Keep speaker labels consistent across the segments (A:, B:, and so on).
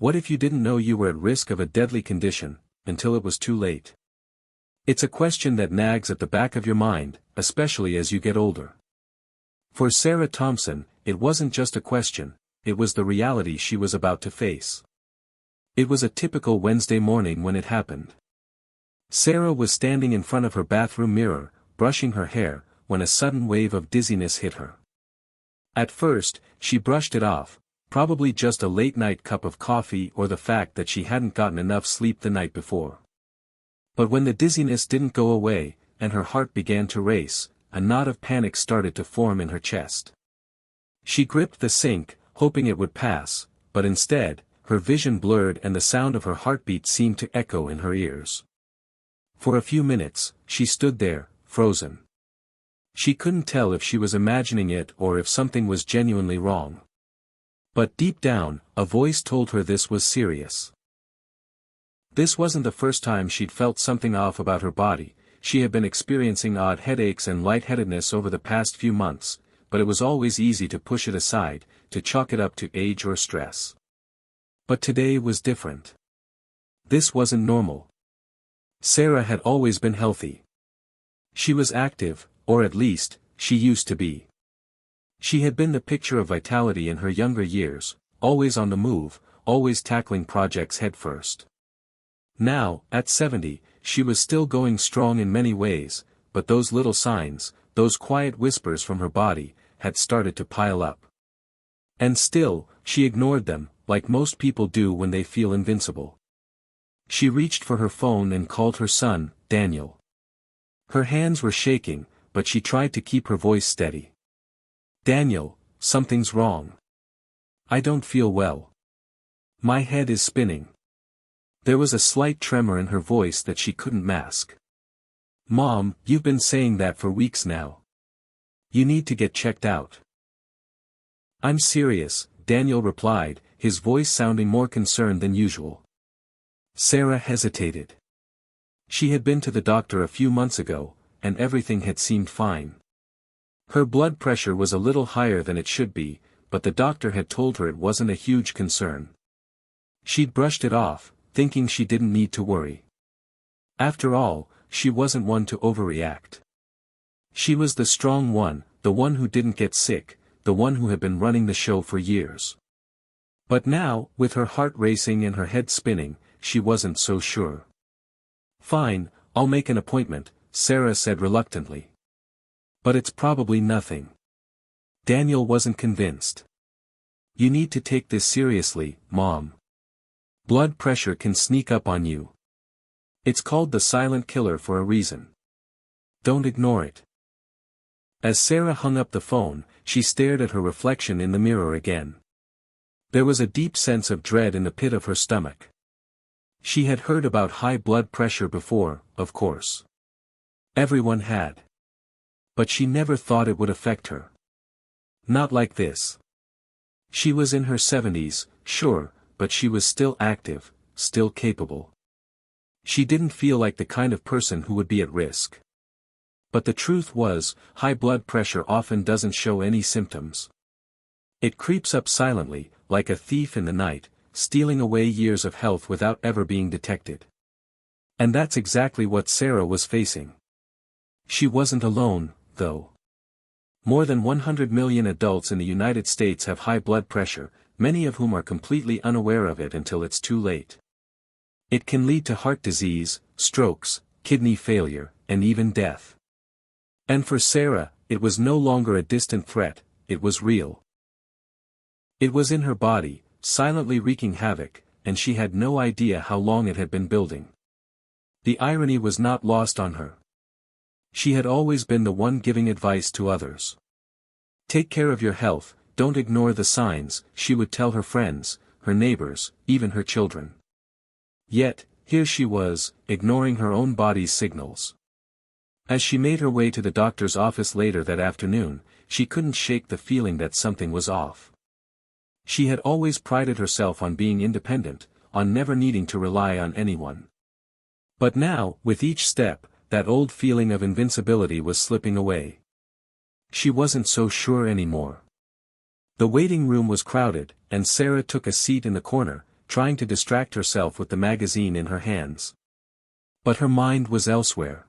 A: What if you didn't know you were at risk of a deadly condition, until it was too late? It's a question that nags at the back of your mind, especially as you get older. For Sarah Thompson, it wasn't just a question, it was the reality she was about to face. It was a typical Wednesday morning when it happened. Sarah was standing in front of her bathroom mirror, brushing her hair, when a sudden wave of dizziness hit her. At first, she brushed it off, probably just a late-night cup of coffee or the fact that she hadn't gotten enough sleep the night before. But when the dizziness didn't go away, and her heart began to race, a knot of panic started to form in her chest. She gripped the sink, hoping it would pass, but instead, her vision blurred and the sound of her heartbeat seemed to echo in her ears. For a few minutes, she stood there, frozen. She couldn't tell if she was imagining it or if something was genuinely wrong. But deep down, a voice told her this was serious. This wasn't the first time she'd felt something off about her body. She had been experiencing odd headaches and lightheadedness over the past few months, but it was always easy to push it aside, to chalk it up to age or stress. But today was different. This wasn't normal. Sarah had always been healthy. She was active, or at least, she used to be. She had been the picture of vitality in her younger years, always on the move, always tackling projects headfirst. Now, at 70, she was still going strong in many ways, but those little signs, those quiet whispers from her body, had started to pile up. And still, she ignored them, like most people do when they feel invincible. She reached for her phone and called her son, Daniel. Her hands were shaking, but she tried to keep her voice steady. "Daniel, something's wrong. I don't feel well. My head is spinning." There was a slight tremor in her voice that she couldn't mask. "Mom, you've been saying that for weeks now. You need to get checked out." "I'm serious," Daniel replied, his voice sounding more concerned than usual. Sarah hesitated. She had been to the doctor a few months ago, and everything had seemed fine. Her blood pressure was a little higher than it should be, but the doctor had told her it wasn't a huge concern. She'd brushed it off, thinking she didn't need to worry. After all, she wasn't one to overreact. She was the strong one, the one who didn't get sick, the one who had been running the show for years. But now, with her heart racing and her head spinning, she wasn't so sure. "Fine, I'll make an appointment," Sarah said reluctantly. "But it's probably nothing." Daniel wasn't convinced. "You need to take this seriously, Mom. Blood pressure can sneak up on you. It's called the silent killer for a reason. Don't ignore it." As Sarah hung up the phone, she stared at her reflection in the mirror again. There was a deep sense of dread in the pit of her stomach. She had heard about high blood pressure before, of course. Everyone had. But she never thought it would affect her. Not like this. She was in her 70s, sure, but she was still active, still capable. She didn't feel like the kind of person who would be at risk. But the truth was, high blood pressure often doesn't show any symptoms. It creeps up silently, like a thief in the night, stealing away years of health without ever being detected. And that's exactly what Sarah was facing. She wasn't alone, though. More than 100 million adults in the United States have high blood pressure, many of whom are completely unaware of it until it's too late. It can lead to heart disease, strokes, kidney failure, and even death. And for Sarah, it was no longer a distant threat, it was real. It was in her body, silently wreaking havoc, and she had no idea how long it had been building. The irony was not lost on her. She had always been the one giving advice to others. "Take care of your health, don't ignore the signs," she would tell her friends, her neighbors, even her children. Yet, here she was, ignoring her own body's signals. As she made her way to the doctor's office later that afternoon, she couldn't shake the feeling that something was off. She had always prided herself on being independent, on never needing to rely on anyone. But now, with each step, that old feeling of invincibility was slipping away. She wasn't so sure anymore. The waiting room was crowded, and Sarah took a seat in the corner, trying to distract herself with the magazine in her hands. But her mind was elsewhere.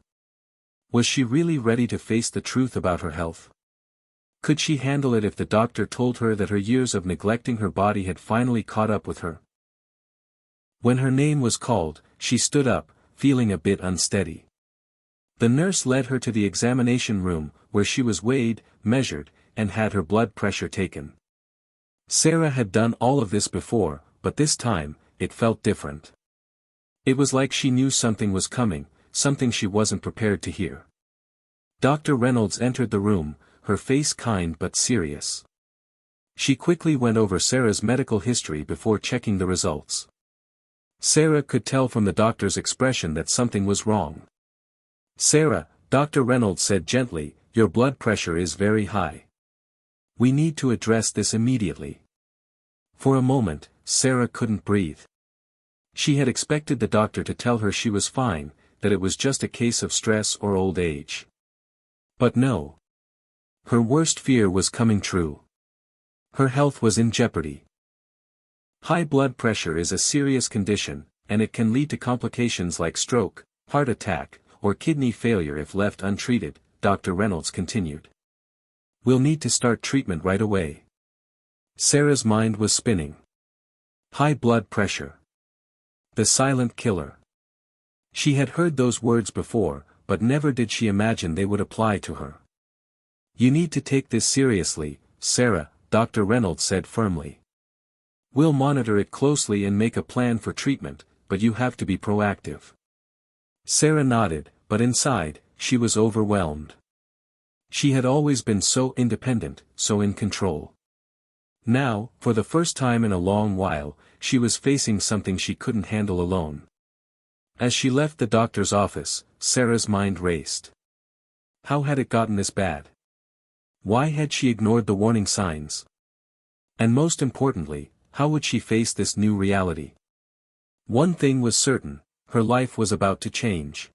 A: Was she really ready to face the truth about her health? Could she handle it if the doctor told her that her years of neglecting her body had finally caught up with her? When her name was called, she stood up, feeling a bit unsteady. The nurse led her to the examination room, where she was weighed, measured, and had her blood pressure taken. Sarah had done all of this before, but this time, it felt different. It was like she knew something was coming, something she wasn't prepared to hear. Dr. Reynolds entered the room, her face kind but serious. She quickly went over Sarah's medical history before checking the results. Sarah could tell from the doctor's expression that something was wrong. "Sarah," Dr. Reynolds said gently, "your blood pressure is very high. We need to address this immediately." For a moment, Sarah couldn't breathe. She had expected the doctor to tell her she was fine, that it was just a case of stress or old age. But no. Her worst fear was coming true. Her health was in jeopardy. High blood pressure is a serious condition, and it can lead to complications like stroke, heart attack, or kidney failure if left untreated, Dr. Reynolds continued. "We'll need to start treatment right away." Sarah's mind was spinning. High blood pressure. The silent killer. She had heard those words before, but never did she imagine they would apply to her. "You need to take this seriously, Sarah," Dr. Reynolds said firmly. "We'll monitor it closely and make a plan for treatment, but you have to be proactive." Sarah nodded, but inside, she was overwhelmed. She had always been so independent, so in control. Now, for the first time in a long while, she was facing something she couldn't handle alone. As she left the doctor's office, Sarah's mind raced. How had it gotten this bad? Why had she ignored the warning signs? And most importantly, how would she face this new reality? One thing was certain, her life was about to change.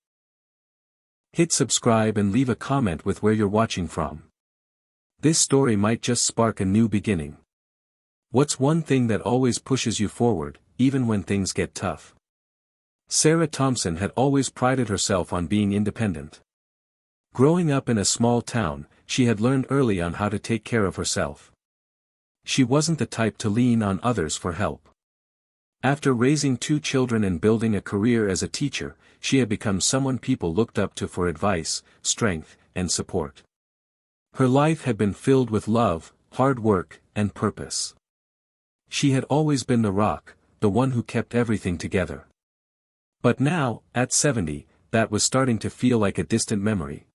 A: Hit subscribe and leave a comment with where you're watching from. This story might just spark a new beginning. What's one thing that always pushes you forward, even when things get tough? Sarah Thompson had always prided herself on being independent. Growing up in a small town, she had learned early on how to take care of herself. She wasn't the type to lean on others for help. After raising 2 children and building a career as a teacher, she had become someone people looked up to for advice, strength, and support. Her life had been filled with love, hard work, and purpose. She had always been the rock, the one who kept everything together. But now, at 70, that was starting to feel like a distant memory.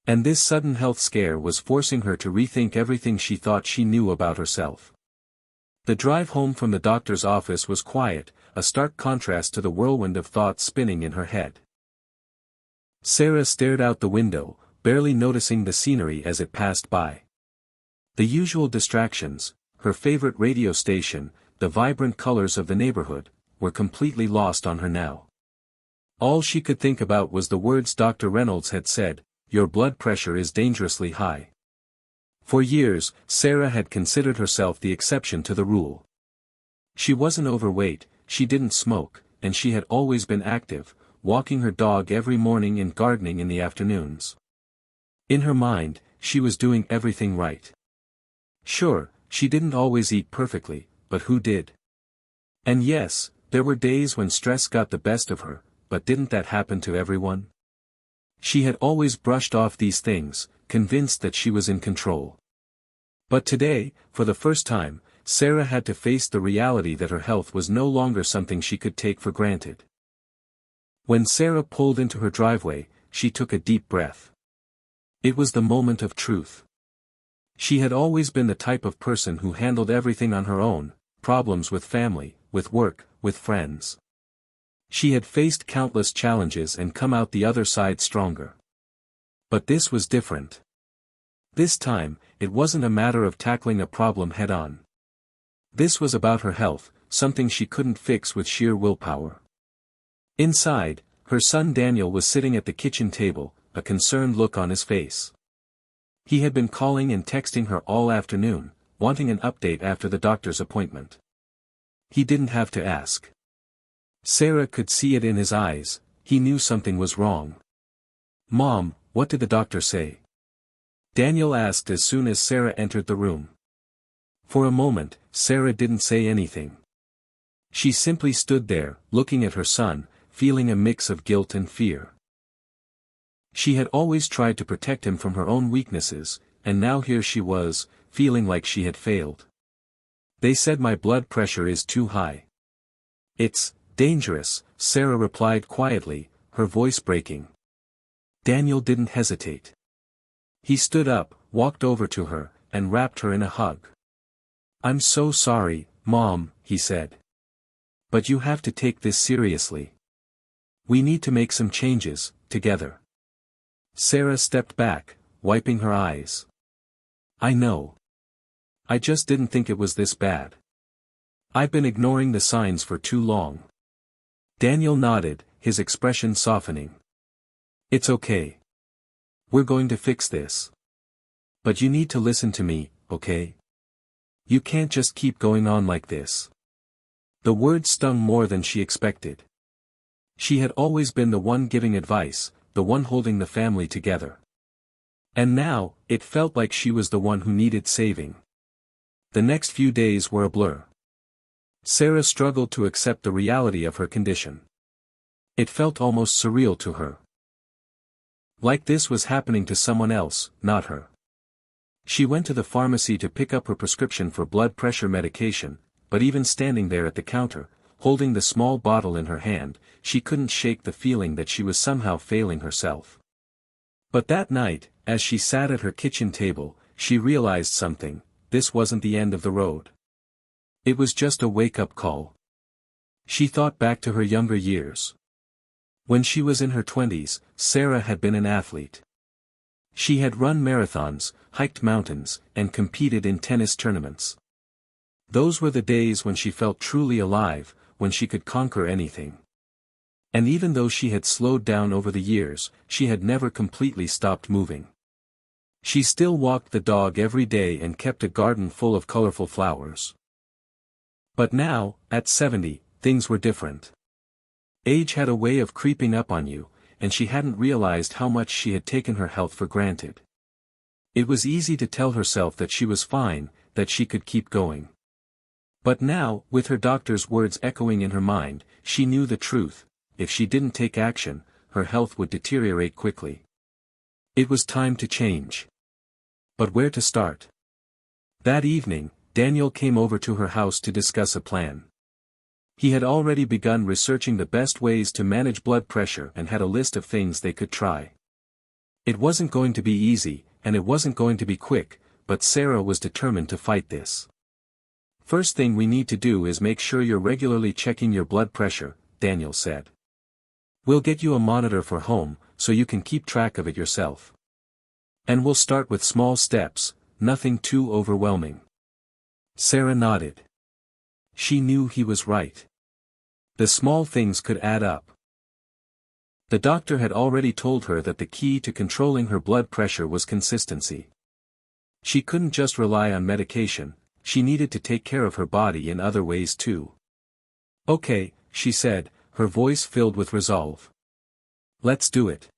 A: And this sudden health scare was forcing her to rethink everything she thought she knew about herself. The drive home from the doctor's office was quiet, a stark contrast to the whirlwind of thoughts spinning in her head. Sarah stared out the window, barely noticing the scenery as it passed by. The usual distractions, her favorite radio station, the vibrant colors of the neighborhood, were completely lost on her now. All she could think about was the words Dr. Reynolds had said, "Your blood pressure is dangerously high." For years, Sarah had considered herself the exception to the rule. She wasn't overweight, she didn't smoke, and she had always been active, walking her dog every morning and gardening in the afternoons. In her mind, she was doing everything right. Sure, she didn't always eat perfectly, but who did? And yes, there were days when stress got the best of her, but didn't that happen to everyone? She had always brushed off these things, convinced that she was in control. But today, for the first time, Sarah had to face the reality that her health was no longer something she could take for granted. When Sarah pulled into her driveway, she took a deep breath. It was the moment of truth. She had always been the type of person who handled everything on her own, problems with family, with work, with friends. She had faced countless challenges and come out the other side stronger. But this was different. This time, it wasn't a matter of tackling a problem head-on. This was about her health, something she couldn't fix with sheer willpower. Inside, her son Daniel was sitting at the kitchen table, a concerned look on his face. He had been calling and texting her all afternoon, wanting an update after the doctor's appointment. He didn't have to ask. Sarah could see it in his eyes, he knew something was wrong. "Mom, what did the doctor say?" Daniel asked as soon as Sarah entered the room. For a moment, Sarah didn't say anything. She simply stood there, looking at her son, feeling a mix of guilt and fear. She had always tried to protect him from her own weaknesses, and now here she was, feeling like she had failed. "They said my blood pressure is too high." "It's dangerous," Sarah replied quietly, her voice breaking. Daniel didn't hesitate. He stood up, walked over to her, and wrapped her in a hug. "I'm so sorry, Mom," he said. "But you have to take this seriously. We need to make some changes, together." Sarah stepped back, wiping her eyes. "I know. I just didn't think it was this bad. I've been ignoring the signs for too long." Daniel nodded, his expression softening. "It's okay. We're going to fix this. But you need to listen to me, okay? You can't just keep going on like this." The words stung more than she expected. She had always been the one giving advice, the one holding the family together. And now, it felt like she was the one who needed saving. The next few days were a blur. Sarah struggled to accept the reality of her condition. It felt almost surreal to her. Like this was happening to someone else, not her. She went to the pharmacy to pick up her prescription for blood pressure medication, but even standing there at the counter, holding the small bottle in her hand, she couldn't shake the feeling that she was somehow failing herself. But that night, as she sat at her kitchen table, she realized something: this wasn't the end of the road. It was just a wake-up call. She thought back to her younger years. When she was in her 20s, Sarah had been an athlete. She had run marathons, hiked mountains, and competed in tennis tournaments. Those were the days when she felt truly alive, when she could conquer anything. And even though she had slowed down over the years, she had never completely stopped moving. She still walked the dog every day and kept a garden full of colorful flowers. But now, at 70, things were different. Age had a way of creeping up on you, and she hadn't realized how much she had taken her health for granted. It was easy to tell herself that she was fine, that she could keep going. But now, with her doctor's words echoing in her mind, she knew the truth: if she didn't take action, her health would deteriorate quickly. It was time to change. But where to start? That evening, Daniel came over to her house to discuss a plan. He had already begun researching the best ways to manage blood pressure and had a list of things they could try. It wasn't going to be easy, and it wasn't going to be quick, but Sarah was determined to fight this. "First thing we need to do is make sure you're regularly checking your blood pressure," Daniel said. "We'll get you a monitor for home, so you can keep track of it yourself. And we'll start with small steps, nothing too overwhelming." Sarah nodded. She knew he was right. The small things could add up. The doctor had already told her that the key to controlling her blood pressure was consistency. She couldn't just rely on medication, she needed to take care of her body in other ways too. "Okay," she said, her voice filled with resolve. "Let's do it.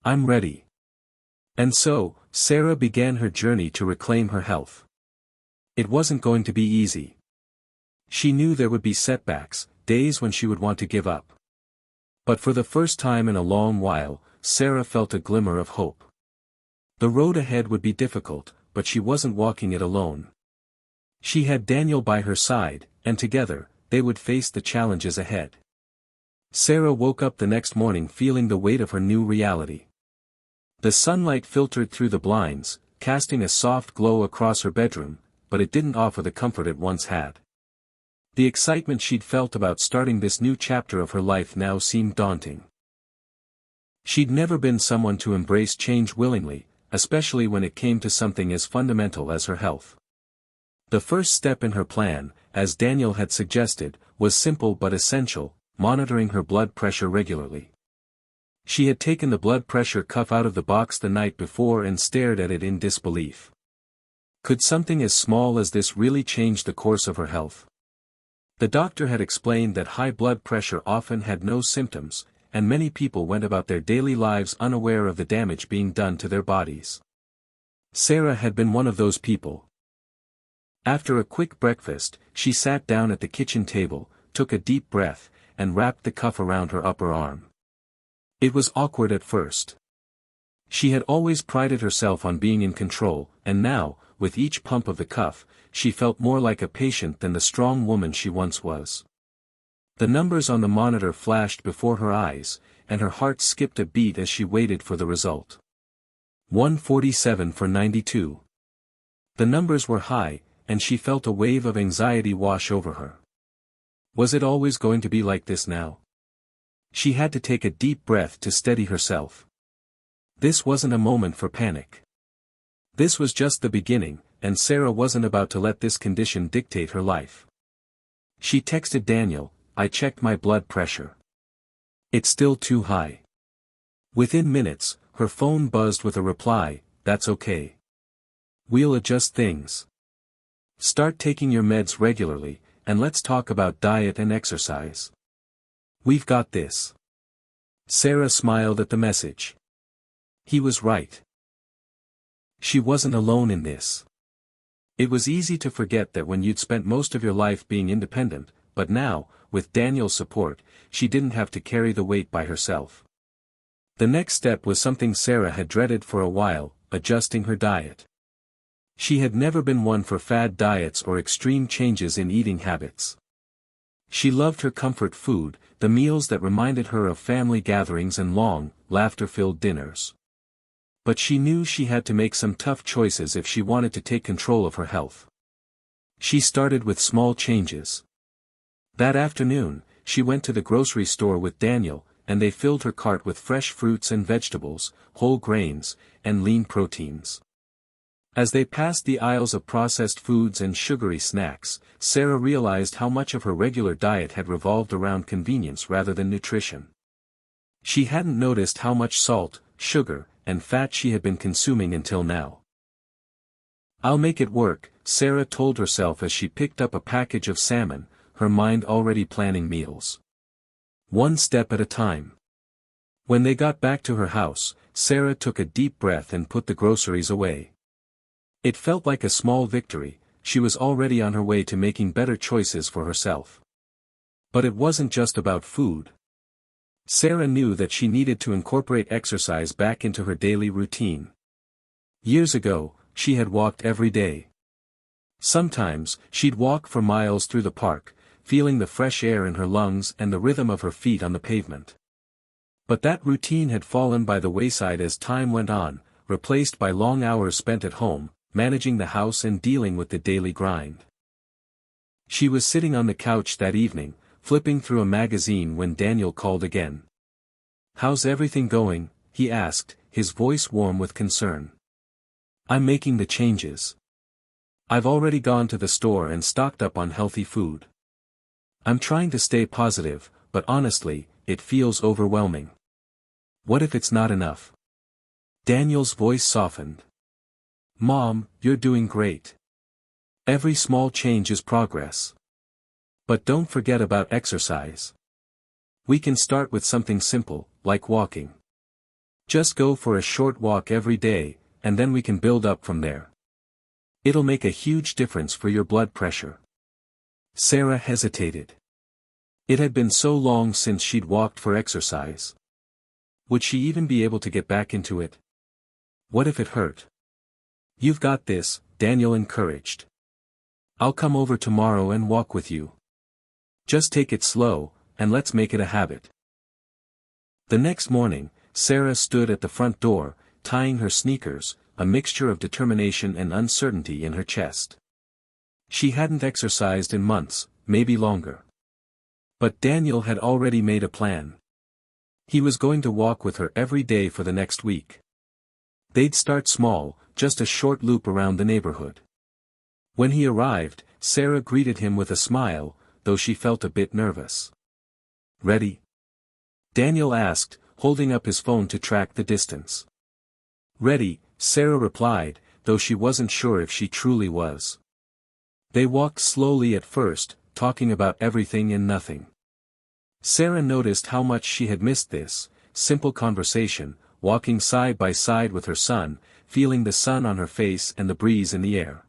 A: I'm ready." And so, Sarah began her journey to reclaim her health. It wasn't going to be easy. She knew there would be setbacks, days when she would want to give up. But for the first time in a long while, Sarah felt a glimmer of hope. The road ahead would be difficult, but she wasn't walking it alone. She had Daniel by her side, and together, they would face the challenges ahead. Sarah woke up the next morning feeling the weight of her new reality. The sunlight filtered through the blinds, casting a soft glow across her bedroom, but it didn't offer the comfort it once had. The excitement she'd felt about starting this new chapter of her life now seemed daunting. She'd never been someone to embrace change willingly, especially when it came to something as fundamental as her health. The first step in her plan, as Daniel had suggested, was simple but essential: monitoring her blood pressure regularly. She had taken the blood pressure cuff out of the box the night before and stared at it in disbelief. Could something as small as this really change the course of her health? The doctor had explained that high blood pressure often had no symptoms, and many people went about their daily lives unaware of the damage being done to their bodies. Sarah had been one of those people. After a quick breakfast, she sat down at the kitchen table, took a deep breath, and wrapped the cuff around her upper arm. It was awkward at first. She had always prided herself on being in control, and now, with each pump of the cuff, she felt more like a patient than the strong woman she once was. The numbers on the monitor flashed before her eyes, and her heart skipped a beat as she waited for the result. 147 for 92. The numbers were high, and she felt a wave of anxiety wash over her. Was it always going to be like this now? She had to take a deep breath to steady herself. This wasn't a moment for panic. This was just the beginning, and Sarah wasn't about to let this condition dictate her life. She texted Daniel, "I checked my blood pressure. It's still too high." Within minutes, her phone buzzed with a reply, "That's okay. We'll adjust things. Start taking your meds regularly, and let's talk about diet and exercise. We've got this." Sarah smiled at the message. He was right. She wasn't alone in this. It was easy to forget that when you'd spent most of your life being independent, but now, with Daniel's support, she didn't have to carry the weight by herself. The next step was something Sarah had dreaded for a while, adjusting her diet. She had never been one for fad diets or extreme changes in eating habits. She loved her comfort food, the meals that reminded her of family gatherings and long, laughter-filled dinners. But she knew she had to make some tough choices if she wanted to take control of her health. She started with small changes. That afternoon, she went to the grocery store with Daniel, and they filled her cart with fresh fruits and vegetables, whole grains, and lean proteins. As they passed the aisles of processed foods and sugary snacks, Sarah realized how much of her regular diet had revolved around convenience rather than nutrition. She hadn't noticed how much salt, sugar, and fat she had been consuming until now. "I'll make it work," Sarah told herself as she picked up a package of salmon, her mind already planning meals. One step at a time. When they got back to her house, Sarah took a deep breath and put the groceries away. It felt like a small victory. She was already on her way to making better choices for herself. But it wasn't just about food. Sarah knew that she needed to incorporate exercise back into her daily routine. Years ago, she had walked every day. Sometimes, she'd walk for miles through the park, feeling the fresh air in her lungs and the rhythm of her feet on the pavement. But that routine had fallen by the wayside as time went on, replaced by long hours spent at home, managing the house and dealing with the daily grind. She was sitting on the couch that evening, flipping through a magazine when Daniel called again. "How's everything going?" he asked, his voice warm with concern. "I'm making the changes. I've already gone to the store and stocked up on healthy food. I'm trying to stay positive, but honestly, it feels overwhelming. What if it's not enough?" Daniel's voice softened. "Mom, you're doing great. Every small change is progress. But don't forget about exercise. We can start with something simple, like walking. Just go for a short walk every day, and then we can build up from there. It'll make a huge difference for your blood pressure." Sarah hesitated. It had been so long since she'd walked for exercise. Would she even be able to get back into it? What if it hurt? "You've got this," Daniel encouraged. "I'll come over tomorrow and walk with you. Just take it slow, and let's make it a habit." The next morning, Sarah stood at the front door, tying her sneakers, a mixture of determination and uncertainty in her chest. She hadn't exercised in months, maybe longer. But Daniel had already made a plan. He was going to walk with her every day for the next week. They'd start small, just a short loop around the neighborhood. When he arrived, Sarah greeted him with a smile, though she felt a bit nervous. "Ready?" Daniel asked, holding up his phone to track the distance. "Ready," Sarah replied, though she wasn't sure if she truly was. They walked slowly at first, talking about everything and nothing. Sarah noticed how much she had missed this simple conversation, walking side by side with her son, feeling the sun on her face and the breeze in the air.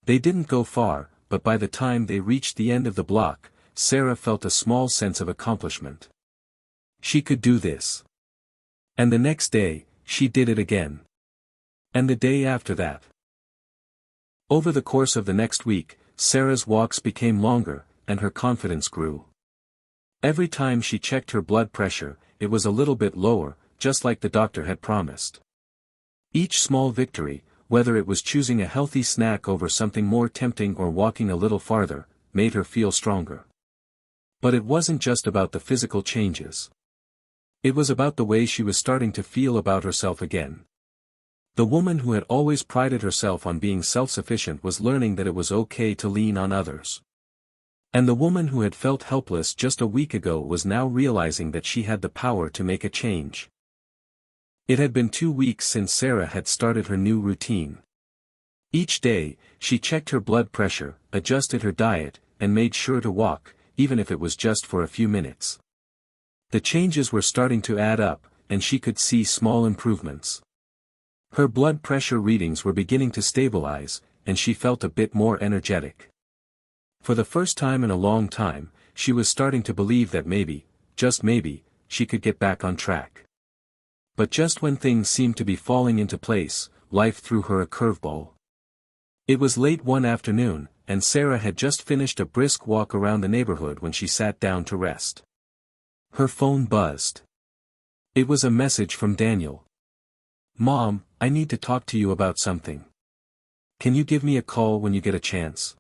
A: They didn't go far, but by the time they reached the end of the block, Sarah felt a small sense of accomplishment. She could do this. And the next day, she did it again. And the day after that. Over the course of the next week, Sarah's walks became longer, and her confidence grew. Every time she checked her blood pressure, it was a little bit lower, just like the doctor had promised. Each small victory, whether it was choosing a healthy snack over something more tempting or walking a little farther, made her feel stronger. But it wasn't just about the physical changes. It was about the way she was starting to feel about herself again. The woman who had always prided herself on being self-sufficient was learning that it was okay to lean on others. And the woman who had felt helpless just a week ago was now realizing that she had the power to make a change. It had been 2 weeks since Sarah had started her new routine. Each day, she checked her blood pressure, adjusted her diet, and made sure to walk, even if it was just for a few minutes. The changes were starting to add up, and she could see small improvements. Her blood pressure readings were beginning to stabilize, and she felt a bit more energetic. For the first time in a long time, she was starting to believe that maybe, just maybe, she could get back on track. But just when things seemed to be falling into place, life threw her a curveball. It was late one afternoon, and Sarah had just finished a brisk walk around the neighborhood when she sat down to rest. Her phone buzzed. It was a message from Daniel. "Mom, I need to talk to you about something. Can you give me a call when you get a chance?"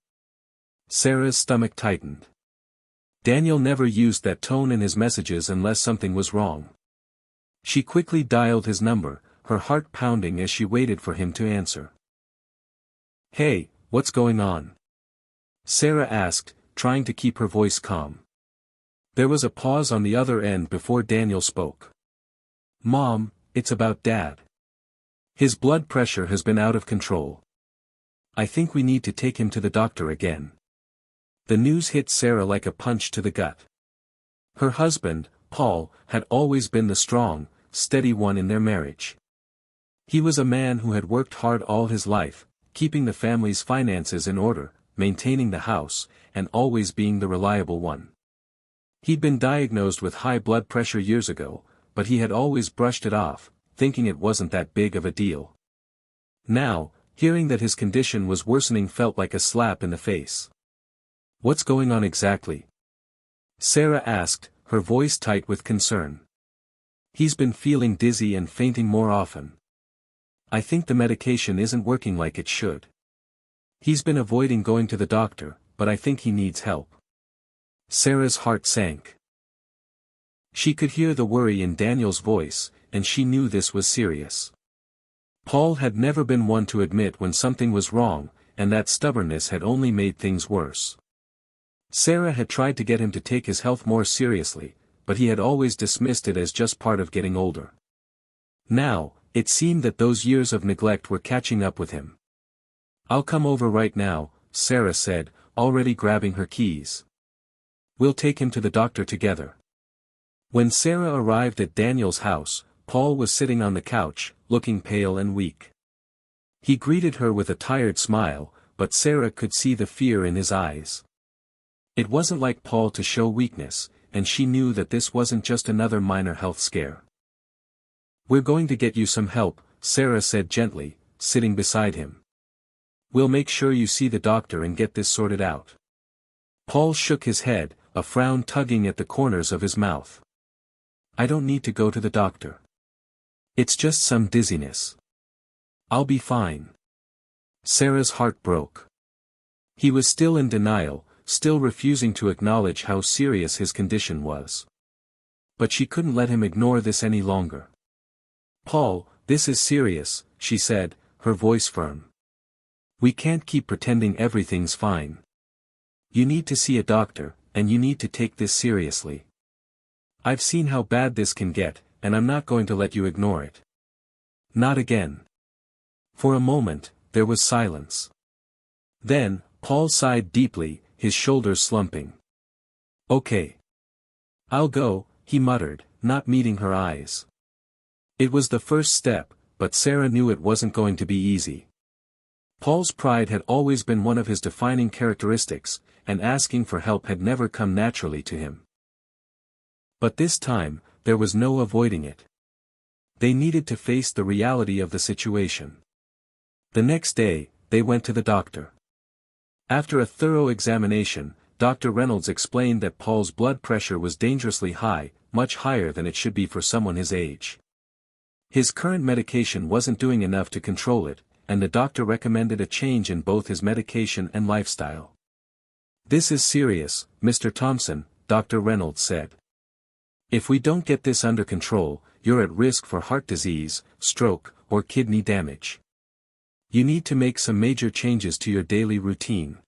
A: Sarah's stomach tightened. Daniel never used that tone in his messages unless something was wrong. She quickly dialed his number, her heart pounding as she waited for him to answer. "Hey, what's going on?" Sarah asked, trying to keep her voice calm. There was a pause on the other end before Daniel spoke. "Mom, it's about Dad. His blood pressure has been out of control. I think we need to take him to the doctor again." The news hit Sarah like a punch to the gut. Her husband, Paul, had always been the strong, steady one in their marriage. He was a man who had worked hard all his life, keeping the family's finances in order, maintaining the house, and always being the reliable one. He'd been diagnosed with high blood pressure years ago, but he had always brushed it off, thinking it wasn't that big of a deal. Now, hearing that his condition was worsening felt like a slap in the face. "What's going on exactly?" Sarah asked, her voice tight with concern. "He's been feeling dizzy and fainting more often. I think the medication isn't working like it should. He's been avoiding going to the doctor, but I think he needs help." Sarah's heart sank. She could hear the worry in Daniel's voice, and she knew this was serious. Paul had never been one to admit when something was wrong, and that stubbornness had only made things worse. Sarah had tried to get him to take his health more seriously, but he had always dismissed it as just part of getting older. Now, it seemed that those years of neglect were catching up with him. "I'll come over right now," Sarah said, already grabbing her keys. "We'll take him to the doctor together." When Sarah arrived at Daniel's house, Paul was sitting on the couch, looking pale and weak. He greeted her with a tired smile, but Sarah could see the fear in his eyes. It wasn't like Paul to show weakness, and she knew that this wasn't just another minor health scare. "We're going to get you some help," Sarah said gently, sitting beside him. "We'll make sure you see the doctor and get this sorted out." Paul shook his head, a frown tugging at the corners of his mouth. "I don't need to go to the doctor. It's just some dizziness. I'll be fine." Sarah's heart broke. He was still in denial, still refusing to acknowledge how serious his condition was. But she couldn't let him ignore this any longer. "Paul, this is serious," she said, her voice firm. "We can't keep pretending everything's fine. You need to see a doctor, and you need to take this seriously. I've seen how bad this can get, and I'm not going to let you ignore it. Not again." For a moment, there was silence. Then, Paul sighed deeply, his shoulders slumping. "Okay. I'll go," he muttered, not meeting her eyes. It was the first step, but Sarah knew it wasn't going to be easy. Paul's pride had always been one of his defining characteristics, and asking for help had never come naturally to him. But this time, there was no avoiding it. They needed to face the reality of the situation. The next day, they went to the doctor. After a thorough examination, Dr. Reynolds explained that Paul's blood pressure was dangerously high, much higher than it should be for someone his age. His current medication wasn't doing enough to control it, and the doctor recommended a change in both his medication and lifestyle. "This is serious, Mr. Thompson," Dr. Reynolds said. "If we don't get this under control, you're at risk for heart disease, stroke, or kidney damage. You need to make some major changes to your daily routine."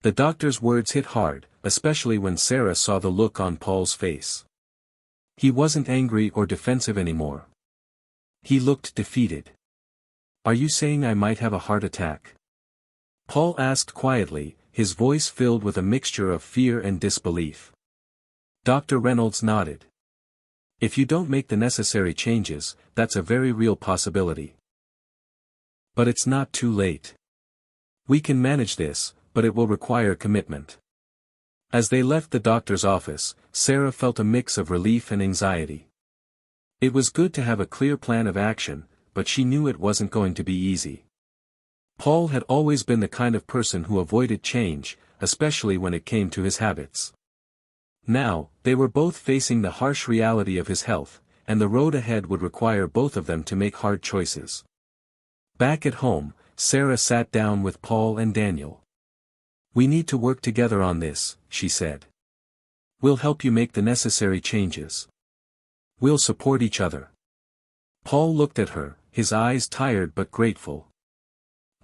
A: The doctor's words hit hard, especially when Sarah saw the look on Paul's face. He wasn't angry or defensive anymore. He looked defeated. "Are you saying I might have a heart attack?" Paul asked quietly, his voice filled with a mixture of fear and disbelief. Dr. Reynolds nodded. "If you don't make the necessary changes, that's a very real possibility. But it's not too late. We can manage this, but it will require commitment." As they left the doctor's office, Sarah felt a mix of relief and anxiety. It was good to have a clear plan of action, but she knew it wasn't going to be easy. Paul had always been the kind of person who avoided change, especially when it came to his habits. Now, they were both facing the harsh reality of his health, and the road ahead would require both of them to make hard choices. Back at home, Sarah sat down with Paul and Daniel. "We need to work together on this," she said. "We'll help you make the necessary changes. We'll support each other." Paul looked at her, his eyes tired but grateful.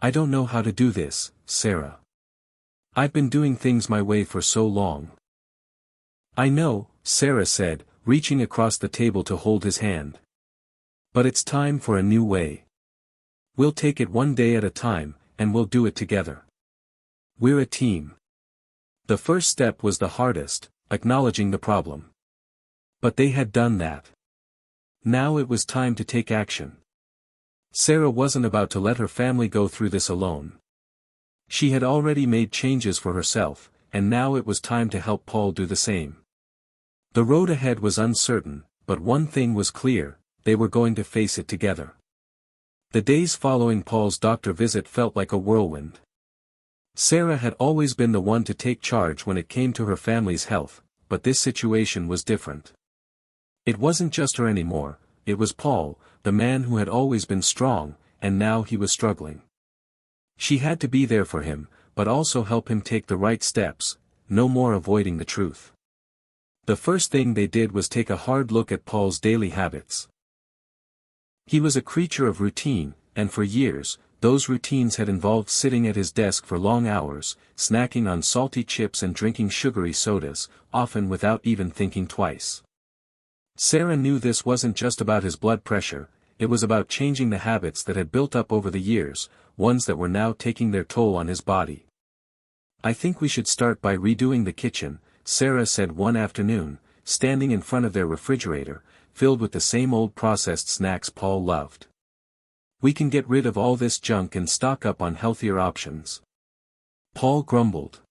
A: "I don't know how to do this, Sarah. I've been doing things my way for so long." "I know," Sarah said, reaching across the table to hold his hand. "But it's time for a new way. We'll take it one day at a time, and we'll do it together. We're a team." The first step was the hardest, acknowledging the problem. But they had done that. Now it was time to take action. Sarah wasn't about to let her family go through this alone. She had already made changes for herself, and now it was time to help Paul do the same. The road ahead was uncertain, but one thing was clear: they were going to face it together. The days following Paul's doctor visit felt like a whirlwind. Sarah had always been the one to take charge when it came to her family's health, but this situation was different. It wasn't just her anymore, it was Paul, the man who had always been strong, and now he was struggling. She had to be there for him, but also help him take the right steps, no more avoiding the truth. The first thing they did was take a hard look at Paul's daily habits. He was a creature of routine, and for years, those routines had involved sitting at his desk for long hours, snacking on salty chips and drinking sugary sodas, often without even thinking twice. Sarah knew this wasn't just about his blood pressure, it was about changing the habits that had built up over the years, ones that were now taking their toll on his body. "I think we should start by redoing the kitchen," Sarah said one afternoon, standing in front of their refrigerator, filled with the same old processed snacks Paul loved. "We can get rid of all this junk and stock up on healthier options." Paul grumbled.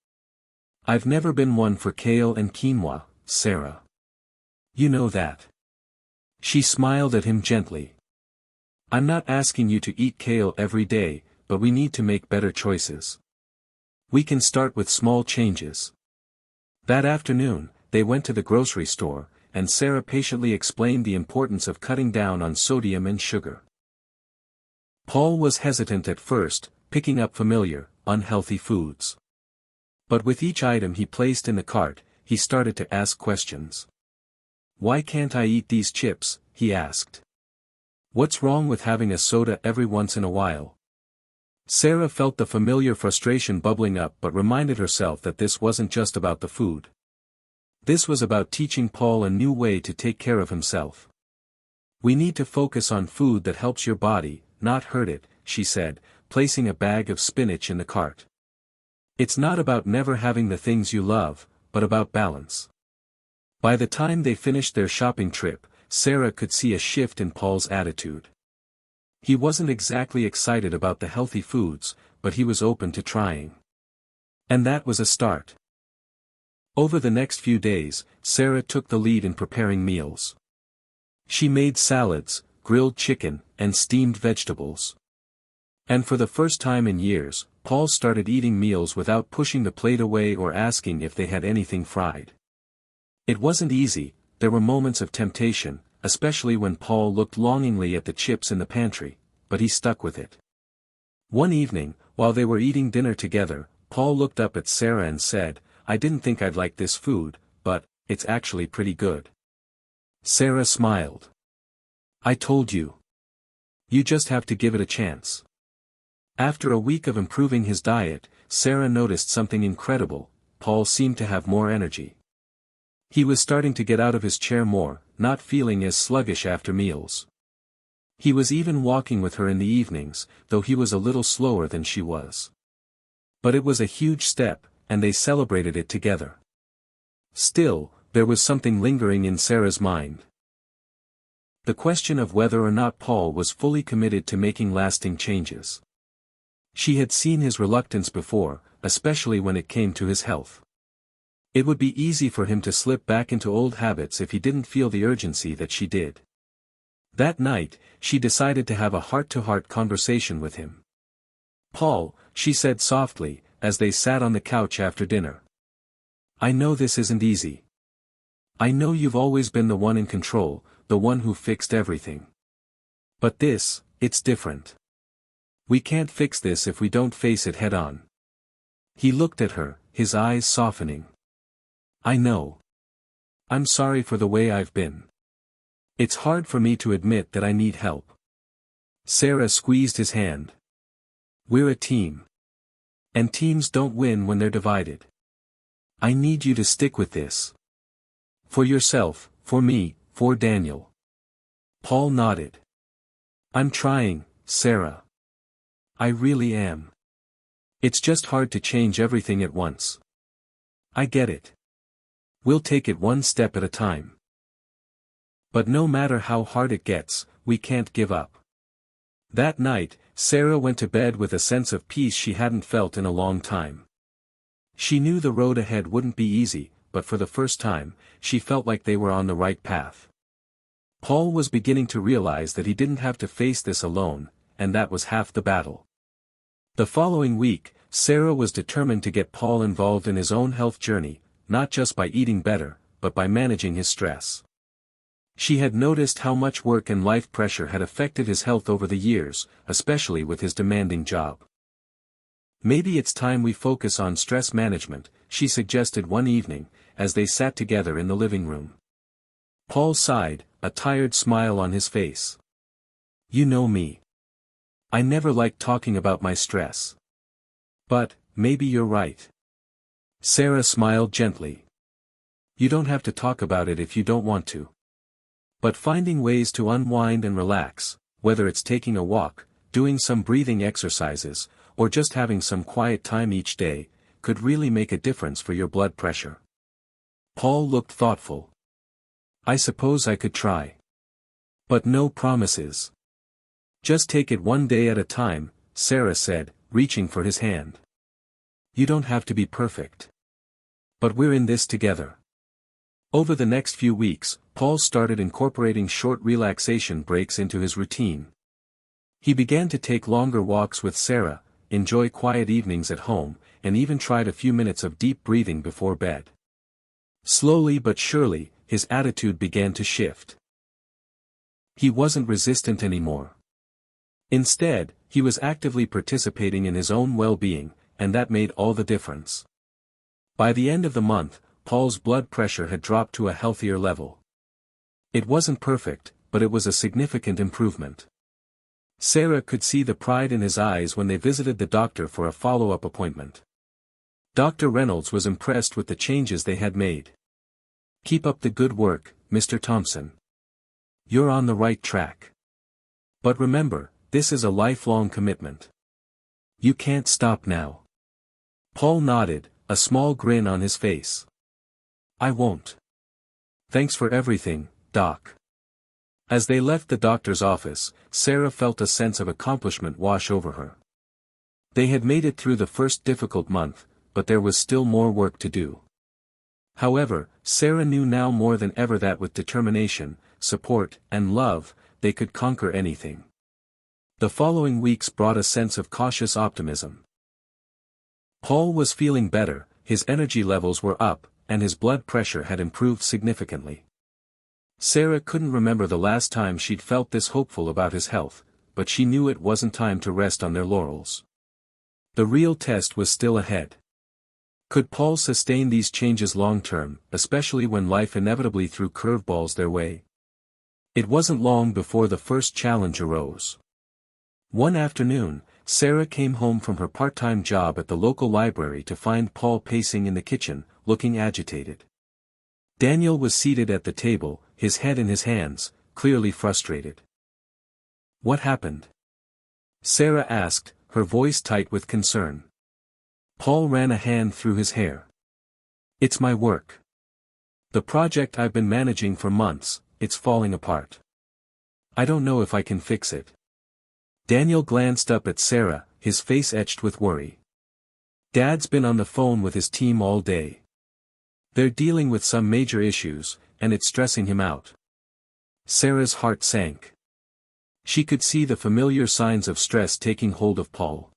A: "I've never been one for kale and quinoa, Sarah. You know that." She smiled at him gently. "I'm not asking you to eat kale every day, but we need to make better choices. We can start with small changes." That afternoon, they went to the grocery store, and Sarah patiently explained the importance of cutting down on sodium and sugar. Paul was hesitant at first, picking up familiar, unhealthy foods. But with each item he placed in the cart, he started to ask questions. "Why can't I eat these chips?" he asked. "What's wrong with having a soda every once in a while?" Sarah felt the familiar frustration bubbling up but reminded herself that this wasn't just about the food. This was about teaching Paul a new way to take care of himself. "We need to focus on food that helps your body, not hurt it," she said, placing a bag of spinach in the cart. It's not about never having the things you love, but about balance. By the time they finished their shopping trip, Sarah could see a shift in Paul's attitude. He wasn't exactly excited about the healthy foods, but he was open to trying. And that was a start. Over the next few days, Sarah took the lead in preparing meals. She made salads, grilled chicken, and steamed vegetables. And for the first time in years, Paul started eating meals without pushing the plate away or asking if they had anything fried. It wasn't easy, there were moments of temptation, especially when Paul looked longingly at the chips in the pantry, but he stuck with it. One evening, while they were eating dinner together, Paul looked up at Sarah and said, "I didn't think I'd like this food, but it's actually pretty good." Sarah smiled. "I told you. You just have to give it a chance." After a week of improving his diet, Sarah noticed something incredible. Paul seemed to have more energy. He was starting to get out of his chair more, not feeling as sluggish after meals. He was even walking with her in the evenings, though he was a little slower than she was. But it was a huge step, and they celebrated it together. Still, there was something lingering in Sarah's mind. The question of whether or not Paul was fully committed to making lasting changes. She had seen his reluctance before, especially when it came to his health. It would be easy for him to slip back into old habits if he didn't feel the urgency that she did. That night, she decided to have a heart-to-heart conversation with him. "Paul," she said softly, as they sat on the couch after dinner. "I know this isn't easy. I know you've always been the one in control, the one who fixed everything. But this, it's different. We can't fix this if we don't face it head-on." He looked at her, his eyes softening. "I know. I'm sorry for the way I've been. It's hard for me to admit that I need help." Sarah squeezed his hand. "We're a team. And teams don't win when they're divided. I need you to stick with this. For yourself, for me, for Daniel." Paul nodded. "I'm trying, Sarah. I really am. It's just hard to change everything at once. I get it. We'll take it one step at a time. But no matter how hard it gets, we can't give up." That night, Sarah went to bed with a sense of peace she hadn't felt in a long time. She knew the road ahead wouldn't be easy, but for the first time, she felt like they were on the right path. Paul was beginning to realize that he didn't have to face this alone, and that was half the battle. The following week, Sarah was determined to get Paul involved in his own health journey, not just by eating better, but by managing his stress. She had noticed how much work and life pressure had affected his health over the years, especially with his demanding job. "Maybe it's time we focus on stress management," she suggested one evening, as they sat together in the living room. Paul sighed, a tired smile on his face. "You know me. I never like talking about my stress. But, maybe you're right." Sarah smiled gently. "You don't have to talk about it if you don't want to. But finding ways to unwind and relax, whether it's taking a walk, doing some breathing exercises, or just having some quiet time each day, could really make a difference for your blood pressure." Paul looked thoughtful. "I suppose I could try. But no promises." "Just take it one day at a time," Sarah said, reaching for his hand. "You don't have to be perfect. But we're in this together." Over the next few weeks, Paul started incorporating short relaxation breaks into his routine. He began to take longer walks with Sarah, enjoy quiet evenings at home, and even tried a few minutes of deep breathing before bed. Slowly but surely, his attitude began to shift. He wasn't resistant anymore. Instead, he was actively participating in his own well-being, and that made all the difference. By the end of the month, Paul's blood pressure had dropped to a healthier level. It wasn't perfect, but it was a significant improvement. Sarah could see the pride in his eyes when they visited the doctor for a follow-up appointment. Dr. Reynolds was impressed with the changes they had made. "Keep up the good work, Mr. Thompson. You're on the right track. But remember, this is a lifelong commitment. You can't stop now. Paul nodded, a small grin on his face. I won't. Thanks for everything, Doc. As they left the doctor's office, Sarah felt a sense of accomplishment wash over her. They had made it through the first difficult month, but there was still more work to do. However, Sarah knew now more than ever that with determination, support, and love, they could conquer anything. The following weeks brought a sense of cautious optimism. Paul was feeling better, his energy levels were up, and his blood pressure had improved significantly. Sarah couldn't remember the last time she'd felt this hopeful about his health, but she knew it wasn't time to rest on their laurels. The real test was still ahead. Could Paul sustain these changes long-term, especially when life inevitably threw curveballs their way? It wasn't long before the first challenge arose. One afternoon, Sarah came home from her part-time job at the local library to find Paul pacing in the kitchen, looking agitated. Daniel was seated at the table, his head in his hands, clearly frustrated. What happened? Sarah asked, her voice tight with concern. Paul ran a hand through his hair. It's my work. The project I've been managing for months, it's falling apart. I don't know if I can fix it. Daniel glanced up at Sarah, his face etched with worry. Dad's been on the phone with his team all day. They're dealing with some major issues, and it's stressing him out. Sarah's heart sank. She could see the familiar signs of stress taking hold of Paul.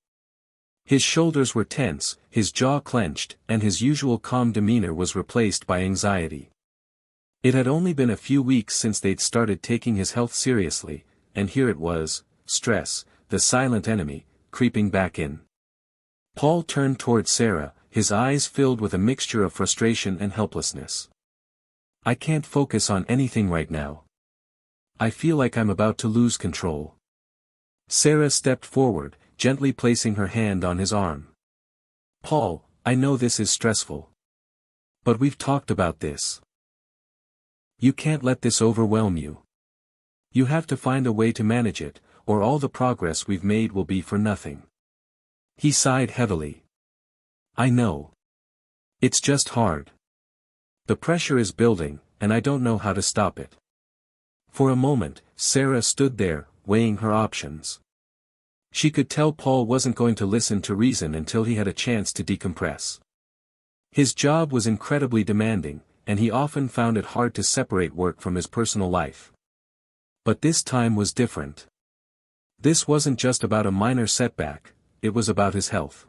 A: His shoulders were tense, his jaw clenched, and his usual calm demeanor was replaced by anxiety. It had only been a few weeks since they'd started taking his health seriously, and here it was, stress, the silent enemy, creeping back in. Paul turned toward Sarah, his eyes filled with a mixture of frustration and helplessness. I can't focus on anything right now. I feel like I'm about to lose control. Sarah stepped forward, gently placing her hand on his arm. Paul, I know this is stressful. But we've talked about this. You can't let this overwhelm you. You have to find a way to manage it, or all the progress we've made will be for nothing. He sighed heavily. I know. It's just hard. The pressure is building, and I don't know how to stop it. For a moment, Sarah stood there, weighing her options. She could tell Paul wasn't going to listen to reason until he had a chance to decompress. His job was incredibly demanding, and he often found it hard to separate work from his personal life. But this time was different. This wasn't just about a minor setback, it was about his health.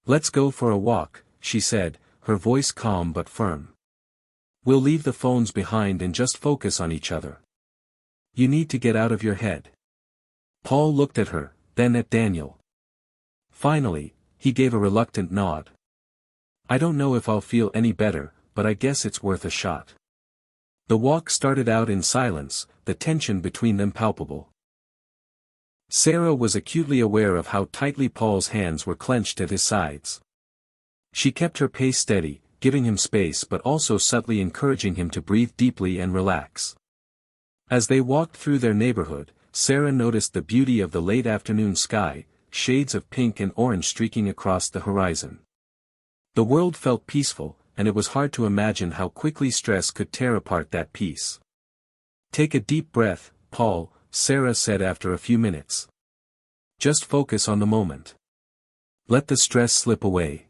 A: Let's go for a walk, she said, her voice calm but firm. We'll leave the phones behind and just focus on each other. You need to get out of your head. Paul looked at her, then at Daniel. Finally, he gave a reluctant nod. I don't know if I'll feel any better, but I guess it's worth a shot. The walk started out in silence, the tension between them palpable. Sarah was acutely aware of how tightly Paul's hands were clenched at his sides. She kept her pace steady, giving him space but also subtly encouraging him to breathe deeply and relax. As they walked through their neighborhood, Sarah noticed the beauty of the late afternoon sky, shades of pink and orange streaking across the horizon. The world felt peaceful, and it was hard to imagine how quickly stress could tear apart that peace. Take a deep breath, Paul, Sarah said after a few minutes. Just focus on the moment. Let the stress slip away.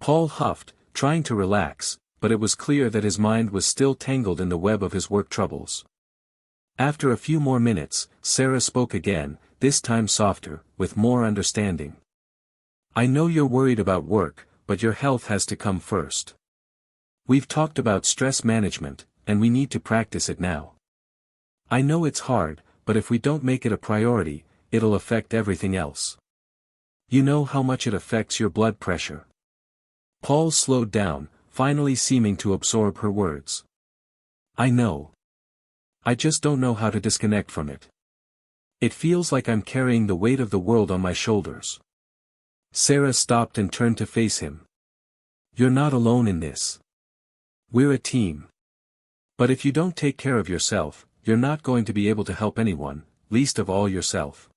A: Paul huffed, trying to relax, but it was clear that his mind was still tangled in the web of his work troubles. After a few more minutes, Sarah spoke again, this time softer, with more understanding. I know you're worried about work, but your health has to come first. We've talked about stress management, and we need to practice it now. I know it's hard, but if we don't make it a priority, it'll affect everything else. You know how much it affects your blood pressure. Paul slowed down, finally seeming to absorb her words. I know. I just don't know how to disconnect from it. It feels like I'm carrying the weight of the world on my shoulders. Sarah stopped and turned to face him. You're not alone in this. We're a team. But if you don't take care of yourself, you're not going to be able to help anyone, least of all yourself.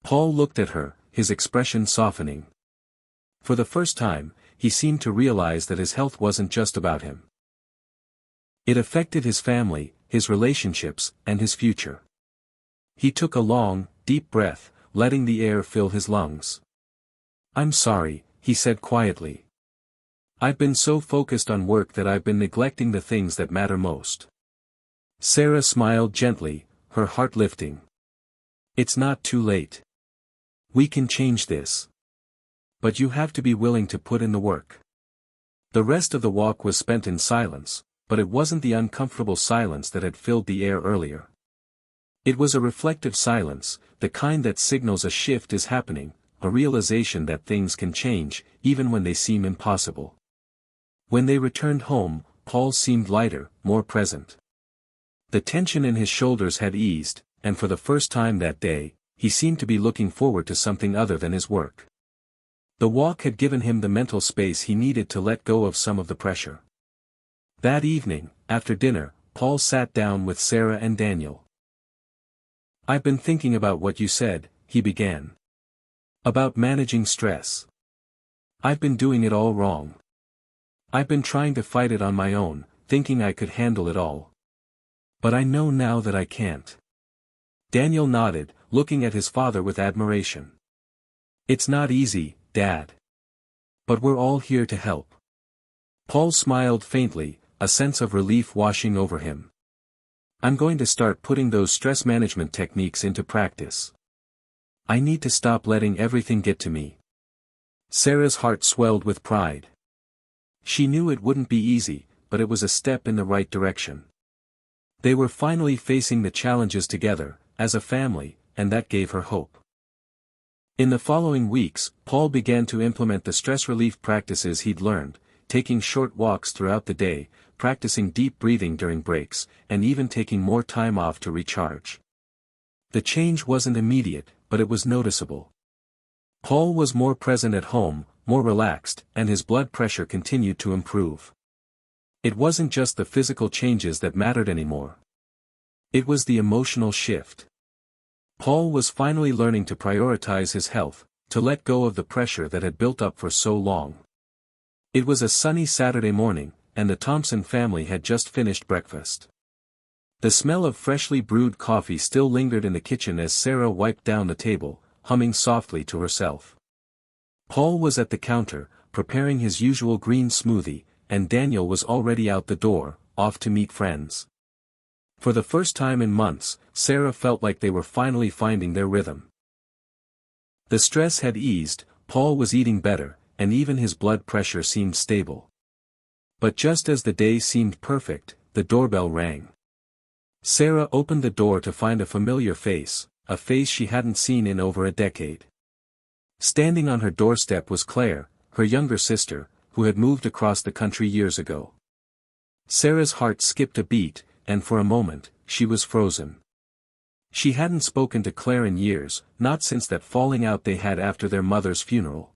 A: Paul looked at her, his expression softening. For the first time, he seemed to realize that his health wasn't just about him. It affected his family, his relationships, and his future. He took a long, deep breath, letting the air fill his lungs. "I'm sorry," he said quietly. "I've been so focused on work that I've been neglecting the things that matter most." Sarah smiled gently, her heart lifting. "It's not too late. We can change this. But you have to be willing to put in the work." The rest of the walk was spent in silence, but it wasn't the uncomfortable silence that had filled the air earlier. It was a reflective silence, the kind that signals a shift is happening, a realization that things can change, even when they seem impossible. When they returned home, Paul seemed lighter, more present. The tension in his shoulders had eased, and for the first time that day, he seemed to be looking forward to something other than his work. The walk had given him the mental space he needed to let go of some of the pressure. That evening, after dinner, Paul sat down with Sarah and Daniel. "I've been thinking about what you said," he began. "About managing stress. I've been doing it all wrong. I've been trying to fight it on my own, thinking I could handle it all. But I know now that I can't." Daniel nodded, looking at his father with admiration. "It's not easy, Dad. But we're all here to help." Paul smiled faintly, a sense of relief washing over him. "I'm going to start putting those stress management techniques into practice. I need to stop letting everything get to me." Sarah's heart swelled with pride. She knew it wouldn't be easy, but it was a step in the right direction. They were finally facing the challenges together, as a family, and that gave her hope. In the following weeks, Paul began to implement the stress relief practices he'd learned, taking short walks throughout the day, practicing deep breathing during breaks, and even taking more time off to recharge. The change wasn't immediate, but it was noticeable. Paul was more present at home, more relaxed, and his blood pressure continued to improve. It wasn't just the physical changes that mattered anymore. It was the emotional shift. Paul was finally learning to prioritize his health, to let go of the pressure that had built up for so long. It was a sunny Saturday morning, and the Thompson family had just finished breakfast. The smell of freshly brewed coffee still lingered in the kitchen as Sarah wiped down the table, humming softly to herself. Paul was at the counter, preparing his usual green smoothie, and Daniel was already out the door, off to meet friends. For the first time in months, Sarah felt like they were finally finding their rhythm. The stress had eased, Paul was eating better, and even his blood pressure seemed stable. But just as the day seemed perfect, the doorbell rang. Sarah opened the door to find a familiar face, a face she hadn't seen in over a decade. Standing on her doorstep was Claire, her younger sister, who had moved across the country years ago. Sarah's heart skipped a beat, and for a moment, she was frozen. She hadn't spoken to Claire in years, not since that falling out they had after their mother's funeral.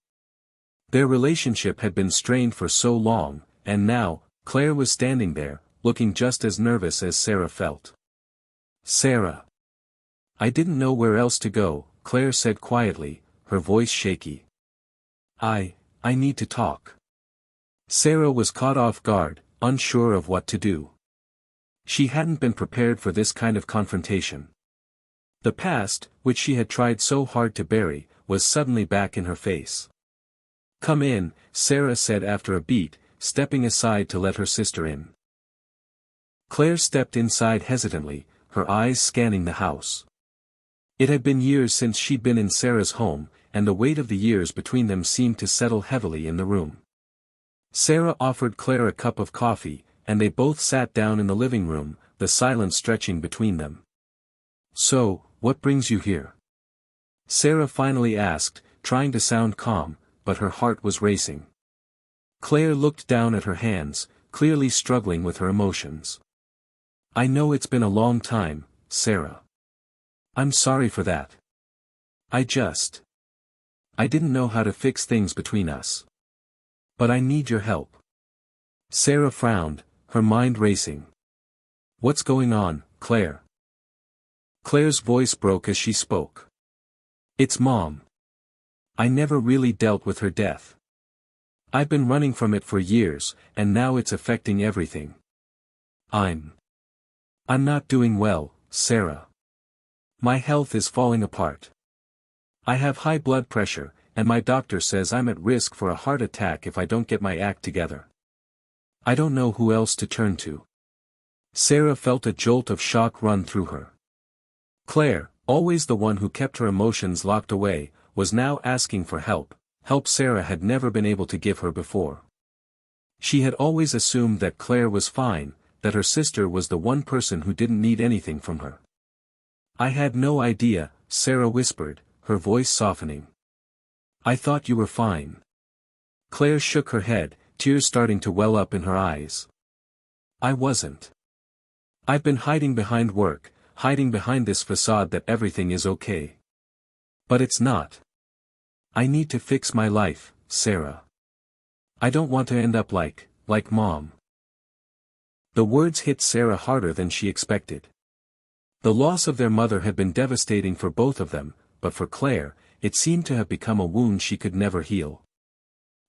A: Their relationship had been strained for so long, and now, Claire was standing there, looking just as nervous as Sarah felt. "Sarah. I didn't know where else to go," Claire said quietly, her voice shaky. I need to talk." Sarah was caught off guard, unsure of what to do. She hadn't been prepared for this kind of confrontation. The past, which she had tried so hard to bury, was suddenly back in her face. "Come in," Sarah said after a beat, stepping aside to let her sister in. Claire stepped inside hesitantly, her eyes scanning the house. It had been years since she'd been in Sarah's home, and the weight of the years between them seemed to settle heavily in the room. Sarah offered Claire a cup of coffee, and they both sat down in the living room, the silence stretching between them. "So, what brings you here?" Sarah finally asked, trying to sound calm, but her heart was racing. Claire looked down at her hands, clearly struggling with her emotions. "I know it's been a long time, Sarah. I'm sorry for that. I didn't know how to fix things between us. But I need your help." Sarah frowned, her mind racing. "What's going on, Claire?" Claire's voice broke as she spoke. "It's Mom. I never really dealt with her death. I've been running from it for years, and now it's affecting everything. I'm not doing well, Sarah. My health is falling apart. I have high blood pressure, and my doctor says I'm at risk for a heart attack if I don't get my act together. I don't know who else to turn to. Sarah felt a jolt of shock run through her. Claire, always the one who kept her emotions locked away, was now asking for help Sarah had never been able to give her before. She had always assumed that Claire was fine, that her sister was the one person who didn't need anything from her. I had no idea, Sarah whispered, her voice softening. I thought you were fine. Claire shook her head, tears starting to well up in her eyes. I wasn't. I've been hiding behind work, hiding behind this facade that everything is okay. But it's not. I need to fix my life, Sarah. I don't want to end up like Mom. The words hit Sarah harder than she expected. The loss of their mother had been devastating for both of them, but for Claire, it seemed to have become a wound she could never heal.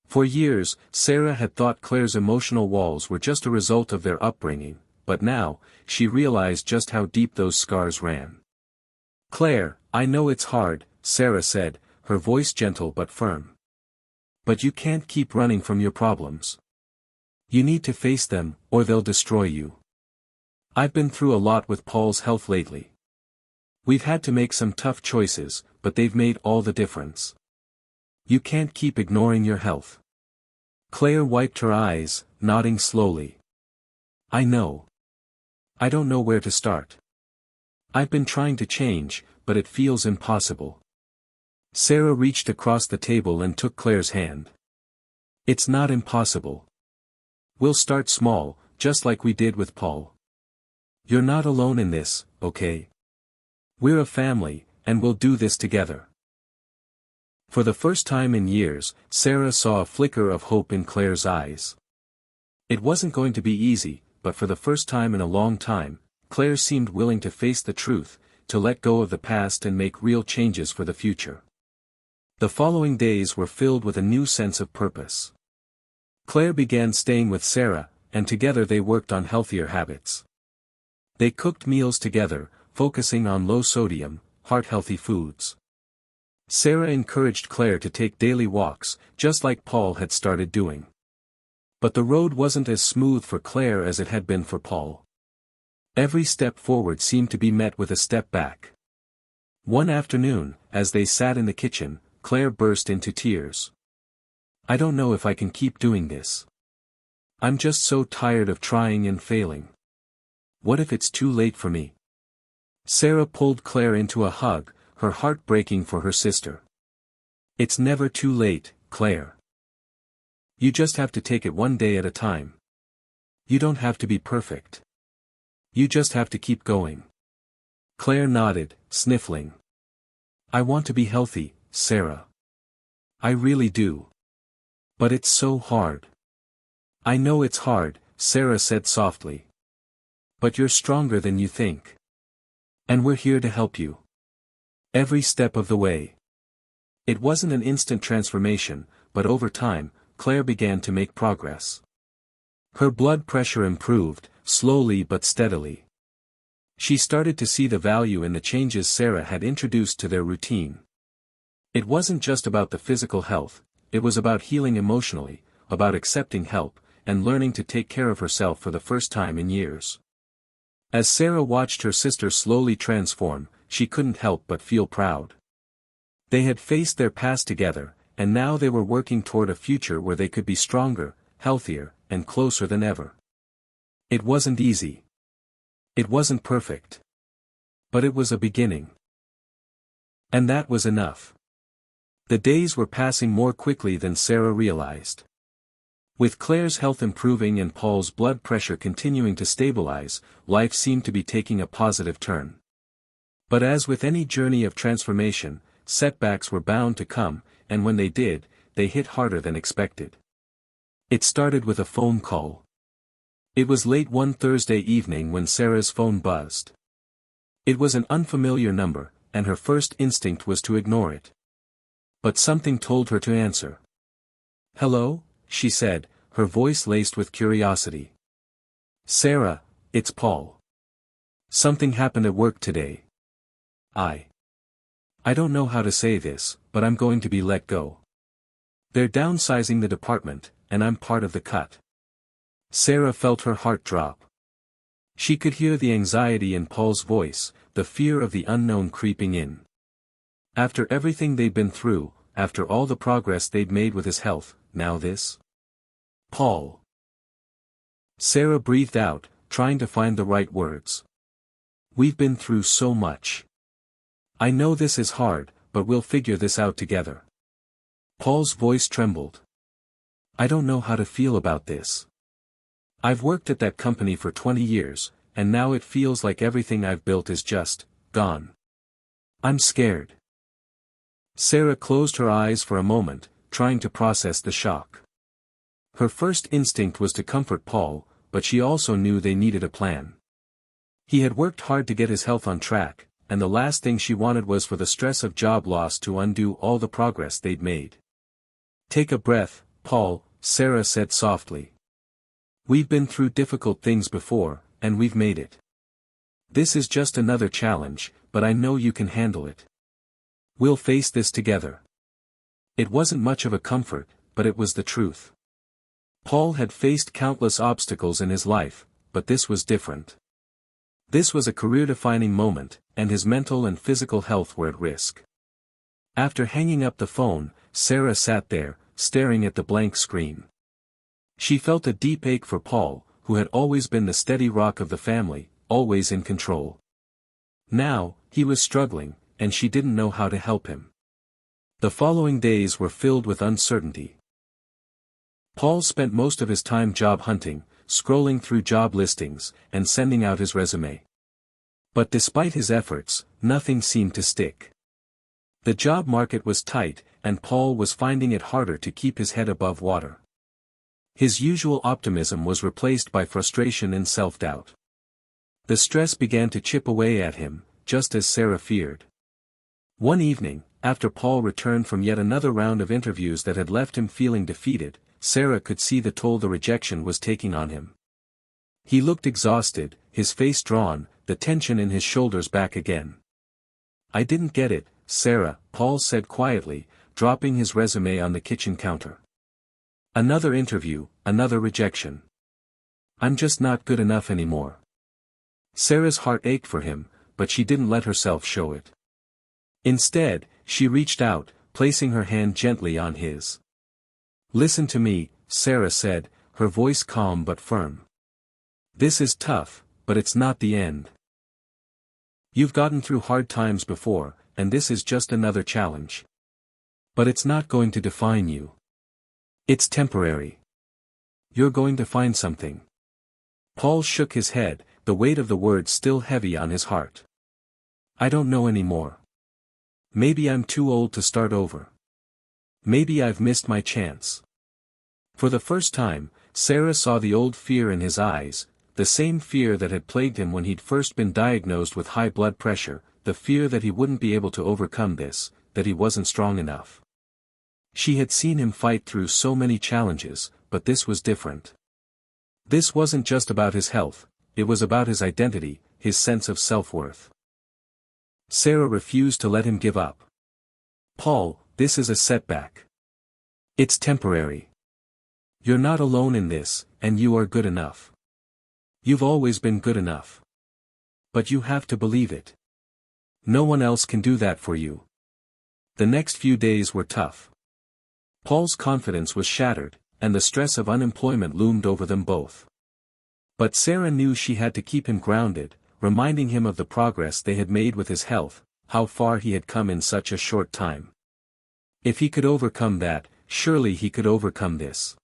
A: For years, Sarah had thought Claire's emotional walls were just a result of their upbringing, but now, she realized just how deep those scars ran. Claire, I know it's hard, Sarah said, her voice gentle but firm. But you can't keep running from your problems. You need to face them, or they'll destroy you. I've been through a lot with Paul's health lately. We've had to make some tough choices, but they've made all the difference. You can't keep ignoring your health. Claire wiped her eyes, nodding slowly. I know. I don't know where to start. I've been trying to change, but it feels impossible. Sarah reached across the table and took Claire's hand. It's not impossible. We'll start small, just like we did with Paul. You're not alone in this, okay? We're a family, and we'll do this together. For the first time in years, Sarah saw a flicker of hope in Claire's eyes. It wasn't going to be easy, but for the first time in a long time, Claire seemed willing to face the truth, to let go of the past and make real changes for the future. The following days were filled with a new sense of purpose. Claire began staying with Sarah, and together they worked on healthier habits. They cooked meals together, focusing on low-sodium, heart-healthy foods. Sarah encouraged Claire to take daily walks, just like Paul had started doing. But the road wasn't as smooth for Claire as it had been for Paul. Every step forward seemed to be met with a step back. One afternoon, as they sat in the kitchen, Claire burst into tears. I don't know if I can keep doing this. I'm just so tired of trying and failing. What if it's too late for me? Sarah pulled Claire into a hug, her heart breaking for her sister. It's never too late, Claire. You just have to take it one day at a time. You don't have to be perfect. You just have to keep going. Claire nodded, sniffling. I want to be healthy, Sarah. I really do. But it's so hard. I know it's hard, Sarah said softly. But you're stronger than you think. And we're here to help you. Every step of the way. It wasn't an instant transformation, but over time, Claire began to make progress. Her blood pressure improved, slowly but steadily. She started to see the value in the changes Sarah had introduced to their routine. It wasn't just about the physical health, it was about healing emotionally, about accepting help, and learning to take care of herself for the first time in years. As Sarah watched her sister slowly transform, she couldn't help but feel proud. They had faced their past together, and now they were working toward a future where they could be stronger, healthier, and closer than ever. It wasn't easy. It wasn't perfect. But it was a beginning. And that was enough. The days were passing more quickly than Sarah realized. With Claire's health improving and Paul's blood pressure continuing to stabilize, life seemed to be taking a positive turn. But as with any journey of transformation, setbacks were bound to come, and when they did, they hit harder than expected. It started with a phone call. It was late one Thursday evening when Sarah's phone buzzed. It was an unfamiliar number, and her first instinct was to ignore it. But something told her to answer. Hello? she said, her voice laced with curiosity. "Sarah, it's Paul. Something happened at work today. I don't know how to say this, but I'm going to be let go. They're downsizing the department, and I'm part of the cut." Sarah felt her heart drop. She could hear the anxiety in Paul's voice, the fear of the unknown creeping in. After everything they'd been through, after all the progress they'd made with his health, now this? Paul. Sarah breathed out, trying to find the right words. "We've been through so much. I know this is hard, but we'll figure this out together." Paul's voice trembled. "I don't know how to feel about this. I've worked at that company for 20 years, and now it feels like everything I've built is just gone. I'm scared." Sarah closed her eyes for a moment, trying to process the shock. Her first instinct was to comfort Paul, but she also knew they needed a plan. He had worked hard to get his health on track, and the last thing she wanted was for the stress of job loss to undo all the progress they'd made. "Take a breath, Paul," Sarah said softly. "We've been through difficult things before, and we've made it. This is just another challenge, but I know you can handle it. We'll face this together." It wasn't much of a comfort, but it was the truth. Paul had faced countless obstacles in his life, but this was different. This was a career-defining moment, and his mental and physical health were at risk. After hanging up the phone, Sarah sat there, staring at the blank screen. She felt a deep ache for Paul, who had always been the steady rock of the family, always in control. Now, he was struggling, and she didn't know how to help him. The following days were filled with uncertainty. Paul spent most of his time job hunting, scrolling through job listings, and sending out his resume. But despite his efforts, nothing seemed to stick. The job market was tight, and Paul was finding it harder to keep his head above water. His usual optimism was replaced by frustration and self-doubt. The stress began to chip away at him, just as Sarah feared. One evening, after Paul returned from yet another round of interviews that had left him feeling defeated, Sarah could see the toll the rejection was taking on him. He looked exhausted, his face drawn, the tension in his shoulders back again. "I didn't get it, Sarah," Paul said quietly, dropping his resume on the kitchen counter. "Another interview, another rejection. I'm just not good enough anymore." Sarah's heart ached for him, but she didn't let herself show it. Instead, she reached out, placing her hand gently on his. "Listen to me," Sarah said, her voice calm but firm. "This is tough, but it's not the end. You've gotten through hard times before, and this is just another challenge. But it's not going to define you. It's temporary. You're going to find something." Paul shook his head, the weight of the words still heavy on his heart. "I don't know anymore. Maybe I'm too old to start over. Maybe I've missed my chance." For the first time, Sarah saw the old fear in his eyes, the same fear that had plagued him when he'd first been diagnosed with high blood pressure, the fear that he wouldn't be able to overcome this, that he wasn't strong enough. She had seen him fight through so many challenges, but this was different. This wasn't just about his health, it was about his identity, his sense of self-worth. Sarah refused to let him give up. "Paul, this is a setback. It's temporary. You're not alone in this, and you are good enough. You've always been good enough. But you have to believe it. No one else can do that for you." The next few days were tough. Paul's confidence was shattered, and the stress of unemployment loomed over them both. But Sarah knew she had to keep him grounded, reminding him of the progress they had made with his health, how far he had come in such a short time. If he could overcome that, surely he could overcome this.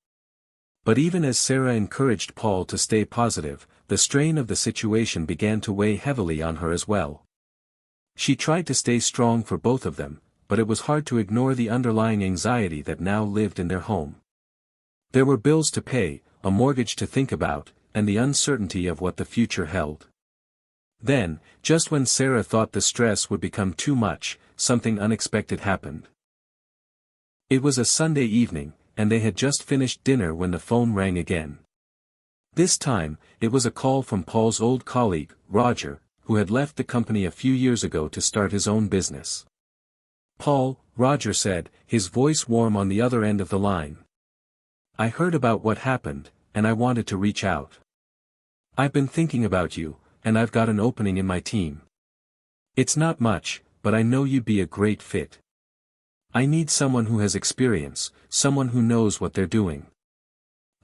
A: But even as Sarah encouraged Paul to stay positive, the strain of the situation began to weigh heavily on her as well. She tried to stay strong for both of them, but it was hard to ignore the underlying anxiety that now lived in their home. There were bills to pay, a mortgage to think about, and the uncertainty of what the future held. Then, just when Sarah thought the stress would become too much, something unexpected happened. It was a Sunday evening, and they had just finished dinner when the phone rang again. This time, it was a call from Paul's old colleague, Roger, who had left the company a few years ago to start his own business. "Paul," Roger said, his voice warm on the other end of the line. "I heard about what happened, and I wanted to reach out. I've been thinking about you, and I've got an opening in my team. It's not much, but I know you'd be a great fit. I need someone who has experience, someone who knows what they're doing.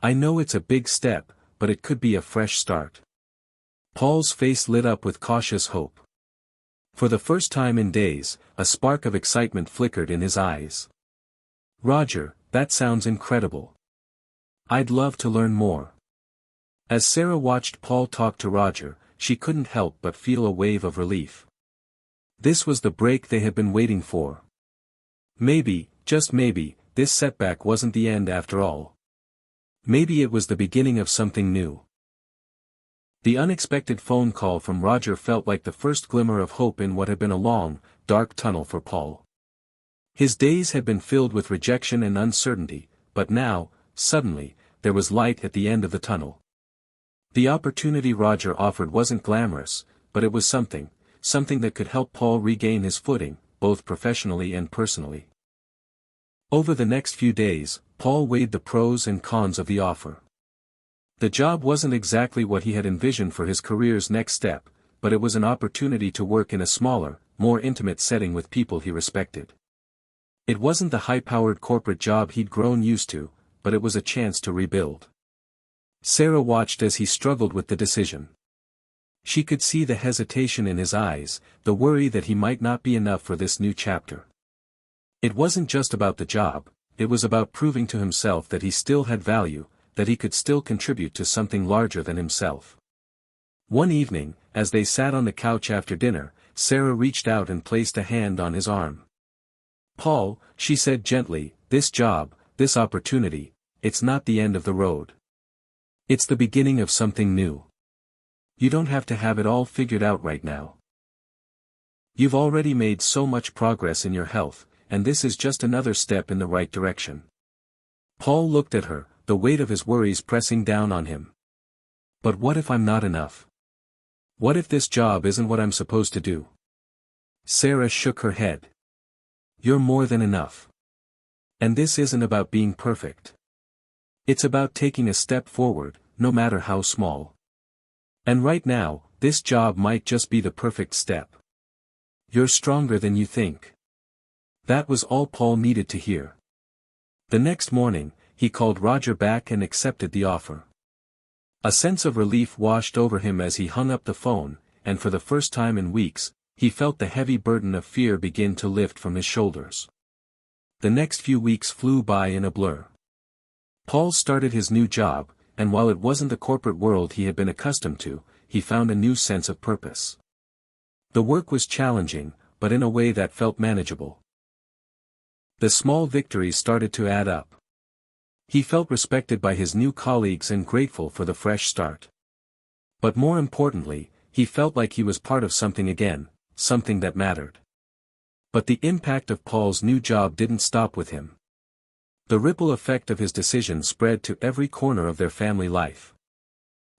A: I know it's a big step, but it could be a fresh start." Paul's face lit up with cautious hope. For the first time in days, a spark of excitement flickered in his eyes. "Roger, that sounds incredible. I'd love to learn more." As Sarah watched Paul talk to Roger, she couldn't help but feel a wave of relief. This was the break they had been waiting for. Maybe, just maybe, this setback wasn't the end after all. Maybe it was the beginning of something new. The unexpected phone call from Roger felt like the first glimmer of hope in what had been a long, dark tunnel for Paul. His days had been filled with rejection and uncertainty, but now, suddenly, there was light at the end of the tunnel. The opportunity Roger offered wasn't glamorous, but it was something that could help Paul regain his footing, both professionally and personally. Over the next few days, Paul weighed the pros and cons of the offer. The job wasn't exactly what he had envisioned for his career's next step, but it was an opportunity to work in a smaller, more intimate setting with people he respected. It wasn't the high-powered corporate job he'd grown used to, but it was a chance to rebuild. Sarah watched as he struggled with the decision. She could see the hesitation in his eyes, the worry that he might not be enough for this new chapter. It wasn't just about the job, it was about proving to himself that he still had value, that he could still contribute to something larger than himself. One evening, as they sat on the couch after dinner, Sarah reached out and placed a hand on his arm. "Paul," she said gently, "this job, this opportunity, it's not the end of the road. It's the beginning of something new. You don't have to have it all figured out right now. You've already made so much progress in your health, and this is just another step in the right direction." Paul looked at her, the weight of his worries pressing down on him. "But what if I'm not enough? What if this job isn't what I'm supposed to do?" Sarah shook her head. "You're more than enough. And this isn't about being perfect. It's about taking a step forward, no matter how small. And right now, this job might just be the perfect step. You're stronger than you think." That was all Paul needed to hear. The next morning, he called Roger back and accepted the offer. A sense of relief washed over him as he hung up the phone, and for the first time in weeks, he felt the heavy burden of fear begin to lift from his shoulders. The next few weeks flew by in a blur. Paul started his new job, and while it wasn't the corporate world he had been accustomed to, he found a new sense of purpose. The work was challenging, but in a way that felt manageable. The small victories started to add up. He felt respected by his new colleagues and grateful for the fresh start. But more importantly, he felt like he was part of something again, something that mattered. But the impact of Paul's new job didn't stop with him. The ripple effect of his decision spread to every corner of their family life.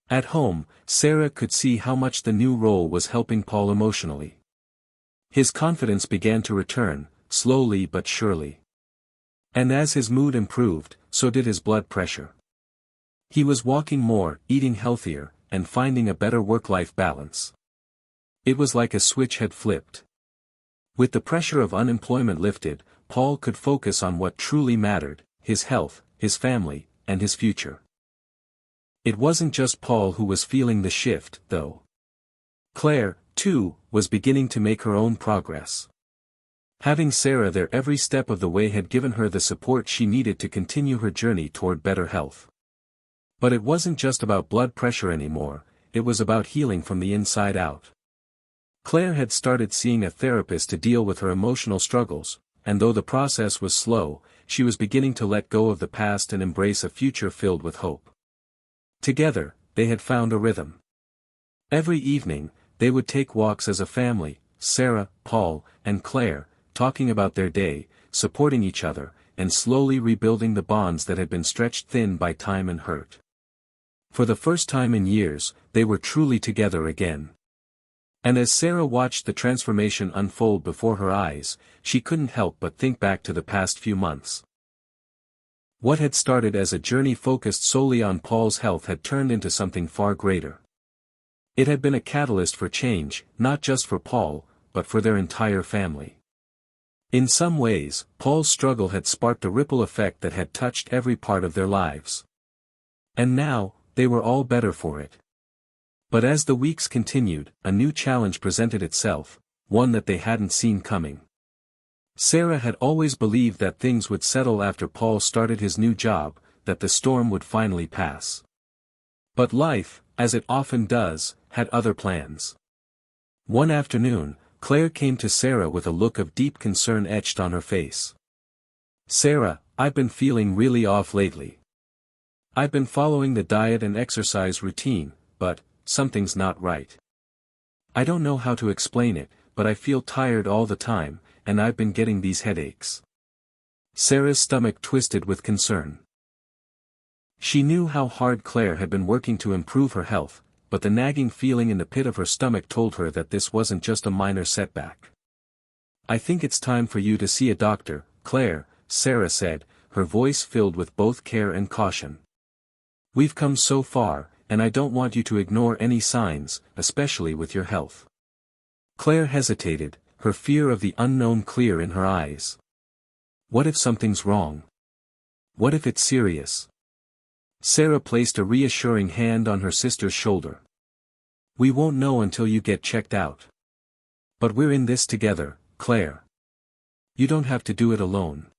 A: At home, Sarah could see how much the new role was helping Paul emotionally. His confidence began to return, slowly but surely. And as his mood improved, so did his blood pressure. He was walking more, eating healthier, and finding a better work-life balance. It was like a switch had flipped. With the pressure of unemployment lifted, Paul could focus on what truly mattered, his health, his family, and his future. It wasn't just Paul who was feeling the shift, though. Claire, too, was beginning to make her own progress. Having Sarah there every step of the way had given her the support she needed to continue her journey toward better health. But it wasn't just about blood pressure anymore, it was about healing from the inside out. Claire had started seeing a therapist to deal with her emotional struggles, and though the process was slow, she was beginning to let go of the past and embrace a future filled with hope. Together, they had found a rhythm. Every evening, they would take walks as a family, Sarah, Paul, and Claire, talking about their day, supporting each other, and slowly rebuilding the bonds that had been stretched thin by time and hurt. For the first time in years, they were truly together again. And as Sarah watched the transformation unfold before her eyes, she couldn't help but think back to the past few months. What had started as a journey focused solely on Paul's health had turned into something far greater. It had been a catalyst for change, not just for Paul, but for their entire family. In some ways, Paul's struggle had sparked a ripple effect that had touched every part of their lives. And now, they were all better for it. But as the weeks continued, a new challenge presented itself, one that they hadn't seen coming. Sarah had always believed that things would settle after Paul started his new job, that the storm would finally pass. But life, as it often does, had other plans. One afternoon, Claire came to Sarah with a look of deep concern etched on her face. "Sarah, I've been feeling really off lately. I've been following the diet and exercise routine, but something's not right. I don't know how to explain it, but I feel tired all the time, and I've been getting these headaches." Sarah's stomach twisted with concern. She knew how hard Claire had been working to improve her health, but the nagging feeling in the pit of her stomach told her that this wasn't just a minor setback. "I think it's time for you to see a doctor, Claire," Sarah said, her voice filled with both care and caution. "We've come so far, and I don't want you to ignore any signs, especially with your health." Claire hesitated, her fear of the unknown clear in her eyes. "What if something's wrong? What if it's serious?" Sarah placed a reassuring hand on her sister's shoulder. "We won't know until you get checked out. But we're in this together, Claire. You don't have to do it alone."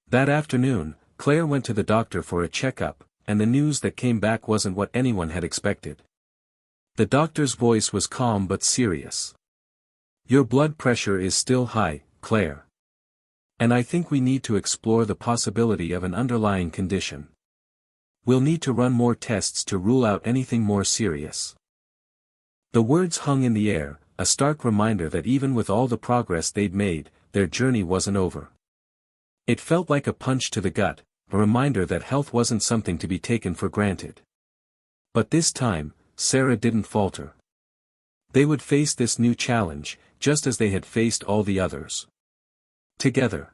A: That afternoon, Claire went to the doctor for a checkup, and the news that came back wasn't what anyone had expected. The doctor's voice was calm but serious. "Your blood pressure is still high, Claire. And I think we need to explore the possibility of an underlying condition. We'll need to run more tests to rule out anything more serious." The words hung in the air, a stark reminder that even with all the progress they'd made, their journey wasn't over. It felt like a punch to the gut, a reminder that health wasn't something to be taken for granted. But this time, Sarah didn't falter. They would face this new challenge, just as they had faced all the others. Together.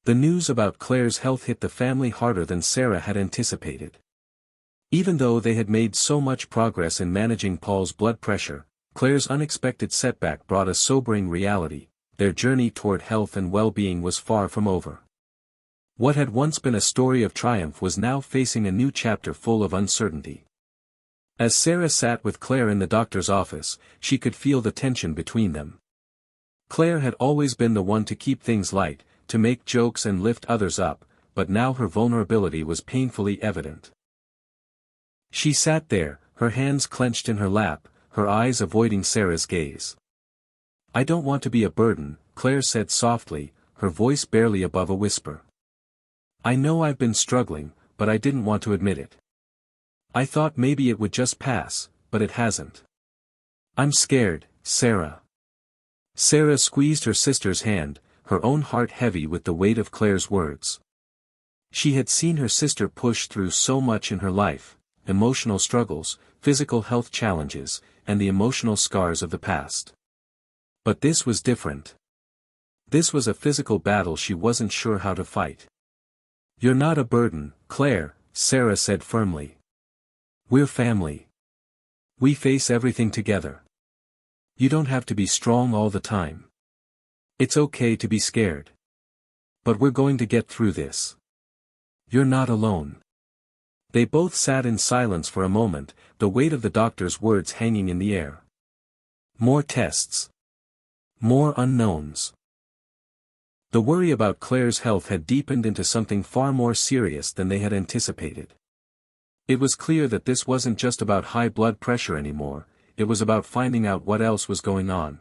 A: The news about Claire's health hit the family harder than Sarah had anticipated. Even though they had made so much progress in managing Paul's blood pressure, Claire's unexpected setback brought a sobering reality: their journey toward health and well-being was far from over. What had once been a story of triumph was now facing a new chapter full of uncertainty. As Sarah sat with Claire in the doctor's office, she could feel the tension between them. Claire had always been the one to keep things light, to make jokes and lift others up, but now her vulnerability was painfully evident. She sat there, her hands clenched in her lap, her eyes avoiding Sarah's gaze. "I don't want to be a burden," Claire said softly, her voice barely above a whisper. "I know I've been struggling, but I didn't want to admit it. I thought maybe it would just pass, but it hasn't. I'm scared, Sarah." Sarah squeezed her sister's hand, her own heart heavy with the weight of Claire's words. She had seen her sister push through so much in her life: emotional struggles, physical health challenges, and the emotional scars of the past. But this was different. This was a physical battle she wasn't sure how to fight. "You're not a burden, Claire," Sarah said firmly. "We're family. We face everything together. You don't have to be strong all the time. It's okay to be scared. But we're going to get through this. You're not alone." They both sat in silence for a moment, the weight of the doctor's words hanging in the air. More tests. More unknowns. The worry about Claire's health had deepened into something far more serious than they had anticipated. It was clear that this wasn't just about high blood pressure anymore, it was about finding out what else was going on.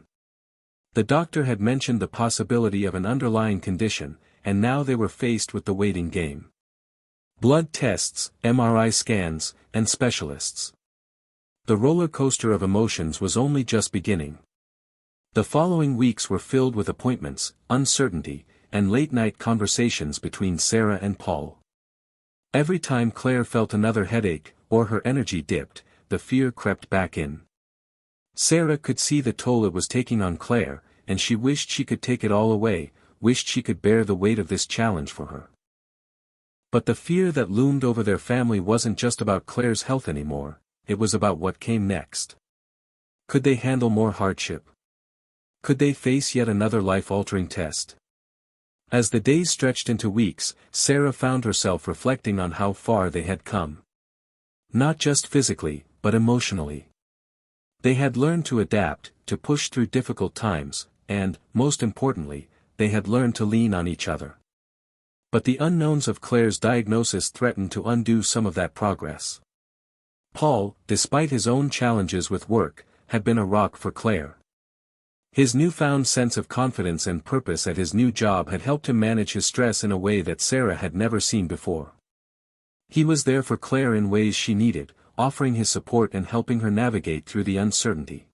A: The doctor had mentioned the possibility of an underlying condition, and now they were faced with the waiting game. Blood tests, MRI scans, and specialists. The roller coaster of emotions was only just beginning. The following weeks were filled with appointments, uncertainty, and late-night conversations between Sarah and Paul. Every time Claire felt another headache, or her energy dipped, the fear crept back in. Sarah could see the toll it was taking on Claire, and she wished she could take it all away, wished she could bear the weight of this challenge for her. But the fear that loomed over their family wasn't just about Claire's health anymore, it was about what came next. Could they handle more hardship? Could they face yet another life-altering test? As the days stretched into weeks, Sarah found herself reflecting on how far they had come. Not just physically, but emotionally. They had learned to adapt, to push through difficult times, and, most importantly, they had learned to lean on each other. But the unknowns of Claire's diagnosis threatened to undo some of that progress. Paul, despite his own challenges with work, had been a rock for Claire. His newfound sense of confidence and purpose at his new job had helped him manage his stress in a way that Sarah had never seen before. He was there for Claire in ways she needed, offering his support and helping her navigate through the uncertainty.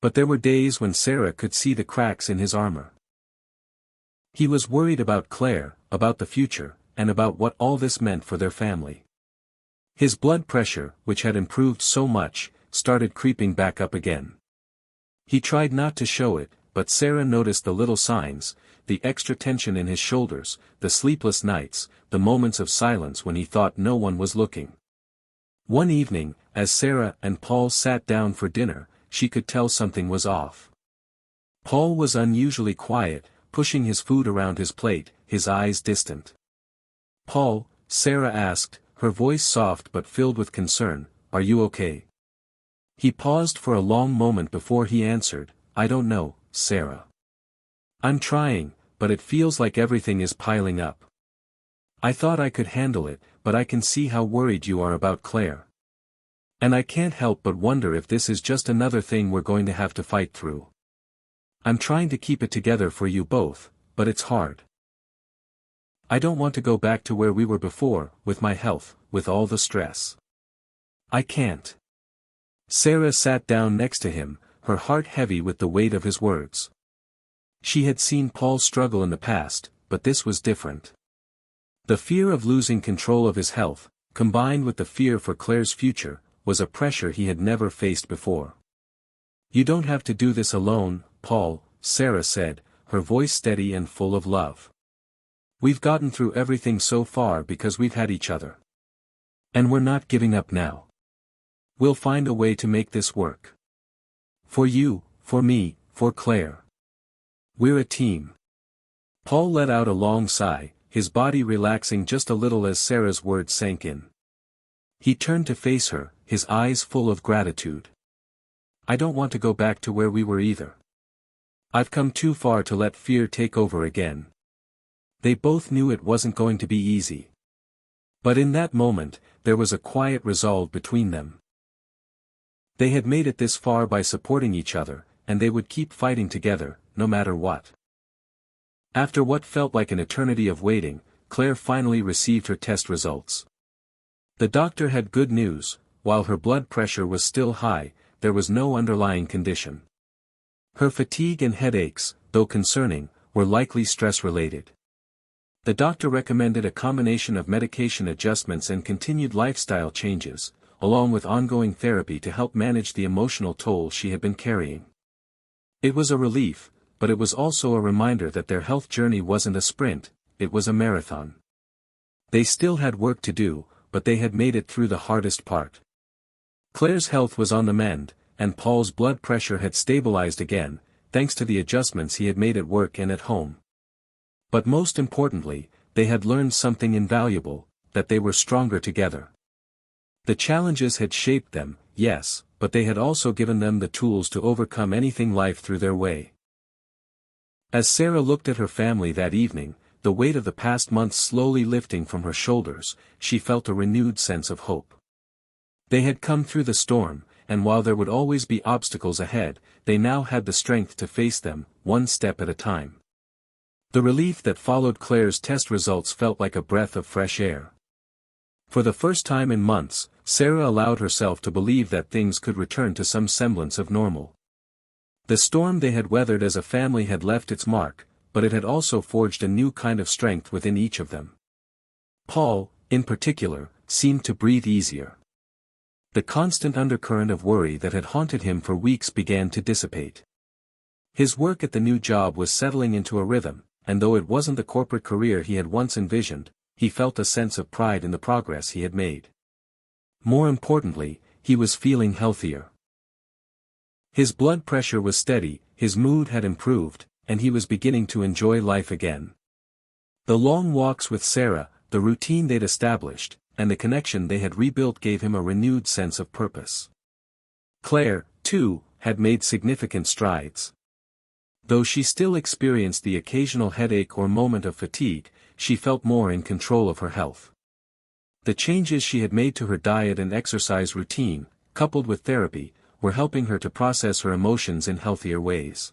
A: But there were days when Sarah could see the cracks in his armor. He was worried about Claire, about the future, and about what all this meant for their family. His blood pressure, which had improved so much, started creeping back up again. He tried not to show it, but Sarah noticed the little signs, the extra tension in his shoulders, the sleepless nights, the moments of silence when he thought no one was looking. One evening, as Sarah and Paul sat down for dinner, she could tell something was off. Paul was unusually quiet, pushing his food around his plate, his eyes distant. "Paul," Sarah asked, her voice soft but filled with concern, "are you okay?" He paused for a long moment before he answered, "I don't know, Sarah. I'm trying, but it feels like everything is piling up. I thought I could handle it, but I can see how worried you are about Claire. And I can't help but wonder if this is just another thing we're going to have to fight through. I'm trying to keep it together for you both, but it's hard. I don't want to go back to where we were before, with my health, with all the stress. I can't." Sarah sat down next to him, her heart heavy with the weight of his words. She had seen Paul struggle in the past, but this was different. The fear of losing control of his health, combined with the fear for Claire's future, was a pressure he had never faced before. "You don't have to do this alone, Paul," Sarah said, her voice steady and full of love. "We've gotten through everything so far because we've had each other. And we're not giving up now. We'll find a way to make this work. For you, for me, for Claire. We're a team." Paul let out a long sigh, his body relaxing just a little as Sarah's words sank in. He turned to face her, his eyes full of gratitude. "I don't want to go back to where we were either. I've come too far to let fear take over again." They both knew it wasn't going to be easy. But in that moment, there was a quiet resolve between them. They had made it this far by supporting each other, and they would keep fighting together, no matter what. After what felt like an eternity of waiting, Claire finally received her test results. The doctor had good news: while her blood pressure was still high, there was no underlying condition. Her fatigue and headaches, though concerning, were likely stress-related. The doctor recommended a combination of medication adjustments and continued lifestyle changes, along with ongoing therapy to help manage the emotional toll she had been carrying. It was a relief, but it was also a reminder that their health journey wasn't a sprint, it was a marathon. They still had work to do, but they had made it through the hardest part. Claire's health was on the mend, and Paul's blood pressure had stabilized again, thanks to the adjustments he had made at work and at home. But most importantly, they had learned something invaluable, that they were stronger together. The challenges had shaped them, yes, but they had also given them the tools to overcome anything life threw their way. As Sarah looked at her family that evening, the weight of the past months slowly lifting from her shoulders, she felt a renewed sense of hope. They had come through the storm, and while there would always be obstacles ahead, they now had the strength to face them, one step at a time. The relief that followed Claire's test results felt like a breath of fresh air. For the first time in months, Sarah allowed herself to believe that things could return to some semblance of normal. The storm they had weathered as a family had left its mark, but it had also forged a new kind of strength within each of them. Paul, in particular, seemed to breathe easier. The constant undercurrent of worry that had haunted him for weeks began to dissipate. His work at the new job was settling into a rhythm, and though it wasn't the corporate career he had once envisioned, he felt a sense of pride in the progress he had made. More importantly, he was feeling healthier. His blood pressure was steady, his mood had improved, and he was beginning to enjoy life again. The long walks with Sarah, the routine they'd established, and the connection they had rebuilt gave him a renewed sense of purpose. Claire, too, had made significant strides. Though she still experienced the occasional headache or moment of fatigue, she felt more in control of her health. The changes she had made to her diet and exercise routine, coupled with therapy, were helping her to process her emotions in healthier ways.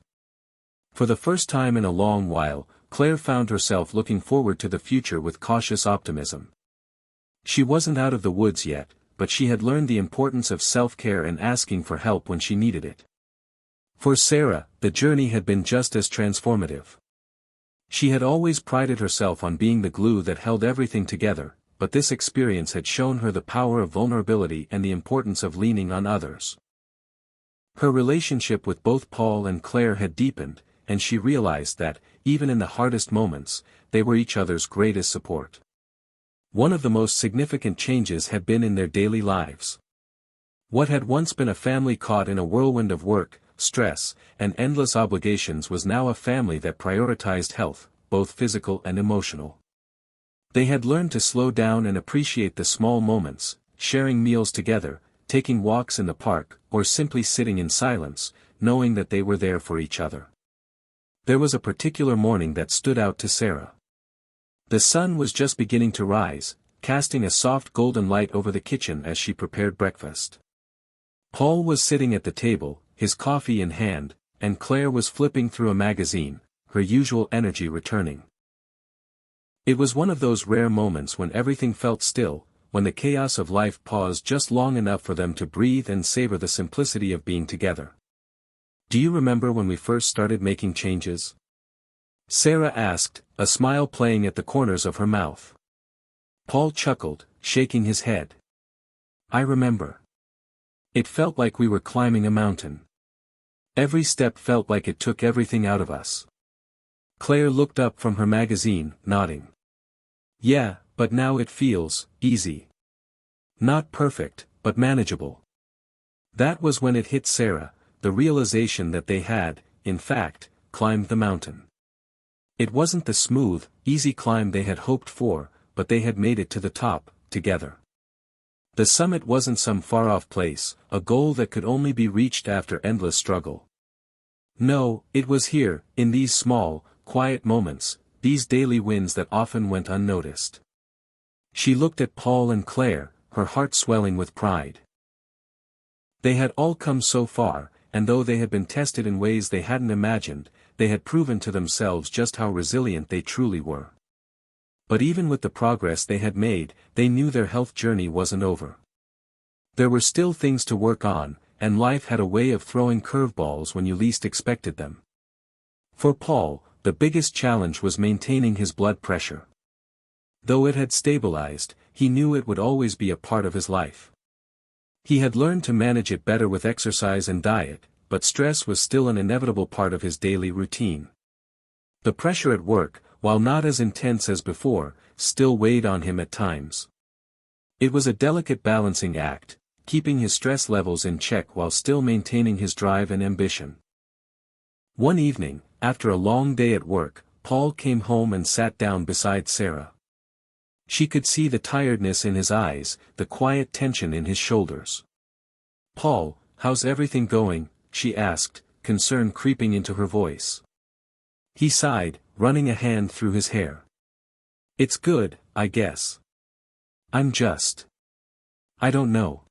A: For the first time in a long while, Claire found herself looking forward to the future with cautious optimism. She wasn't out of the woods yet, but she had learned the importance of self-care and asking for help when she needed it. For Sarah, the journey had been just as transformative. She had always prided herself on being the glue that held everything together, but this experience had shown her the power of vulnerability and the importance of leaning on others. Her relationship with both Paul and Claire had deepened, and she realized that, even in the hardest moments, they were each other's greatest support. One of the most significant changes had been in their daily lives. What had once been a family caught in a whirlwind of work, stress, and endless obligations was now a family that prioritized health, both physical and emotional. They had learned to slow down and appreciate the small moments, sharing meals together, taking walks in the park, or simply sitting in silence, knowing that they were there for each other. There was a particular morning that stood out to Sarah. The sun was just beginning to rise, casting a soft golden light over the kitchen as she prepared breakfast. Paul was sitting at the table, his coffee in hand, and Claire was flipping through a magazine, her usual energy returning. It was one of those rare moments when everything felt still, when the chaos of life paused just long enough for them to breathe and savor the simplicity of being together. "Do you remember when we first started making changes?" Sarah asked, a smile playing at the corners of her mouth. Paul chuckled, shaking his head. "I remember. It felt like we were climbing a mountain. Every step felt like it took everything out of us." Claire looked up from her magazine, nodding. "Yeah, but now it feels easy. Not perfect, but manageable." That was when it hit Sarah, the realization that they had, in fact, climbed the mountain. It wasn't the smooth, easy climb they had hoped for, but they had made it to the top, together. The summit wasn't some far-off place, a goal that could only be reached after endless struggle. No, it was here, in these small, quiet moments, these daily wins that often went unnoticed. She looked at Paul and Claire, her heart swelling with pride. They had all come so far, and though they had been tested in ways they hadn't imagined, they had proven to themselves just how resilient they truly were. But even with the progress they had made, they knew their health journey wasn't over. There were still things to work on, and life had a way of throwing curveballs when you least expected them. For Paul, the biggest challenge was maintaining his blood pressure. Though it had stabilized, he knew it would always be a part of his life. He had learned to manage it better with exercise and diet, but stress was still an inevitable part of his daily routine. The pressure at work, while not as intense as before, still weighed on him at times. It was a delicate balancing act, keeping his stress levels in check while still maintaining his drive and ambition. One evening, after a long day at work, Paul came home and sat down beside Sarah. She could see the tiredness in his eyes, the quiet tension in his shoulders. "Paul, how's everything going?" she asked, concern creeping into her voice. He sighed, running a hand through his hair. "It's good, I guess. I don't know.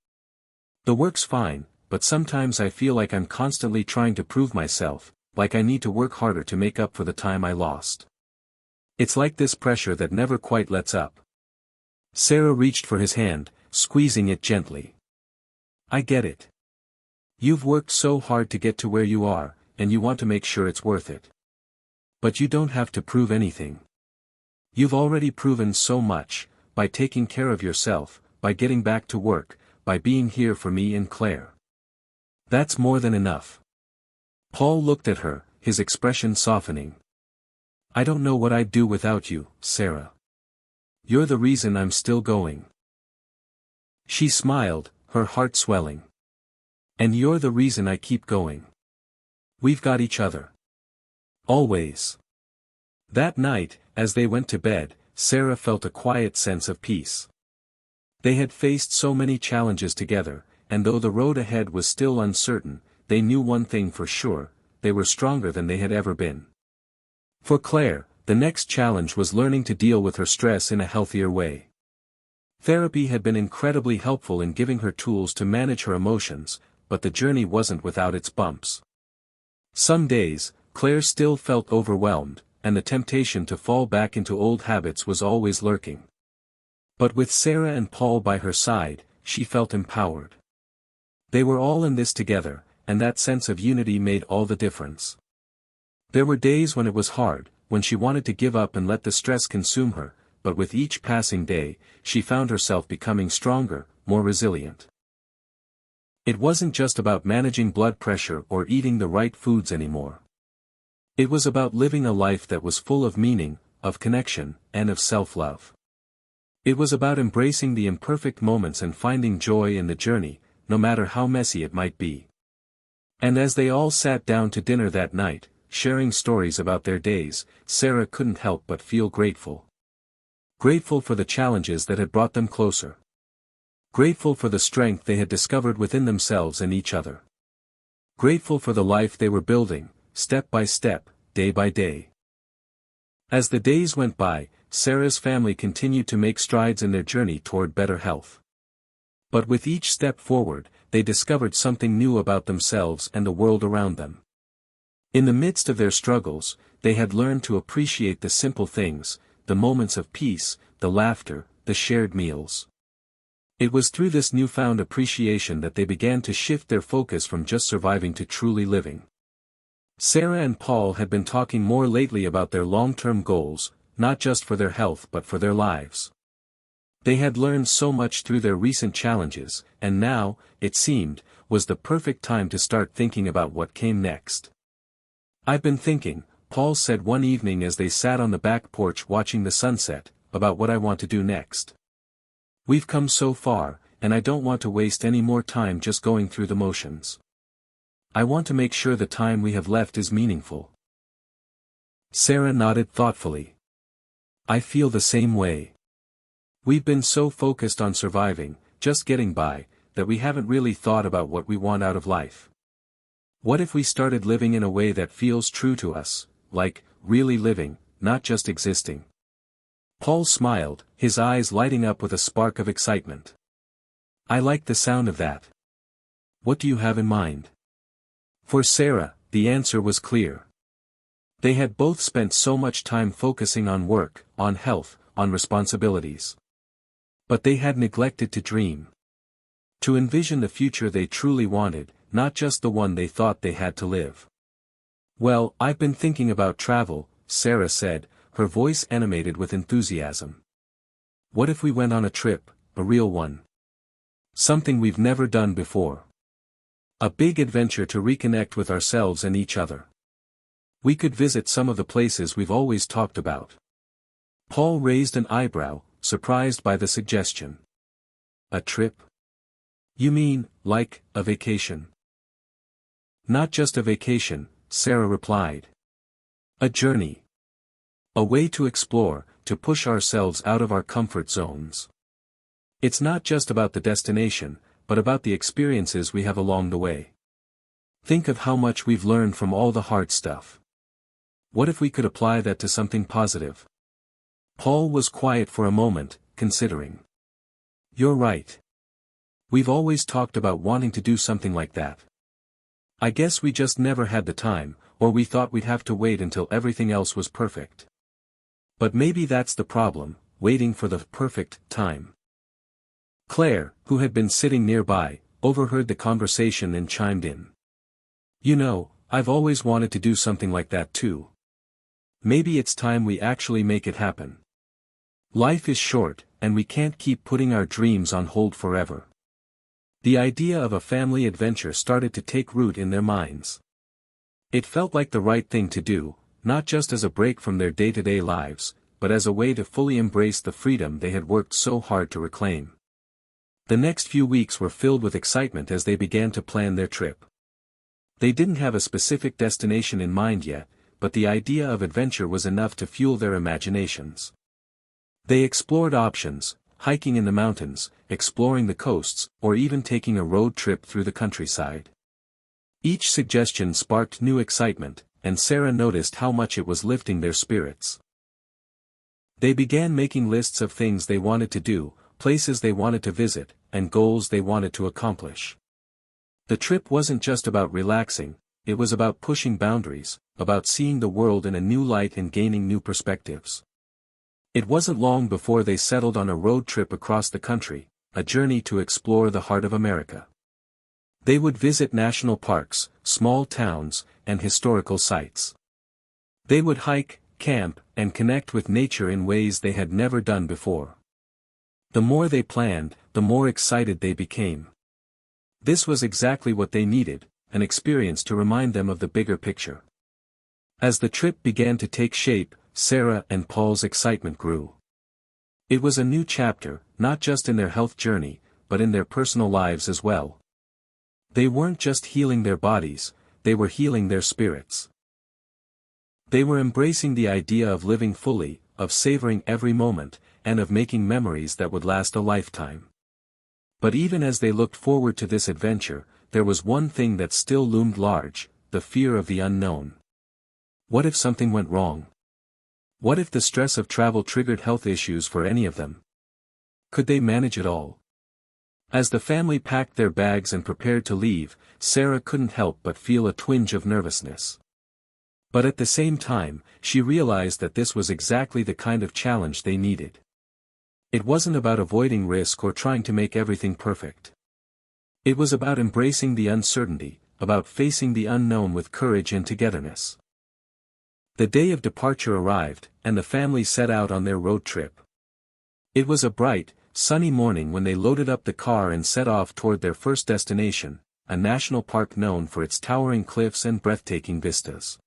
A: The work's fine, but sometimes I feel like I'm constantly trying to prove myself, like I need to work harder to make up for the time I lost. It's like this pressure that never quite lets up." Sarah reached for his hand, squeezing it gently. "I get it. You've worked so hard to get to where you are, and you want to make sure it's worth it. But you don't have to prove anything. You've already proven so much, by taking care of yourself, by getting back to work, by being here for me and Claire. That's more than enough. Paul looked at her, his expression softening. I don't know what I'd do without you, Sarah. You're the reason I'm still going. She smiled, her heart swelling. And you're the reason I keep going. We've got each other. Always. That night, as they went to bed, Sarah felt a quiet sense of peace. They had faced so many challenges together, and though the road ahead was still uncertain, they knew one thing for sure: they were stronger than they had ever been. For Claire, the next challenge was learning to deal with her stress in a healthier way. Therapy had been incredibly helpful in giving her tools to manage her emotions, but the journey wasn't without its bumps. Some days, Claire still felt overwhelmed, and the temptation to fall back into old habits was always lurking. But with Sarah and Paul by her side, she felt empowered. They were all in this together, and that sense of unity made all the difference. There were days when it was hard, when she wanted to give up and let the stress consume her, but with each passing day, she found herself becoming stronger, more resilient. It wasn't just about managing blood pressure or eating the right foods anymore. It was about living a life that was full of meaning, of connection, and of self-love. It was about embracing the imperfect moments and finding joy in the journey, no matter how messy it might be. And as they all sat down to dinner that night, sharing stories about their days, Sarah couldn't help but feel grateful. Grateful for the challenges that had brought them closer. Grateful for the strength they had discovered within themselves and each other. Grateful for the life they were building, step by step, day by day. As the days went by, Sarah's family continued to make strides in their journey toward better health. But with each step forward, they discovered something new about themselves and the world around them. In the midst of their struggles, they had learned to appreciate the simple things, the moments of peace, the laughter, the shared meals. It was through this newfound appreciation that they began to shift their focus from just surviving to truly living. Sarah and Paul had been talking more lately about their long-term goals, not just for their health but for their lives. They had learned so much through their recent challenges, and now, it seemed, was the perfect time to start thinking about what came next. I've been thinking, Paul said one evening as they sat on the back porch watching the sunset, about what I want to do next. We've come so far, and I don't want to waste any more time just going through the motions. I want to make sure the time we have left is meaningful. Sarah nodded thoughtfully. I feel the same way. We've been so focused on surviving, just getting by, that we haven't really thought about what we want out of life. What if we started living in a way that feels true to us, like, really living, not just existing? Paul smiled, his eyes lighting up with a spark of excitement. I like the sound of that. What do you have in mind? For Sarah, the answer was clear. They had both spent so much time focusing on work, on health, on responsibilities. But they had neglected to dream. To envision the future they truly wanted, not just the one they thought they had to live. Well, I've been thinking about travel, Sarah said, her voice animated with enthusiasm. What if we went on a trip, a real one? Something we've never done before. A big adventure to reconnect with ourselves and each other. We could visit some of the places we've always talked about. Paul raised an eyebrow, surprised by the suggestion. A trip? You mean, like, a vacation? Not just a vacation, Sarah replied. A journey. A way to explore, to push ourselves out of our comfort zones. It's not just about the destination, but about the experiences we have along the way. Think of how much we've learned from all the hard stuff. What if we could apply that to something positive? Paul was quiet for a moment, considering. You're right. We've always talked about wanting to do something like that. I guess we just never had the time, or we thought we'd have to wait until everything else was perfect. But maybe that's the problem, waiting for the perfect time. Claire, who had been sitting nearby, overheard the conversation and chimed in. You know, I've always wanted to do something like that too. Maybe it's time we actually make it happen. Life is short, and we can't keep putting our dreams on hold forever. The idea of a family adventure started to take root in their minds. It felt like the right thing to do, not just as a break from their day-to-day lives, but as a way to fully embrace the freedom they had worked so hard to reclaim. The next few weeks were filled with excitement as they began to plan their trip. They didn't have a specific destination in mind yet, but the idea of adventure was enough to fuel their imaginations. They explored options, hiking in the mountains, exploring the coasts, or even taking a road trip through the countryside. Each suggestion sparked new excitement, and Sarah noticed how much it was lifting their spirits. They began making lists of things they wanted to do, places they wanted to visit, and goals they wanted to accomplish. The trip wasn't just about relaxing, it was about pushing boundaries, about seeing the world in a new light and gaining new perspectives. It wasn't long before they settled on a road trip across the country, a journey to explore the heart of America. They would visit national parks, small towns, and historical sites. They would hike, camp, and connect with nature in ways they had never done before. The more they planned, the more excited they became. This was exactly what they needed, an experience to remind them of the bigger picture. As the trip began to take shape, Sarah and Paul's excitement grew. It was a new chapter, not just in their health journey, but in their personal lives as well. They weren't just healing their bodies, they were healing their spirits. They were embracing the idea of living fully, of savoring every moment, and of making memories that would last a lifetime. But even as they looked forward to this adventure, there was one thing that still loomed large, the fear of the unknown. What if something went wrong? What if the stress of travel triggered health issues for any of them? Could they manage it all? As the family packed their bags and prepared to leave, Sarah couldn't help but feel a twinge of nervousness. But at the same time, she realized that this was exactly the kind of challenge they needed. It wasn't about avoiding risk or trying to make everything perfect. It was about embracing the uncertainty, about facing the unknown with courage and togetherness. The day of departure arrived, and the family set out on their road trip. It was a bright, sunny morning when they loaded up the car and set off toward their first destination, a national park known for its towering cliffs and breathtaking vistas.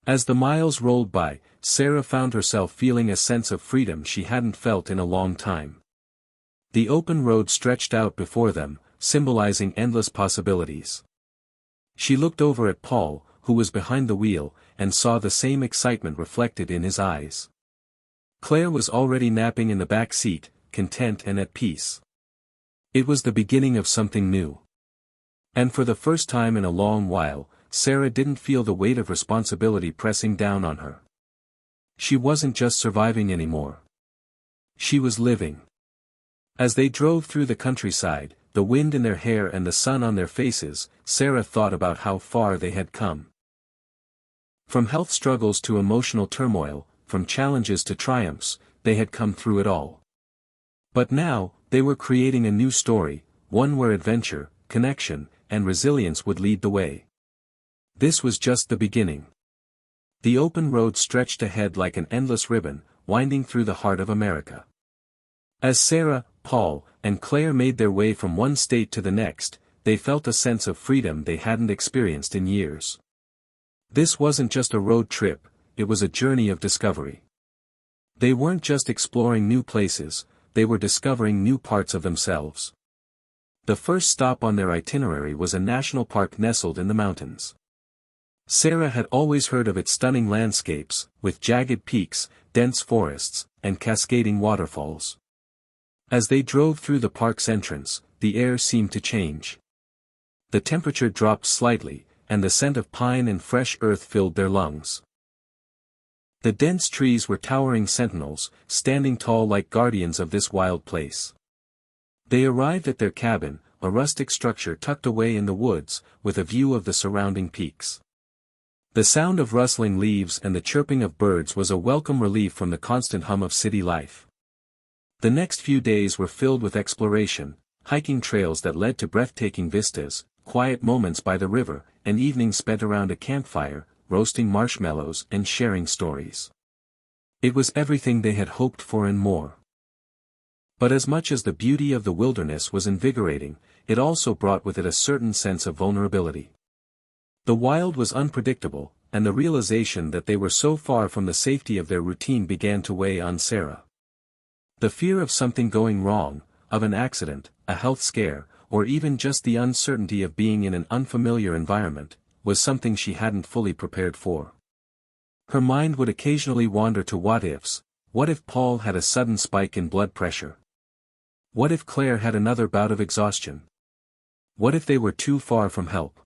A: As the miles rolled by, Sarah found herself feeling a sense of freedom she hadn't felt in a long time. The open road stretched out before them, symbolizing endless possibilities. She looked over at Paul, who was behind the wheel, and saw the same excitement reflected in his eyes. Claire was already napping in the back seat, content and at peace. It was the beginning of something new. And for the first time in a long while, Sarah didn't feel the weight of responsibility pressing down on her. She wasn't just surviving anymore. She was living. As they drove through the countryside, the wind in their hair and the sun on their faces, Sarah thought about how far they had come. From health struggles to emotional turmoil, from challenges to triumphs, they had come through it all. But now, they were creating a new story, one where adventure, connection, and resilience would lead the way. This was just the beginning. The open road stretched ahead like an endless ribbon, winding through the heart of America. As Sarah, Paul, and Claire made their way from one state to the next, they felt a sense of freedom they hadn't experienced in years. This wasn't just a road trip, it was a journey of discovery. They weren't just exploring new places, they were discovering new parts of themselves. The first stop on their itinerary was a national park nestled in the mountains. Sarah had always heard of its stunning landscapes, with jagged peaks, dense forests, and cascading waterfalls. As they drove through the park's entrance, the air seemed to change. The temperature dropped slightly, and the scent of pine and fresh earth filled their lungs. The dense trees were towering sentinels, standing tall like guardians of this wild place. They arrived at their cabin, a rustic structure tucked away in the woods, with a view of the surrounding peaks. The sound of rustling leaves and the chirping of birds was a welcome relief from the constant hum of city life. The next few days were filled with exploration, hiking trails that led to breathtaking vistas, quiet moments by the river, and evenings spent around a campfire, roasting marshmallows and sharing stories. It was everything they had hoped for and more. But as much as the beauty of the wilderness was invigorating, it also brought with it a certain sense of vulnerability. The wild was unpredictable, and the realization that they were so far from the safety of their routine began to weigh on Sarah. The fear of something going wrong, of an accident, a health scare, or even just the uncertainty of being in an unfamiliar environment, was something she hadn't fully prepared for. Her mind would occasionally wander to what-ifs. What if Paul had a sudden spike in blood pressure? What if Claire had another bout of exhaustion? What if they were too far from help?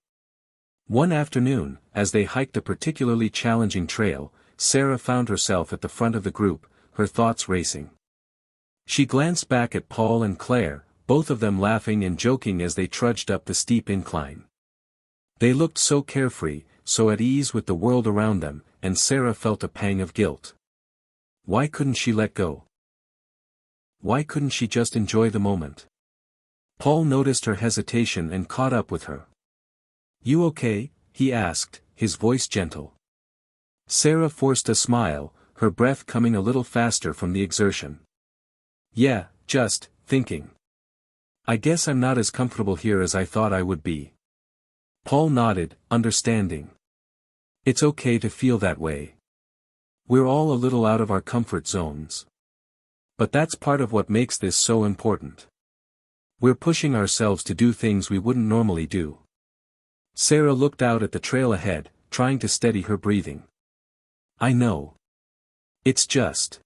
A: One afternoon, as they hiked a particularly challenging trail, Sarah found herself at the front of the group, her thoughts racing. She glanced back at Paul and Claire, both of them laughing and joking as they trudged up the steep incline. They looked so carefree, so at ease with the world around them, and Sarah felt a pang of guilt. Why couldn't she let go? Why couldn't she just enjoy the moment? Paul noticed her hesitation and caught up with her. "You okay?" he asked, his voice gentle. Sarah forced a smile, her breath coming a little faster from the exertion. "Yeah, just thinking. I guess I'm not as comfortable here as I thought I would be." Paul nodded, understanding. "It's okay to feel that way. We're all a little out of our comfort zones. But that's part of what makes this so important. We're pushing ourselves to do things we wouldn't normally do." Sarah looked out at the trail ahead, trying to steady her breathing. "I know. It's just.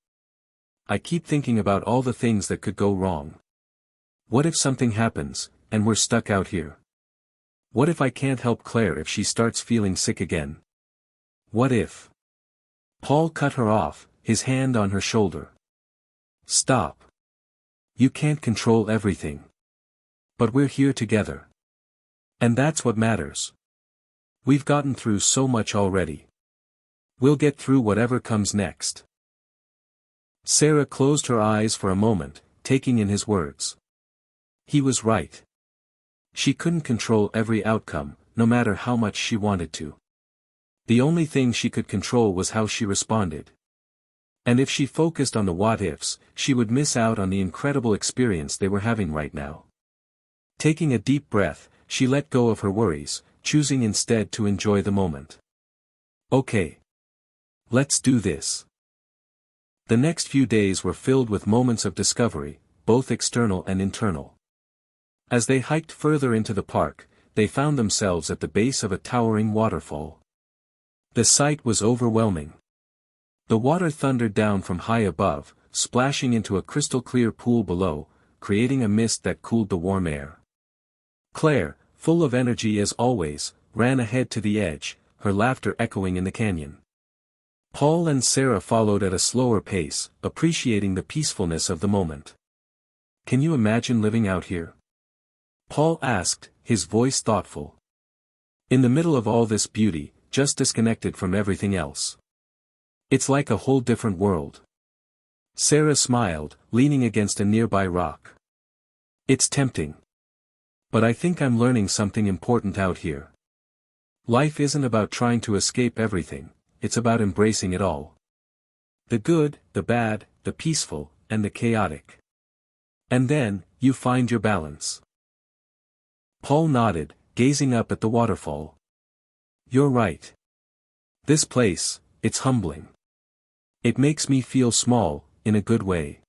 A: I keep thinking about all the things that could go wrong. What if something happens, and we're stuck out here? What if I can't help Claire if she starts feeling sick again? What if—" Paul cut her off, his hand on her shoulder. "Stop. You can't control everything. But we're here together. And that's what matters. We've gotten through so much already. We'll get through whatever comes next." Sarah closed her eyes for a moment, taking in his words. He was right. She couldn't control every outcome, no matter how much she wanted to. The only thing she could control was how she responded. And if she focused on the what-ifs, she would miss out on the incredible experience they were having right now. Taking a deep breath, she let go of her worries, choosing instead to enjoy the moment. "Okay. Let's do this." The next few days were filled with moments of discovery, both external and internal. As they hiked further into the park, they found themselves at the base of a towering waterfall. The sight was overwhelming. The water thundered down from high above, splashing into a crystal-clear pool below, creating a mist that cooled the warm air. Claire, full of energy as always, ran ahead to the edge, her laughter echoing in the canyon. Paul and Sarah followed at a slower pace, appreciating the peacefulness of the moment. "Can you imagine living out here?" Paul asked, his voice thoughtful. "In the middle of all this beauty, just disconnected from everything else. It's like a whole different world." Sarah smiled, leaning against a nearby rock. "It's tempting. But I think I'm learning something important out here. Life isn't about trying to escape everything, it's about embracing it all. The good, the bad, the peaceful, and the chaotic. And then, you find your balance." Paul nodded, gazing up at the waterfall. "You're right. This place, it's humbling. It makes me feel small, in a good way."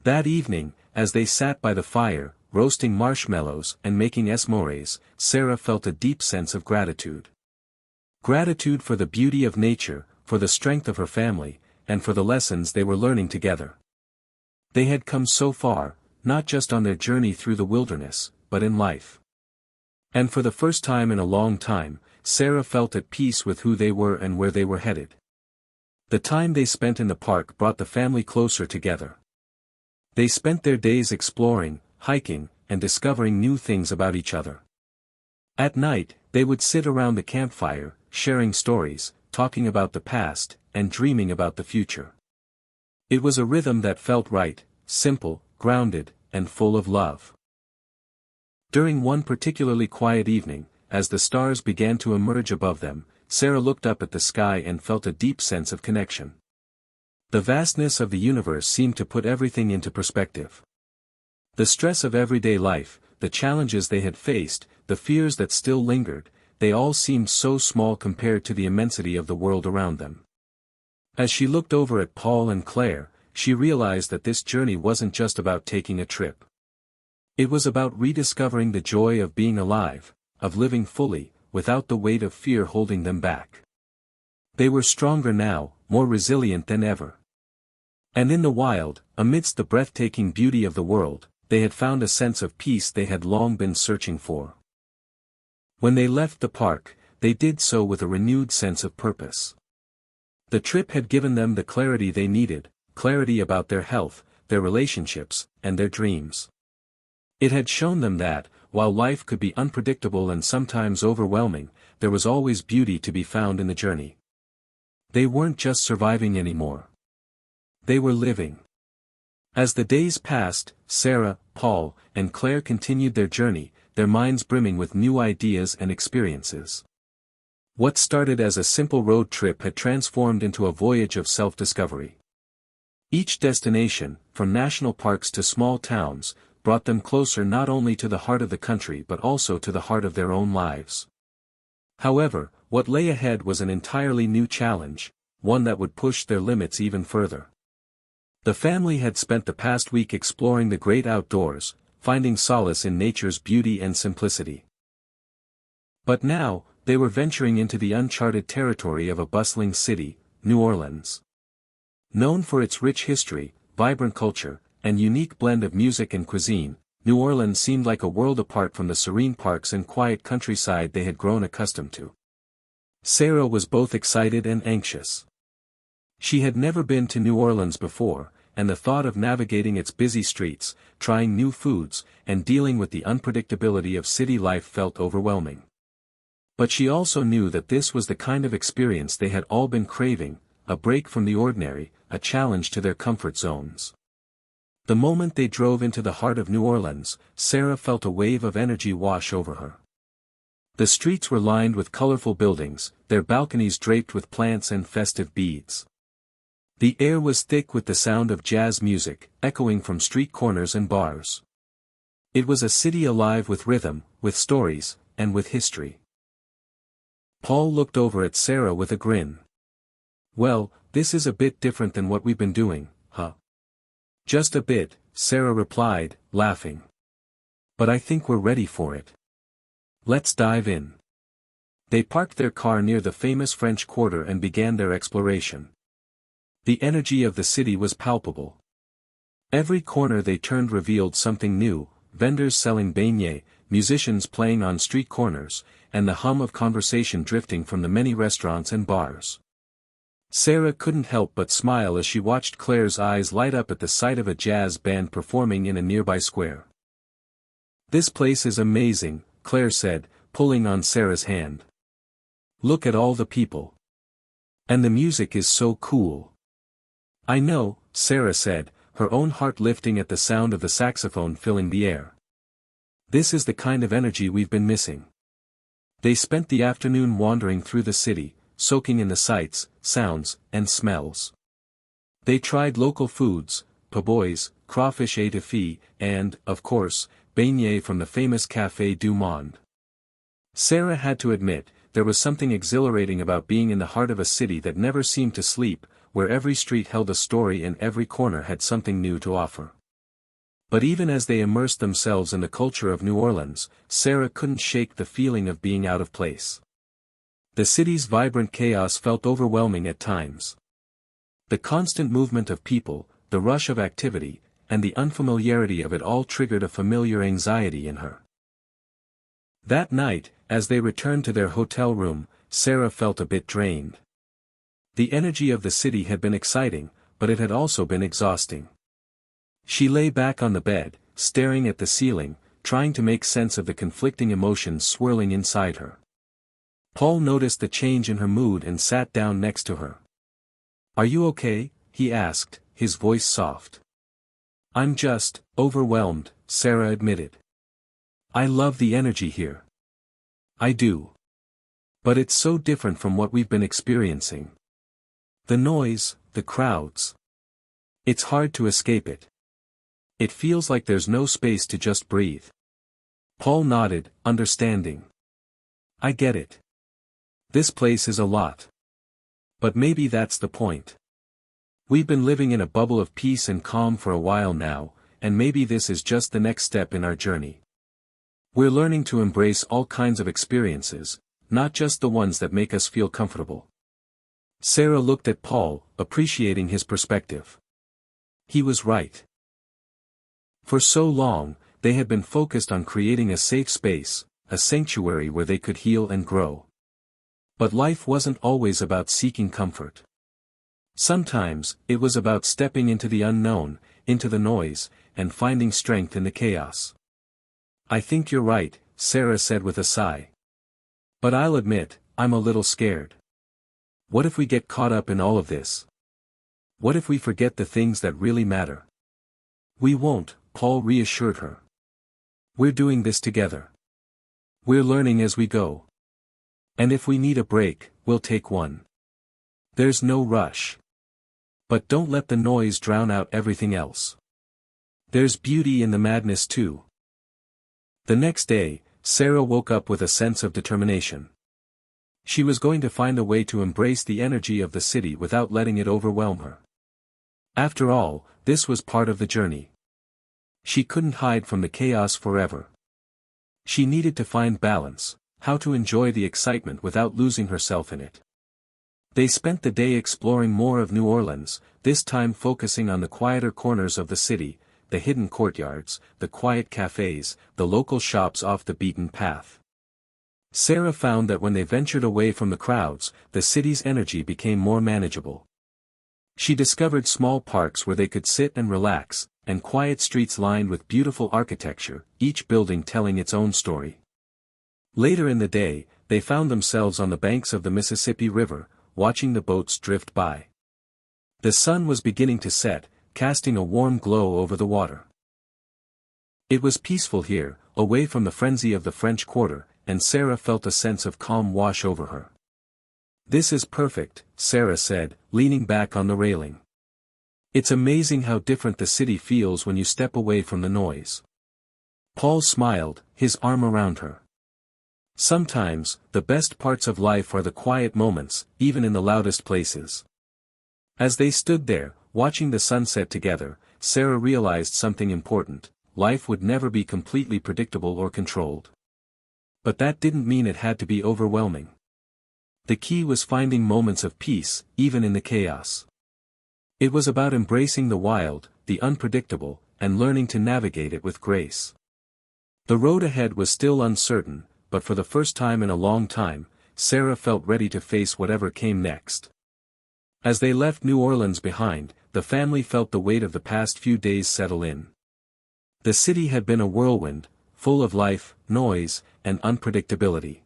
A: That evening, as they sat by the fire, roasting marshmallows and making s'mores, Sarah felt a deep sense of gratitude. Gratitude for the beauty of nature, for the strength of her family, and for the lessons they were learning together. They had come so far, not just on their journey through the wilderness, but in life. And for the first time in a long time, Sarah felt at peace with who they were and where they were headed. The time they spent in the park brought the family closer together. They spent their days exploring, hiking, and discovering new things about each other. At night, they would sit around the campfire, sharing stories, talking about the past, and dreaming about the future. It was a rhythm that felt right, simple, grounded, and full of love. During one particularly quiet evening, as the stars began to emerge above them, Sarah looked up at the sky and felt a deep sense of connection. The vastness of the universe seemed to put everything into perspective. The stress of everyday life, the challenges they had faced, the fears that still lingered, they all seemed so small compared to the immensity of the world around them. As she looked over at Paul and Claire, she realized that this journey wasn't just about taking a trip. It was about rediscovering the joy of being alive, of living fully, without the weight of fear holding them back. They were stronger now, more resilient than ever. And in the wild, amidst the breathtaking beauty of the world, they had found a sense of peace they had long been searching for. When they left the park, they did so with a renewed sense of purpose. The trip had given them the clarity they needed, clarity about their health, their relationships, and their dreams. It had shown them that, while life could be unpredictable and sometimes overwhelming, there was always beauty to be found in the journey. They weren't just surviving anymore. They were living. As the days passed, Sarah, Paul, and Claire continued their journey, their minds brimming with new ideas and experiences. What started as a simple road trip had transformed into a voyage of self-discovery. Each destination, from national parks to small towns, brought them closer not only to the heart of the country but also to the heart of their own lives. However, what lay ahead was an entirely new challenge, one that would push their limits even further. The family had spent the past week exploring the great outdoors, finding solace in nature's beauty and simplicity. But now, they were venturing into the uncharted territory of a bustling city, New Orleans. Known for its rich history, vibrant culture, and unique blend of music and cuisine, New Orleans seemed like a world apart from the serene parks and quiet countryside they had grown accustomed to. Sarah was both excited and anxious. She had never been to New Orleans before, and the thought of navigating its busy streets, trying new foods, and dealing with the unpredictability of city life felt overwhelming. But she also knew that this was the kind of experience they had all been craving, a break from the ordinary, a challenge to their comfort zones. The moment they drove into the heart of New Orleans, Sarah felt a wave of energy wash over her. The streets were lined with colorful buildings, their balconies draped with plants and festive beads. The air was thick with the sound of jazz music, echoing from street corners and bars. It was a city alive with rhythm, with stories, and with history. Paul looked over at Sarah with a grin. "Well, this is a bit different than what we've been doing, huh?" "Just a bit," Sarah replied, laughing. "But I think we're ready for it. Let's dive in." They parked their car near the famous French Quarter and began their exploration. The energy of the city was palpable. Every corner they turned revealed something new, vendors selling beignets, musicians playing on street corners, and the hum of conversation drifting from the many restaurants and bars. Sarah couldn't help but smile as she watched Claire's eyes light up at the sight of a jazz band performing in a nearby square. "This place is amazing," Claire said, pulling on Sarah's hand. "Look at all the people. And the music is so cool." "I know," Sarah said, her own heart lifting at the sound of the saxophone filling the air. "This is the kind of energy we've been missing." They spent the afternoon wandering through the city, soaking in the sights, sounds, and smells. They tried local foods, po' boys, crawfish étouffée, and, of course, beignets from the famous Café du Monde. Sarah had to admit, there was something exhilarating about being in the heart of a city that never seemed to sleep, where every street held a story and every corner had something new to offer. But even as they immersed themselves in the culture of New Orleans, Sarah couldn't shake the feeling of being out of place. The city's vibrant chaos felt overwhelming at times. The constant movement of people, the rush of activity, and the unfamiliarity of it all triggered a familiar anxiety in her. That night, as they returned to their hotel room, Sarah felt a bit drained. The energy of the city had been exciting, but it had also been exhausting. She lay back on the bed, staring at the ceiling, trying to make sense of the conflicting emotions swirling inside her. Paul noticed the change in her mood and sat down next to her. "Are you okay?" he asked, his voice soft. "I'm just overwhelmed," Sarah admitted. "I love the energy here." "I do. But it's so different from what we've been experiencing. The noise, the crowds. It's hard to escape it. It feels like there's no space to just breathe. Paul nodded, understanding. I get it. This place is a lot. But maybe that's the point. We've been living in a bubble of peace and calm for a while now, and maybe this is just the next step in our journey. We're learning to embrace all kinds of experiences, not just the ones that make us feel comfortable. Sarah looked at Paul, appreciating his perspective. He was right. For so long, they had been focused on creating a safe space, a sanctuary where they could heal and grow. But life wasn't always about seeking comfort. Sometimes, it was about stepping into the unknown, into the noise, and finding strength in the chaos. I think you're right, Sarah said with a sigh. But I'll admit, I'm a little scared. What if we get caught up in all of this? What if we forget the things that really matter? We won't, Paul reassured her. We're doing this together. We're learning as we go. And if we need a break, we'll take one. There's no rush. But don't let the noise drown out everything else. There's beauty in the madness too. The next day, Sarah woke up with a sense of determination. She was going to find a way to embrace the energy of the city without letting it overwhelm her. After all, this was part of the journey. She couldn't hide from the chaos forever. She needed to find balance, how to enjoy the excitement without losing herself in it. They spent the day exploring more of New Orleans, this time focusing on the quieter corners of the city, the hidden courtyards, the quiet cafes, the local shops off the beaten path. Sarah found that when they ventured away from the crowds, the city's energy became more manageable. She discovered small parks where they could sit and relax, and quiet streets lined with beautiful architecture, each building telling its own story. Later in the day, they found themselves on the banks of the Mississippi River, watching the boats drift by. The sun was beginning to set, casting a warm glow over the water. It was peaceful here, away from the frenzy of the French Quarter, and Sarah felt a sense of calm wash over her. This is perfect, Sarah said, leaning back on the railing. It's amazing how different the city feels when you step away from the noise. Paul smiled, his arm around her. Sometimes, the best parts of life are the quiet moments, even in the loudest places. As they stood there, watching the sunset together, Sarah realized something important: life would never be completely predictable or controlled. But that didn't mean it had to be overwhelming. The key was finding moments of peace, even in the chaos. It was about embracing the wild, the unpredictable, and learning to navigate it with grace. The road ahead was still uncertain, but for the first time in a long time, Sarah felt ready to face whatever came next. As they left New Orleans behind, the family felt the weight of the past few days settle in. The city had been a whirlwind, full of life, noise, and unpredictability.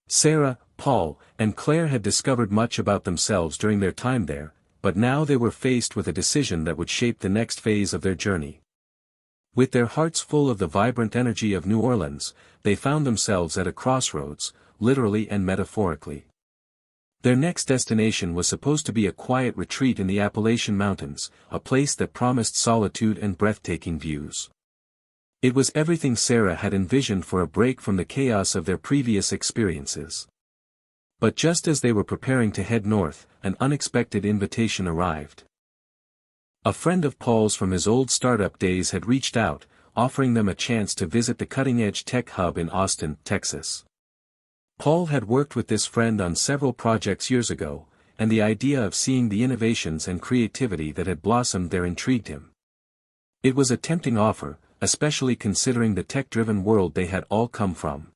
A: Sarah, Paul, and Claire had discovered much about themselves during their time there, but now they were faced with a decision that would shape the next phase of their journey. With their hearts full of the vibrant energy of New Orleans, they found themselves at a crossroads, literally and metaphorically. Their next destination was supposed to be a quiet retreat in the Appalachian Mountains, a place that promised solitude and breathtaking views. It was everything Sarah had envisioned for a break from the chaos of their previous experiences. But just as they were preparing to head north, an unexpected invitation arrived. A friend of Paul's from his old startup days had reached out, offering them a chance to visit the cutting-edge tech hub in Austin, Texas. Paul had worked with this friend on several projects years ago, and the idea of seeing the innovations and creativity that had blossomed there intrigued him. It was a tempting offer, especially considering the tech-driven world they had all come from.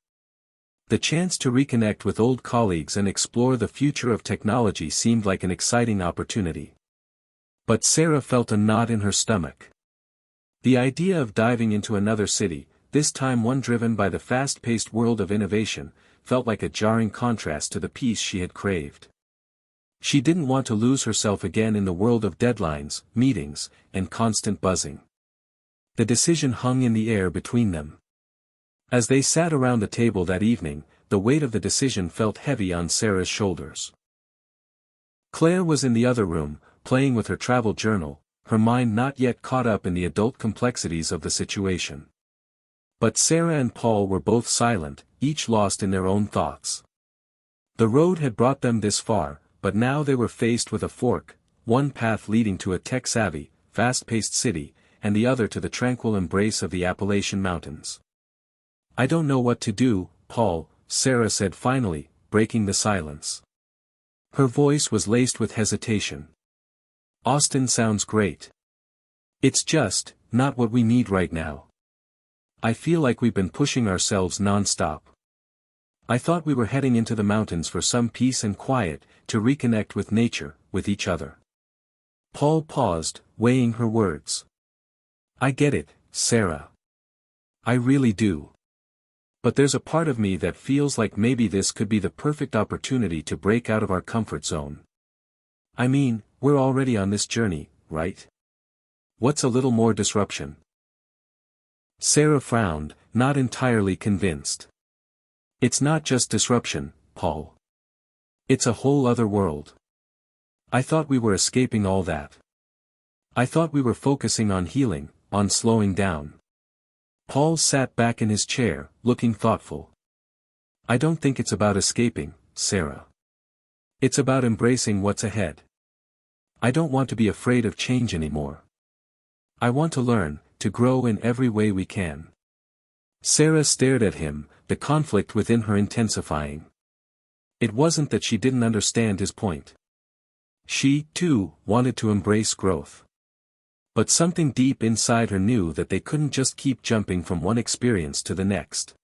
A: The chance to reconnect with old colleagues and explore the future of technology seemed like an exciting opportunity. But Sarah felt a knot in her stomach. The idea of diving into another city, this time one driven by the fast-paced world of innovation, felt like a jarring contrast to the peace she had craved. She didn't want to lose herself again in the world of deadlines, meetings, and constant buzzing. The decision hung in the air between them. As they sat around the table that evening, the weight of the decision felt heavy on Sarah's shoulders. Claire was in the other room, playing with her travel journal, her mind not yet caught up in the adult complexities of the situation. But Sarah and Paul were both silent, each lost in their own thoughts. The road had brought them this far, but now they were faced with a fork, one path leading to a tech-savvy, fast-paced city, and the other to the tranquil embrace of the Appalachian Mountains. "I don't know what to do, Paul," Sarah said finally, breaking the silence. Her voice was laced with hesitation. "Austin sounds great. It's just, not what we need right now. I feel like we've been pushing ourselves non-stop. I thought we were heading into the mountains for some peace and quiet, to reconnect with nature, with each other." Paul paused, weighing her words. "I get it, Sarah. I really do. But there's a part of me that feels like maybe this could be the perfect opportunity to break out of our comfort zone. I mean, we're already on this journey, right? What's a little more disruption?" Sarah frowned, not entirely convinced. "It's not just disruption, Paul. It's a whole other world. I thought we were escaping all that. I thought we were focusing on healing, on slowing down." Paul sat back in his chair, looking thoughtful. "I don't think it's about escaping, Sarah. It's about embracing what's ahead. I don't want to be afraid of change anymore. I want to learn, to grow in every way we can." Sarah stared at him, the conflict within her intensifying. It wasn't that she didn't understand his point. She, too, wanted to embrace growth. But something deep inside her knew that they couldn't just keep jumping from one experience to the next.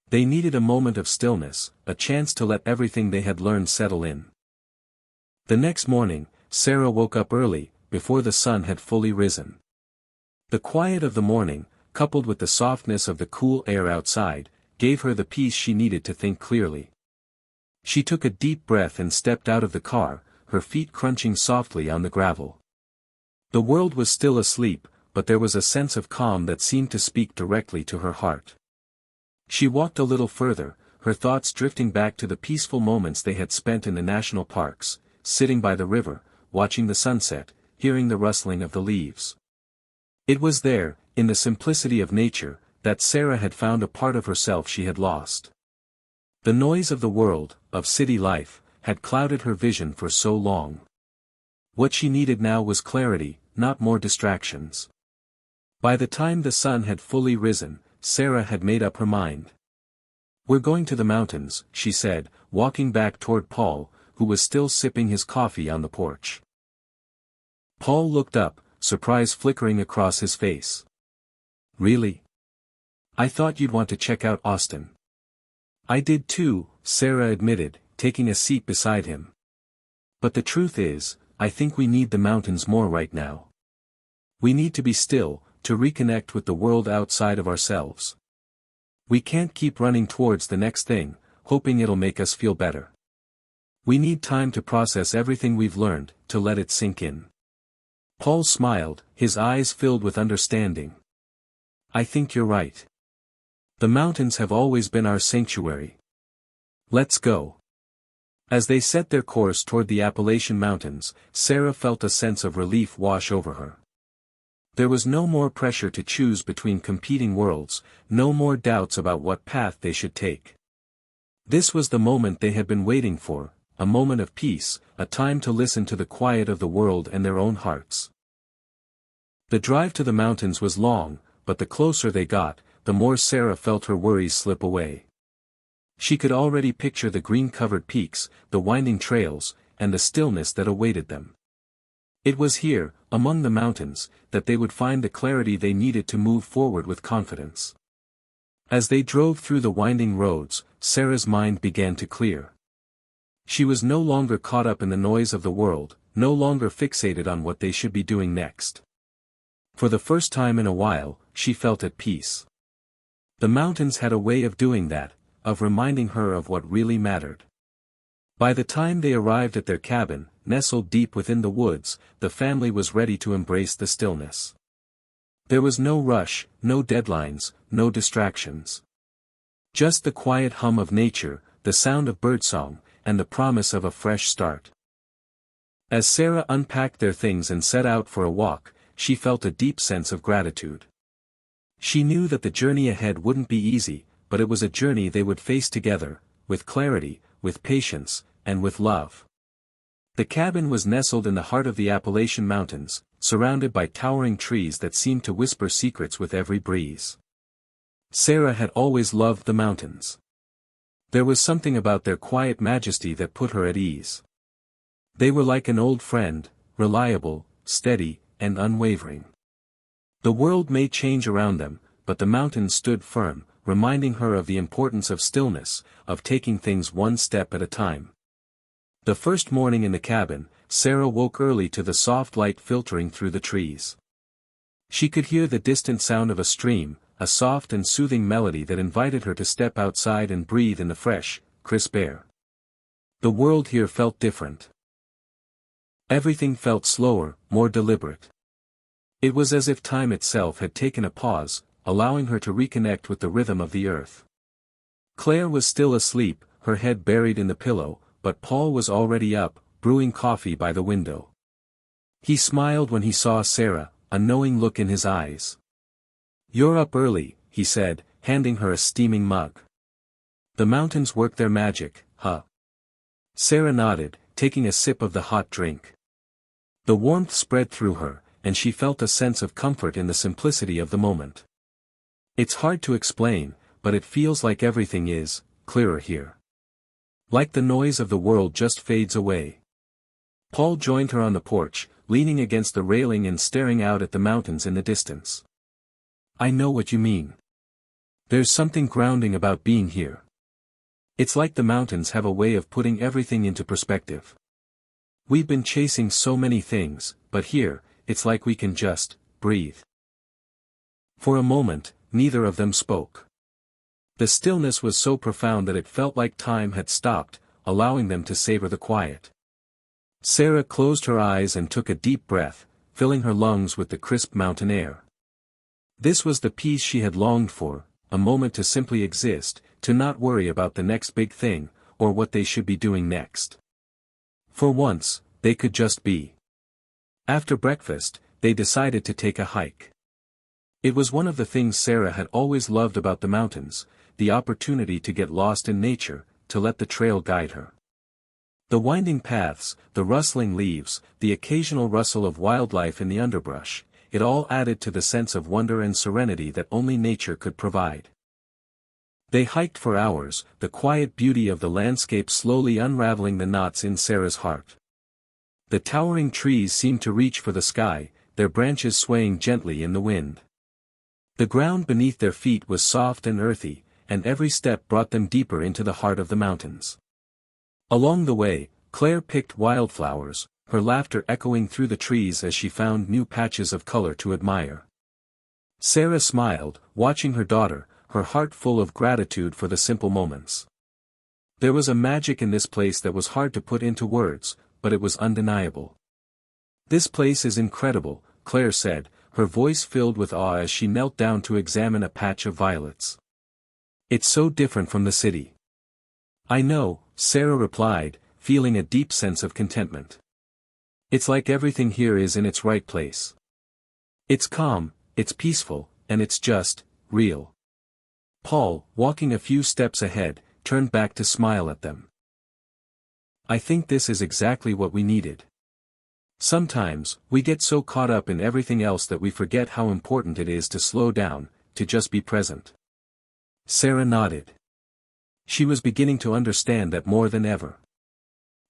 A: They needed a moment of stillness, a chance to let everything they had learned settle in. The next morning, Sarah woke up early, before the sun had fully risen. The quiet of the morning, coupled with the softness of the cool air outside, gave her the peace she needed to think clearly. She took a deep breath and stepped out of the car, her feet crunching softly on the gravel. The world was still asleep, but there was a sense of calm that seemed to speak directly to her heart. She walked a little further, her thoughts drifting back to the peaceful moments they had spent in the national parks, sitting by the river, watching the sunset, hearing the rustling of the leaves. It was there, in the simplicity of nature, that Sarah had found a part of herself she had lost. The noise of the world, of city life, had clouded her vision for so long. What she needed now was clarity, not more distractions. By the time the sun had fully risen, Sarah had made up her mind. "We're going to the mountains," she said, walking back toward Paul, who was still sipping his coffee on the porch. Paul looked up, surprise flickering across his face. "Really? I thought you'd want to check out Austin." "I did too," Sarah admitted, taking a seat beside him. "But the truth is, I think we need the mountains more right now. We need to be still, to reconnect with the world outside of ourselves. We can't keep running towards the next thing, hoping it'll make us feel better. We need time to process everything we've learned, to let it sink in." Paul smiled, his eyes filled with understanding. "I think you're right. The mountains have always been our sanctuary. Let's go." As they set their course toward the Appalachian Mountains, Sarah felt a sense of relief wash over her. There was no more pressure to choose between competing worlds, no more doubts about what path they should take. This was the moment they had been waiting for, a moment of peace, a time to listen to the quiet of the world and their own hearts. The drive to the mountains was long, but the closer they got, the more Sarah felt her worries slip away. She could already picture the green-covered peaks, the winding trails, and the stillness that awaited them. It was here, among the mountains, that they would find the clarity they needed to move forward with confidence. As they drove through the winding roads, Sarah's mind began to clear. She was no longer caught up in the noise of the world, no longer fixated on what they should be doing next. For the first time in a while, she felt at peace. The mountains had a way of doing that, of reminding her of what really mattered. By the time they arrived at their cabin, nestled deep within the woods, the family was ready to embrace the stillness. There was no rush, no deadlines, no distractions. Just the quiet hum of nature, the sound of birdsong, and the promise of a fresh start. As Sarah unpacked their things and set out for a walk, she felt a deep sense of gratitude. She knew that the journey ahead wouldn't be easy, but it was a journey they would face together, with clarity, with patience, and with love. The cabin was nestled in the heart of the Appalachian Mountains, surrounded by towering trees that seemed to whisper secrets with every breeze. Sarah had always loved the mountains. There was something about their quiet majesty that put her at ease. They were like an old friend, reliable, steady, and unwavering. The world may change around them, but the mountains stood firm, reminding her of the importance of stillness, of taking things one step at a time. The first morning in the cabin, Sarah woke early to the soft light filtering through the trees. She could hear the distant sound of a stream, a soft and soothing melody that invited her to step outside and breathe in the fresh, crisp air. The world here felt different. Everything felt slower, more deliberate. It was as if time itself had taken a pause, allowing her to reconnect with the rhythm of the earth. Claire was still asleep, her head buried in the pillow, but Paul was already up, brewing coffee by the window. He smiled when he saw Sarah, a knowing look in his eyes. "You're up early," he said, handing her a steaming mug. "The mountains work their magic, huh?" Sarah nodded, taking a sip of the hot drink. The warmth spread through her, and she felt a sense of comfort in the simplicity of the moment. It's hard to explain, but it feels like everything is clearer here. Like the noise of the world just fades away. Paul joined her on the porch, leaning against the railing and staring out at the mountains in the distance. "I know what you mean. There's something grounding about being here. It's like the mountains have a way of putting everything into perspective. We've been chasing so many things, but here, it's like we can just breathe." For a moment, neither of them spoke. The stillness was so profound that it felt like time had stopped, allowing them to savor the quiet. Sarah closed her eyes and took a deep breath, filling her lungs with the crisp mountain air. This was the peace she had longed for, a moment to simply exist, to not worry about the next big thing, or what they should be doing next. For once, they could just be. After breakfast, they decided to take a hike. It was one of the things Sarah had always loved about the mountains, the opportunity to get lost in nature, to let the trail guide her. The winding paths, the rustling leaves, the occasional rustle of wildlife in the underbrush, it all added to the sense of wonder and serenity that only nature could provide. They hiked for hours, the quiet beauty of the landscape slowly unraveling the knots in Sarah's heart. The towering trees seemed to reach for the sky, their branches swaying gently in the wind. The ground beneath their feet was soft and earthy, and every step brought them deeper into the heart of the mountains. Along the way, Claire picked wildflowers, her laughter echoing through the trees as she found new patches of color to admire. Sarah smiled, watching her daughter, her heart full of gratitude for the simple moments. There was a magic in this place that was hard to put into words, but it was undeniable. "This place is incredible," Claire said, her voice filled with awe as she knelt down to examine a patch of violets. "It's so different from the city." "I know," Sarah replied, feeling a deep sense of contentment. "It's like everything here is in its right place. It's calm, it's peaceful, and it's just real." Paul, walking a few steps ahead, turned back to smile at them. "I think this is exactly what we needed. Sometimes, we get so caught up in everything else that we forget how important it is to slow down, to just be present." Sarah nodded. She was beginning to understand that more than ever.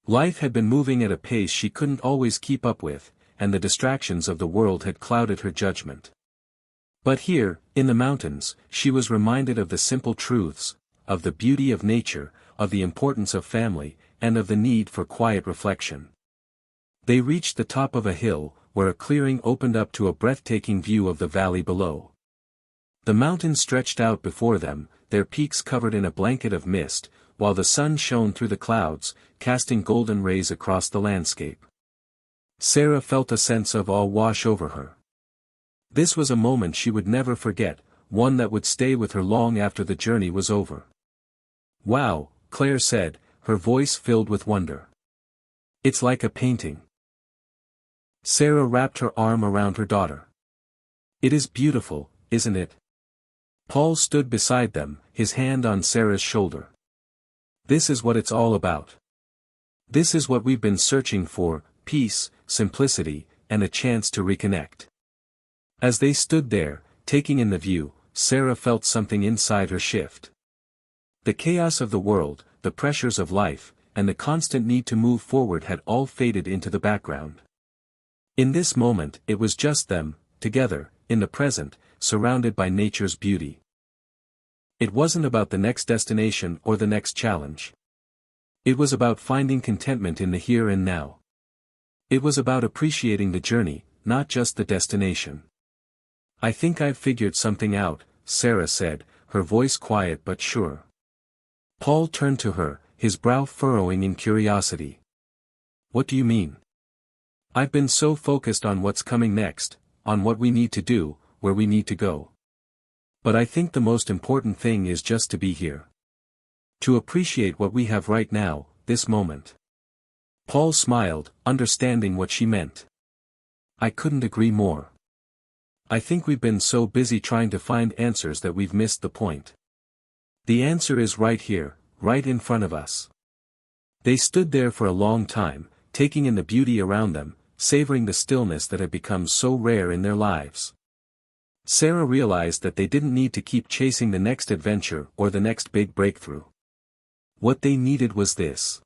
A: Life had been moving at a pace she couldn't always keep up with, and the distractions of the world had clouded her judgment. But here, in the mountains, she was reminded of the simple truths, of the beauty of nature, of the importance of family, and of the need for quiet reflection. They reached the top of a hill, where a clearing opened up to a breathtaking view of the valley below. The mountains stretched out before them, their peaks covered in a blanket of mist, while the sun shone through the clouds, casting golden rays across the landscape. Sarah felt a sense of awe wash over her. This was a moment she would never forget, one that would stay with her long after the journey was over. Wow, Claire said, her voice filled with wonder. It's like a painting. Sarah wrapped her arm around her daughter. It is beautiful, isn't it? Paul stood beside them, his hand on Sarah's shoulder. This is what it's all about. This is what we've been searching for, peace, simplicity, and a chance to reconnect. As they stood there, taking in the view, Sarah felt something inside her shift. The chaos of the world, the pressures of life, and the constant need to move forward had all faded into the background. In this moment, it was just them, together, in the present, surrounded by nature's beauty. It wasn't about the next destination or the next challenge. It was about finding contentment in the here and now. It was about appreciating the journey, not just the destination. I think I've figured something out, Sarah said, her voice quiet but sure. Paul turned to her, his brow furrowing in curiosity. What do you mean? I've been so focused on what's coming next, on what we need to do, where we need to go. But I think the most important thing is just to be here. To appreciate what we have right now, this moment. Paul smiled, understanding what she meant. I couldn't agree more. I think we've been so busy trying to find answers that we've missed the point. The answer is right here, right in front of us. They stood there for a long time, taking in the beauty around them, savoring the stillness that had become so rare in their lives. Sarah realized that they didn't need to keep chasing the next adventure or the next big breakthrough. What they needed was this: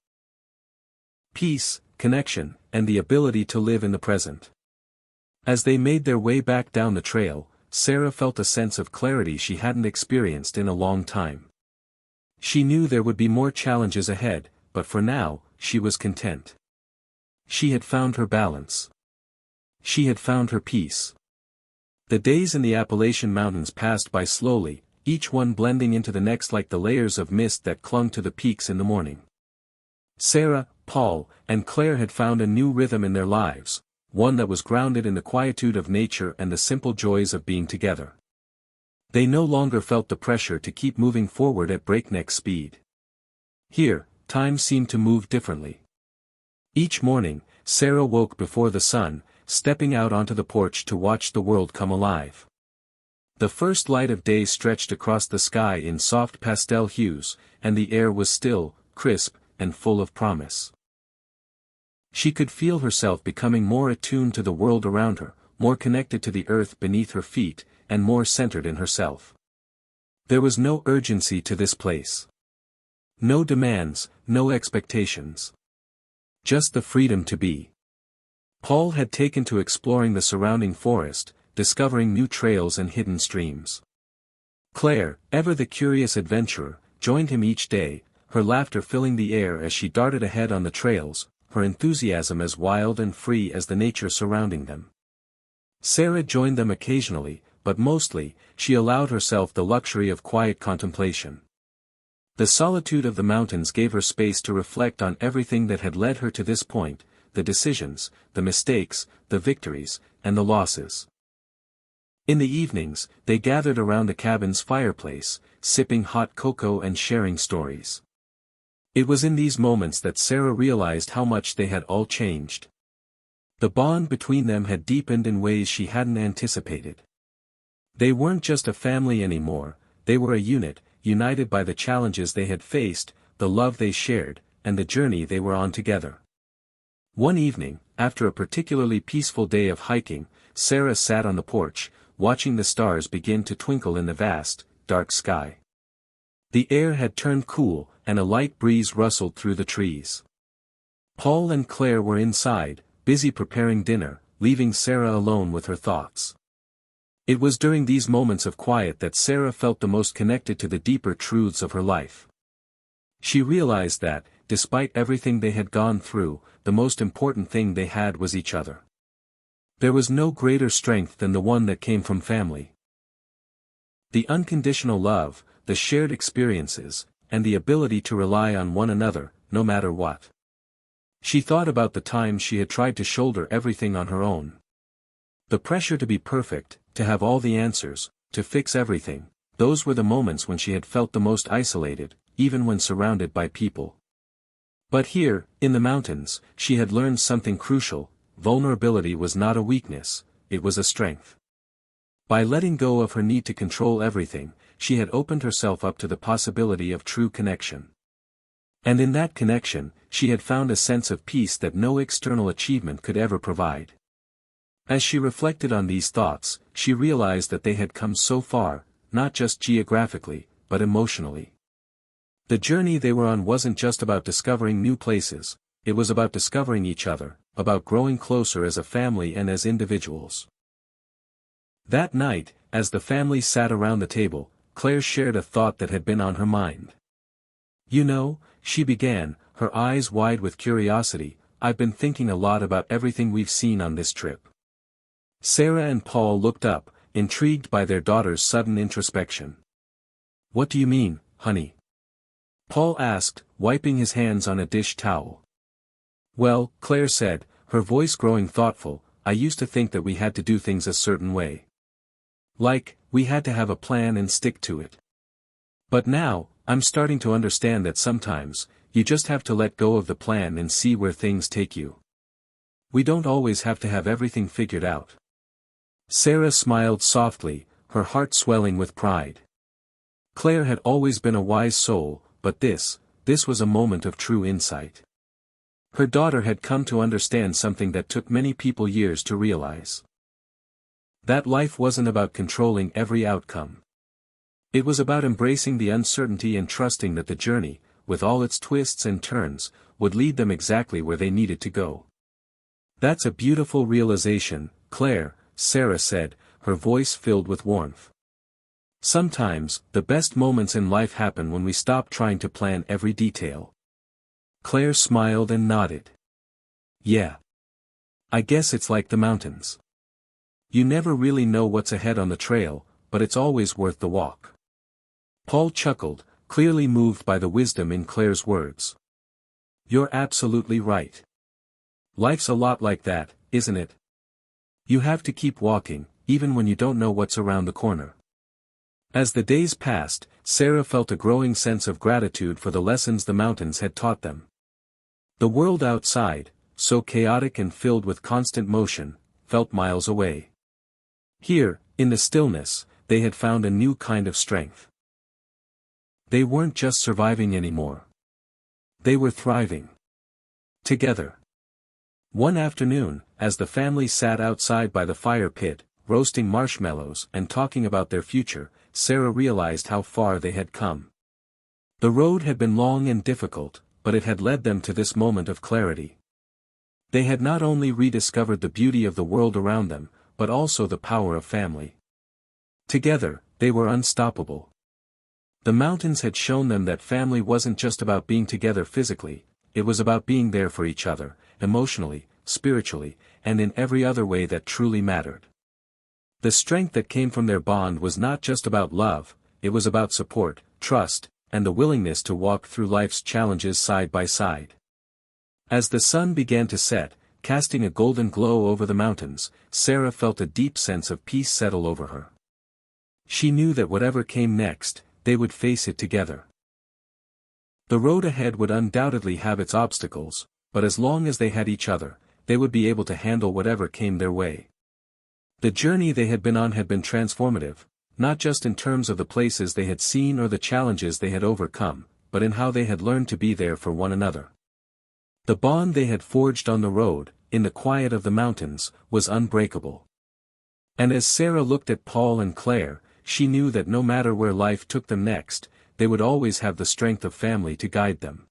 A: peace, connection, and the ability to live in the present. As they made their way back down the trail, Sarah felt a sense of clarity she hadn't experienced in a long time. She knew there would be more challenges ahead, but for now, she was content. She had found her balance. She had found her peace. The days in the Appalachian Mountains passed by slowly, each one blending into the next like the layers of mist that clung to the peaks in the morning. Sarah, Paul, and Claire had found a new rhythm in their lives, one that was grounded in the quietude of nature and the simple joys of being together. They no longer felt the pressure to keep moving forward at breakneck speed. Here, time seemed to move differently. Each morning, Sarah woke before the sun, stepping out onto the porch to watch the world come alive. The first light of day stretched across the sky in soft pastel hues, and the air was still, crisp, and full of promise. She could feel herself becoming more attuned to the world around her, more connected to the earth beneath her feet, and more centered in herself. There was no urgency to this place. No demands, no expectations. Just the freedom to be. Paul had taken to exploring the surrounding forest, discovering new trails and hidden streams. Claire, ever the curious adventurer, joined him each day, her laughter filling the air as she darted ahead on the trails, her enthusiasm as wild and free as the nature surrounding them. Sarah joined them occasionally, but mostly, she allowed herself the luxury of quiet contemplation. The solitude of the mountains gave her space to reflect on everything that had led her to this point, the decisions, the mistakes, the victories, and the losses. In the evenings, they gathered around the cabin's fireplace, sipping hot cocoa and sharing stories. It was in these moments that Sarah realized how much they had all changed. The bond between them had deepened in ways she hadn't anticipated. They weren't just a family anymore, they were a unit, united by the challenges they had faced, the love they shared, and the journey they were on together. One evening, after a particularly peaceful day of hiking, Sarah sat on the porch, watching the stars begin to twinkle in the vast, dark sky. The air had turned cool, and a light breeze rustled through the trees. Paul and Claire were inside, busy preparing dinner, leaving Sarah alone with her thoughts. It was during these moments of quiet that Sarah felt the most connected to the deeper truths of her life. She realized that, despite everything they had gone through, the most important thing they had was each other. There was no greater strength than the one that came from family. The unconditional love, the shared experiences, and the ability to rely on one another, no matter what. She thought about the times she had tried to shoulder everything on her own. The pressure to be perfect, to have all the answers, to fix everything, those were the moments when she had felt the most isolated, even when surrounded by people. But here, in the mountains, she had learned something crucial: vulnerability was not a weakness, it was a strength. By letting go of her need to control everything, she had opened herself up to the possibility of true connection. And in that connection, she had found a sense of peace that no external achievement could ever provide. As she reflected on these thoughts, she realized that they had come so far, not just geographically, but emotionally. The journey they were on wasn't just about discovering new places, it was about discovering each other, about growing closer as a family and as individuals. That night, as the family sat around the table, Claire shared a thought that had been on her mind. "You know," she began, her eyes wide with curiosity, "I've been thinking a lot about everything we've seen on this trip." Sarah and Paul looked up, intrigued by their daughter's sudden introspection. "What do you mean, honey?" Paul asked, wiping his hands on a dish towel. "Well," Claire said, her voice growing thoughtful, "I used to think that we had to do things a certain way. Like, we had to have a plan and stick to it. But now, I'm starting to understand that sometimes, you just have to let go of the plan and see where things take you. We don't always have to have everything figured out." Sarah smiled softly, her heart swelling with pride. Claire had always been a wise soul, but this was a moment of true insight. Her daughter had come to understand something that took many people years to realize. That life wasn't about controlling every outcome. It was about embracing the uncertainty and trusting that the journey, with all its twists and turns, would lead them exactly where they needed to go. "That's a beautiful realization, Claire," Sarah said, her voice filled with warmth. "Sometimes, the best moments in life happen when we stop trying to plan every detail." Claire smiled and nodded. "Yeah. I guess it's like the mountains. You never really know what's ahead on the trail, but it's always worth the walk." Paul chuckled, clearly moved by the wisdom in Claire's words. "You're absolutely right. Life's a lot like that, isn't it? You have to keep walking, even when you don't know what's around the corner." As the days passed, Sarah felt a growing sense of gratitude for the lessons the mountains had taught them. The world outside, so chaotic and filled with constant motion, felt miles away. Here, in the stillness, they had found a new kind of strength. They weren't just surviving anymore. They were thriving. Together. One afternoon, as the family sat outside by the fire pit, roasting marshmallows and talking about their future, Sarah realized how far they had come. The road had been long and difficult, but it had led them to this moment of clarity. They had not only rediscovered the beauty of the world around them, but also the power of family. Together, they were unstoppable. The mountains had shown them that family wasn't just about being together physically, it was about being there for each other, emotionally, spiritually, and in every other way that truly mattered. The strength that came from their bond was not just about love, it was about support, trust, and the willingness to walk through life's challenges side by side. As the sun began to set, casting a golden glow over the mountains, Sarah felt a deep sense of peace settle over her. She knew that whatever came next, they would face it together. The road ahead would undoubtedly have its obstacles, but as long as they had each other, they would be able to handle whatever came their way. The journey they had been on had been transformative, not just in terms of the places they had seen or the challenges they had overcome, but in how they had learned to be there for one another. The bond they had forged on the road, in the quiet of the mountains, was unbreakable. And as Sarah looked at Paul and Claire, she knew that no matter where life took them next, they would always have the strength of family to guide them.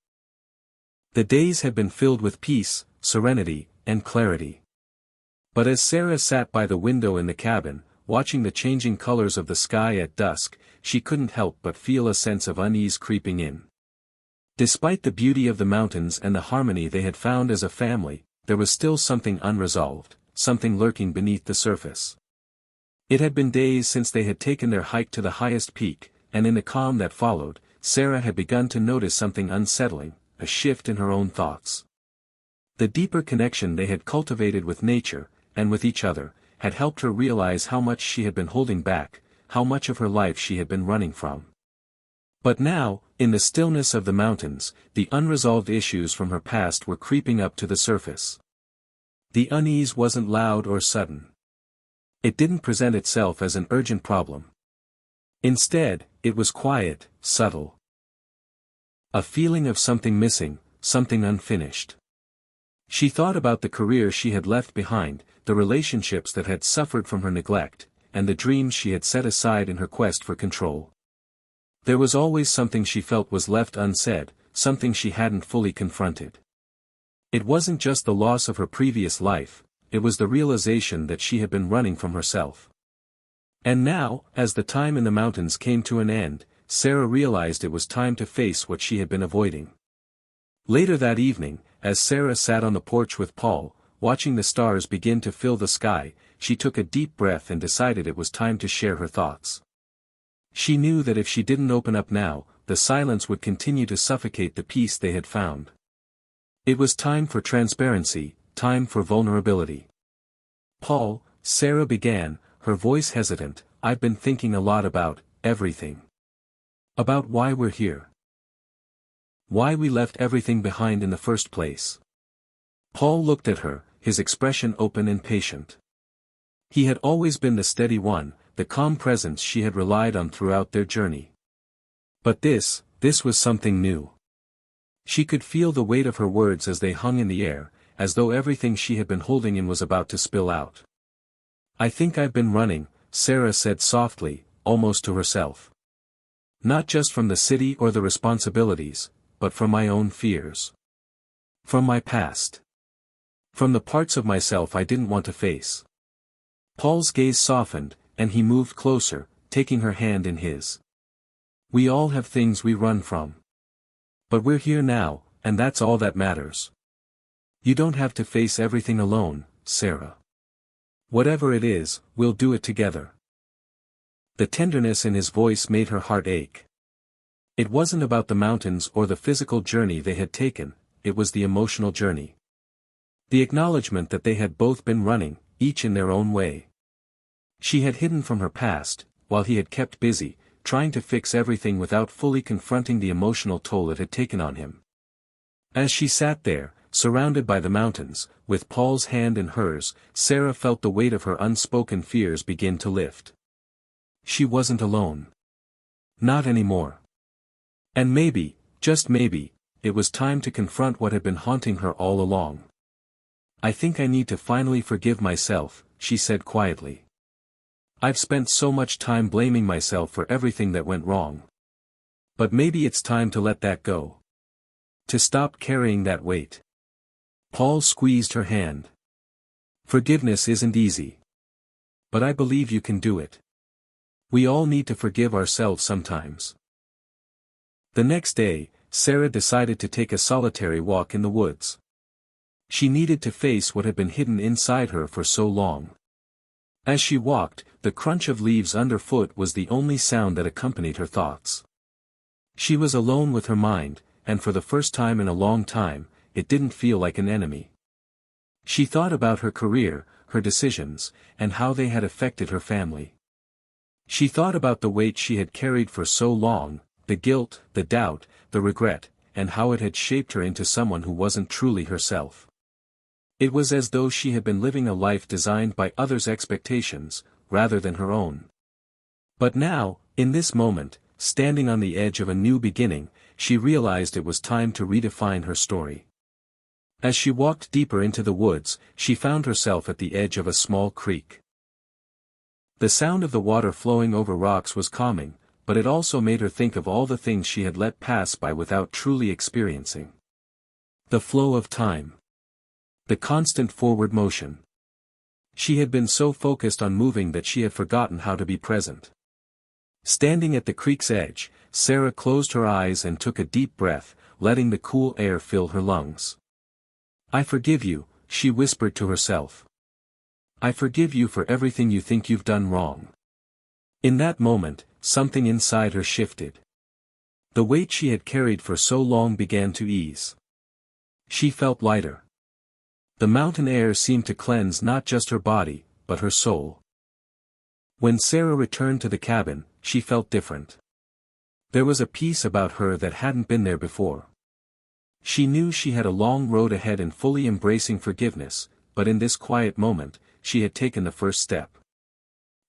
A: The days had been filled with peace, serenity, and clarity. But as Sarah sat by the window in the cabin, watching the changing colors of the sky at dusk, she couldn't help but feel a sense of unease creeping in. Despite the beauty of the mountains and the harmony they had found as a family, there was still something unresolved, something lurking beneath the surface. It had been days since they had taken their hike to the highest peak, and in the calm that followed, Sarah had begun to notice something unsettling, a shift in her own thoughts. The deeper connection they had cultivated with nature, and with each other, had helped her realize how much she had been holding back, how much of her life she had been running from. But now, In the stillness of the mountains, the unresolved issues from her past were creeping up to the surface. The unease wasn't loud or sudden. It didn't present itself as an urgent problem. Instead, it was quiet, subtle. A feeling of something missing, something unfinished. She thought about the career she had left behind, the relationships that had suffered from her neglect, and the dreams she had set aside in her quest for control. There was always something she felt was left unsaid, something she hadn't fully confronted. It wasn't just the loss of her previous life, it was the realization that she had been running from herself. And now, as the time in the mountains came to an end, Sarah realized it was time to face what she had been avoiding. Later that evening, as Sarah sat on the porch with Paul, watching the stars begin to fill the sky, she took a deep breath and decided it was time to share her thoughts. She knew that if she didn't open up now, the silence would continue to suffocate the peace they had found. It was time for transparency, time for vulnerability. "Paul," Sarah began, her voice hesitant, "I've been thinking a lot about everything. About why we're here. Why we left everything behind in the first place." Paul looked at her, his expression open and patient. He had always been the steady one, the calm presence she had relied on throughout their journey. But this was something new. She could feel the weight of her words as they hung in the air, as though everything she had been holding in was about to spill out. "I think I've been running," Sarah said softly, almost to herself. "Not just from the city or the responsibilities, but from my own fears. From my past. From the parts of myself I didn't want to face." Paul's gaze softened, and he moved closer, taking her hand in his. "We all have things we run from. But we're here now, and that's all that matters. You don't have to face everything alone, Sarah. Whatever it is, we'll do it together." The tenderness in his voice made her heart ache. It wasn't about the mountains or the physical journey they had taken, it was the emotional journey. The acknowledgement that they had both been running, each in their own way. She had hidden from her past, while he had kept busy, trying to fix everything without fully confronting the emotional toll it had taken on him. As she sat there, surrounded by the mountains, with Paul's hand in hers, Sarah felt the weight of her unspoken fears begin to lift. She wasn't alone. Not anymore. And maybe, just maybe, it was time to confront what had been haunting her all along. "I think I need to finally forgive myself," she said quietly. "I've spent so much time blaming myself for everything that went wrong. But maybe it's time to let that go. To stop carrying that weight." Paul squeezed her hand. "Forgiveness isn't easy. But I believe you can do it. We all need to forgive ourselves sometimes." The next day, Sarah decided to take a solitary walk in the woods. She needed to face what had been hidden inside her for so long. As she walked, the crunch of leaves underfoot was the only sound that accompanied her thoughts. She was alone with her mind, and for the first time in a long time, it didn't feel like an enemy. She thought about her career, her decisions, and how they had affected her family. She thought about the weight she had carried for so long, the guilt, the doubt, the regret, and how it had shaped her into someone who wasn't truly herself. It was as though she had been living a life designed by others' expectations, rather than her own. But now, in this moment, standing on the edge of a new beginning, she realized it was time to redefine her story. As she walked deeper into the woods, she found herself at the edge of a small creek. The sound of the water flowing over rocks was calming, but it also made her think of all the things she had let pass by without truly experiencing. The flow of time. The constant forward motion. She had been so focused on moving that she had forgotten how to be present. Standing at the creek's edge, Sarah closed her eyes and took a deep breath, letting the cool air fill her lungs. "I forgive you," she whispered to herself. "I forgive you for everything you think you've done wrong." In that moment, something inside her shifted. The weight she had carried for so long began to ease. She felt lighter. The mountain air seemed to cleanse not just her body, but her soul. When Sarah returned to the cabin, she felt different. There was a peace about her that hadn't been there before. She knew she had a long road ahead in fully embracing forgiveness, but in this quiet moment, she had taken the first step.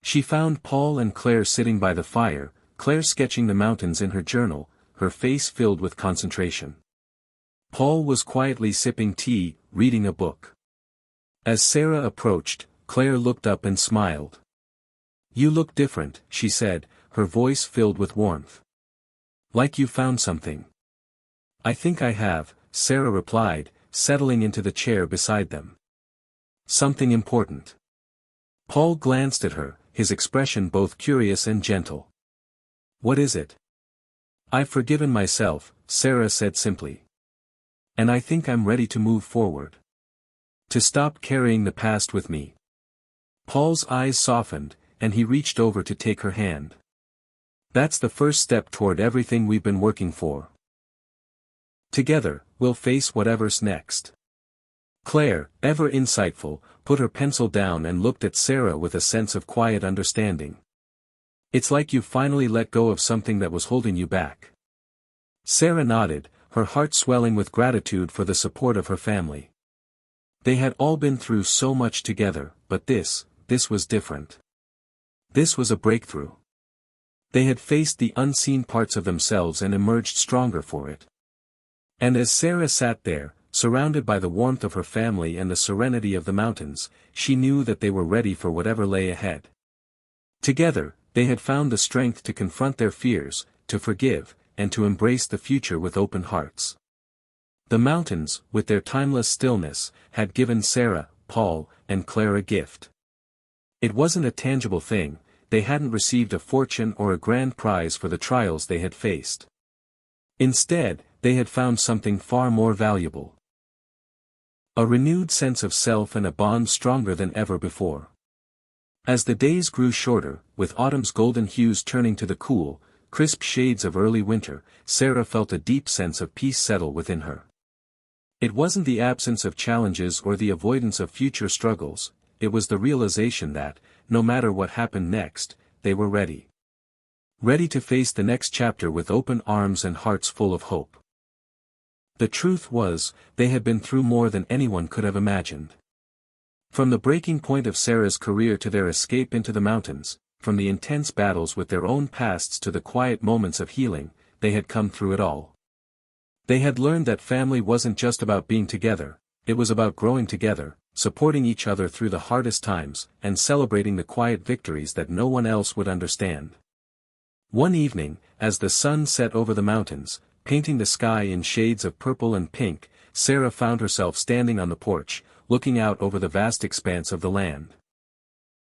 A: She found Paul and Claire sitting by the fire, Claire sketching the mountains in her journal, her face filled with concentration. Paul was quietly sipping tea, reading a book. As Sarah approached, Claire looked up and smiled. "You look different," she said, her voice filled with warmth. "Like you found something." "I think I have," Sarah replied, settling into the chair beside them. "Something important." Paul glanced at her, his expression both curious and gentle. "What is it?" "I've forgiven myself," Sarah said simply. "And I think I'm ready to move forward. To stop carrying the past with me." Paul's eyes softened, and he reached over to take her hand. "That's the first step toward everything we've been working for. Together, we'll face whatever's next." Claire, ever insightful, put her pencil down and looked at Sarah with a sense of quiet understanding. "It's like you finally let go of something that was holding you back." Sarah nodded, her heart swelling with gratitude for the support of her family. They had all been through so much together, but this was different. This was a breakthrough. They had faced the unseen parts of themselves and emerged stronger for it. And as Sarah sat there, surrounded by the warmth of her family and the serenity of the mountains, she knew that they were ready for whatever lay ahead. Together, they had found the strength to confront their fears, to forgive, and to embrace the future with open hearts. The mountains, with their timeless stillness, had given Sarah, Paul, and Claire a gift. It wasn't a tangible thing, they hadn't received a fortune or a grand prize for the trials they had faced. Instead, they had found something far more valuable. A renewed sense of self and a bond stronger than ever before. As the days grew shorter, with autumn's golden hues turning to the cool, crisp shades of early winter, Sarah felt a deep sense of peace settle within her. It wasn't the absence of challenges or the avoidance of future struggles, it was the realization that, no matter what happened next, they were ready. Ready to face the next chapter with open arms and hearts full of hope. The truth was, they had been through more than anyone could have imagined. From the breaking point of Sarah's career to their escape into the mountains, from the intense battles with their own pasts to the quiet moments of healing, they had come through it all. They had learned that family wasn't just about being together, it was about growing together, supporting each other through the hardest times, and celebrating the quiet victories that no one else would understand. One evening, as the sun set over the mountains, painting the sky in shades of purple and pink, Sarah found herself standing on the porch, looking out over the vast expanse of the land.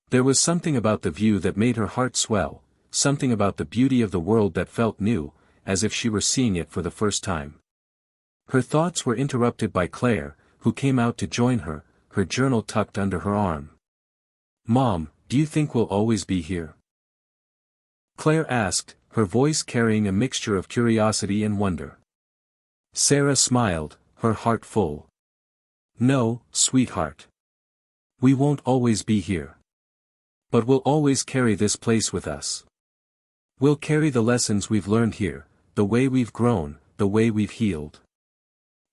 A: There was something about the view that made her heart swell, something about the beauty of the world that felt new, as if she were seeing it for the first time. Her thoughts were interrupted by Claire, who came out to join her, her journal tucked under her arm. "Mom, do you think we'll always be here?" Claire asked, her voice carrying a mixture of curiosity and wonder. Sarah smiled, her heart full. "No, sweetheart. We won't always be here. But we'll always carry this place with us. We'll carry the lessons we've learned here, the way we've grown, the way we've healed.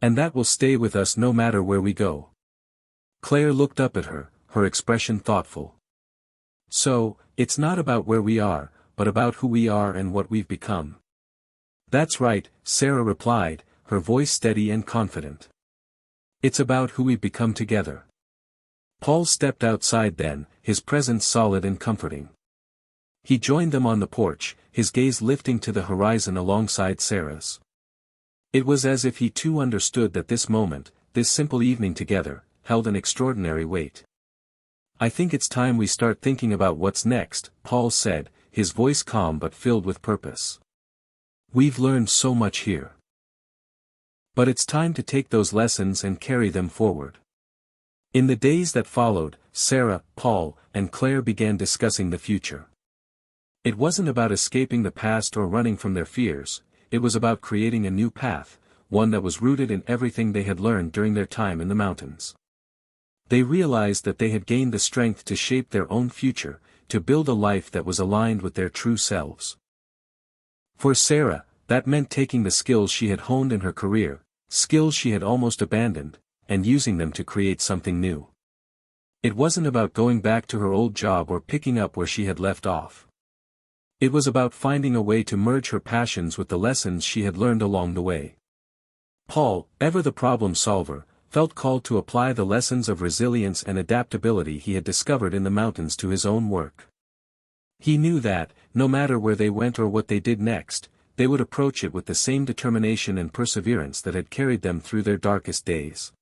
A: And that will stay with us no matter where we go." Claire looked up at her, her expression thoughtful. "So, it's not about where we are, but about who we are and what we've become." "That's right," Sarah replied, her voice steady and confident. "It's about who we've become together." Paul stepped outside then, his presence solid and comforting. He joined them on the porch, his gaze lifting to the horizon alongside Sarah's. It was as if he too understood that this moment, this simple evening together, held an extraordinary weight. "I think it's time we start thinking about what's next," Paul said, his voice calm but filled with purpose. "We've learned so much here. But it's time to take those lessons and carry them forward." In the days that followed, Sarah, Paul, and Claire began discussing the future. It wasn't about escaping the past or running from their fears, it was about creating a new path, one that was rooted in everything they had learned during their time in the mountains. They realized that they had gained the strength to shape their own future, to build a life that was aligned with their true selves. For Sarah, that meant taking the skills she had honed in her career, skills she had almost abandoned, and using them to create something new. It wasn't about going back to her old job or picking up where she had left off. It was about finding a way to merge her passions with the lessons she had learned along the way. Paul, ever the problem solver, felt called to apply the lessons of resilience and adaptability he had discovered in the mountains to his own work. He knew that, no matter where they went or what they did next, they would approach it with the same determination and perseverance that had carried them through their darkest days.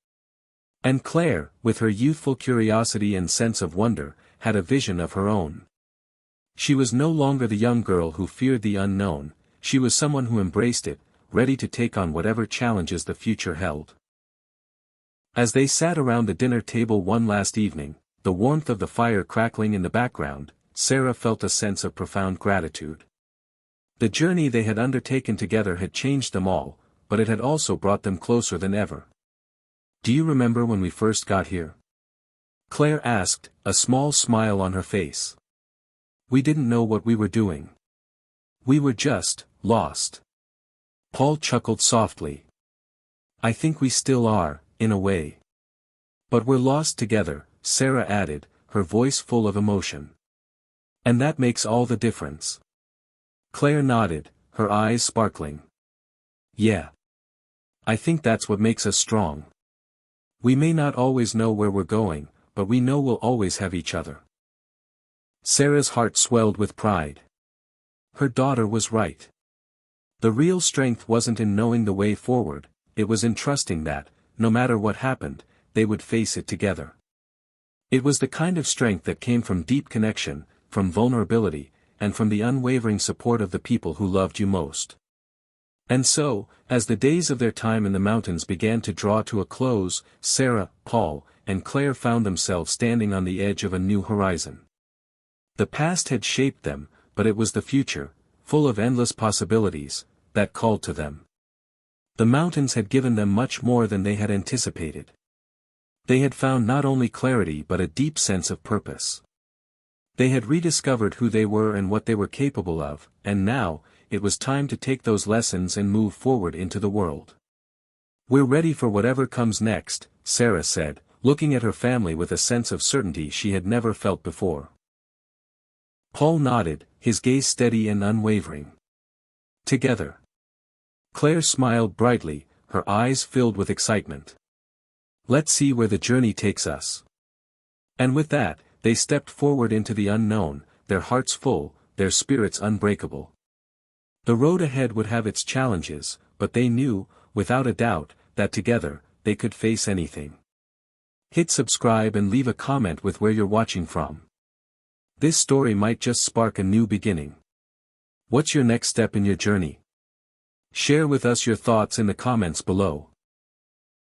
A: And Claire, with her youthful curiosity and sense of wonder, had a vision of her own. She was no longer the young girl who feared the unknown, she was someone who embraced it, ready to take on whatever challenges the future held. As they sat around the dinner table one last evening, the warmth of the fire crackling in the background, Sarah felt a sense of profound gratitude. The journey they had undertaken together had changed them all, but it had also brought them closer than ever. "Do you remember when we first got here?" Claire asked, a small smile on her face. "We didn't know what we were doing. We were just lost." Paul chuckled softly. "I think we still are, in a way. But we're lost together," Sarah added, her voice full of emotion. "And that makes all the difference." Claire nodded, her eyes sparkling. "Yeah. I think that's what makes us strong. We may not always know where we're going, but we know we'll always have each other." Sarah's heart swelled with pride. Her daughter was right. The real strength wasn't in knowing the way forward, it was in trusting that, no matter what happened, they would face it together. It was the kind of strength that came from deep connection, from vulnerability, and from the unwavering support of the people who loved you most. And so, as the days of their time in the mountains began to draw to a close, Sarah, Paul, and Claire found themselves standing on the edge of a new horizon. The past had shaped them, but it was the future, full of endless possibilities, that called to them. The mountains had given them much more than they had anticipated. They had found not only clarity but a deep sense of purpose. They had rediscovered who they were and what they were capable of, and now, it was time to take those lessons and move forward into the world. "We're ready for whatever comes next," Sarah said, looking at her family with a sense of certainty she had never felt before. Paul nodded, his gaze steady and unwavering. "Together." Claire smiled brightly, her eyes filled with excitement. "Let's see where the journey takes us." And with that, they stepped forward into the unknown, their hearts full, their spirits unbreakable. The road ahead would have its challenges, but they knew, without a doubt, that together, they could face anything. Hit subscribe and leave a comment with where you're watching from. This story might just spark a new beginning. What's your next step in your journey? Share with us your thoughts in the comments below.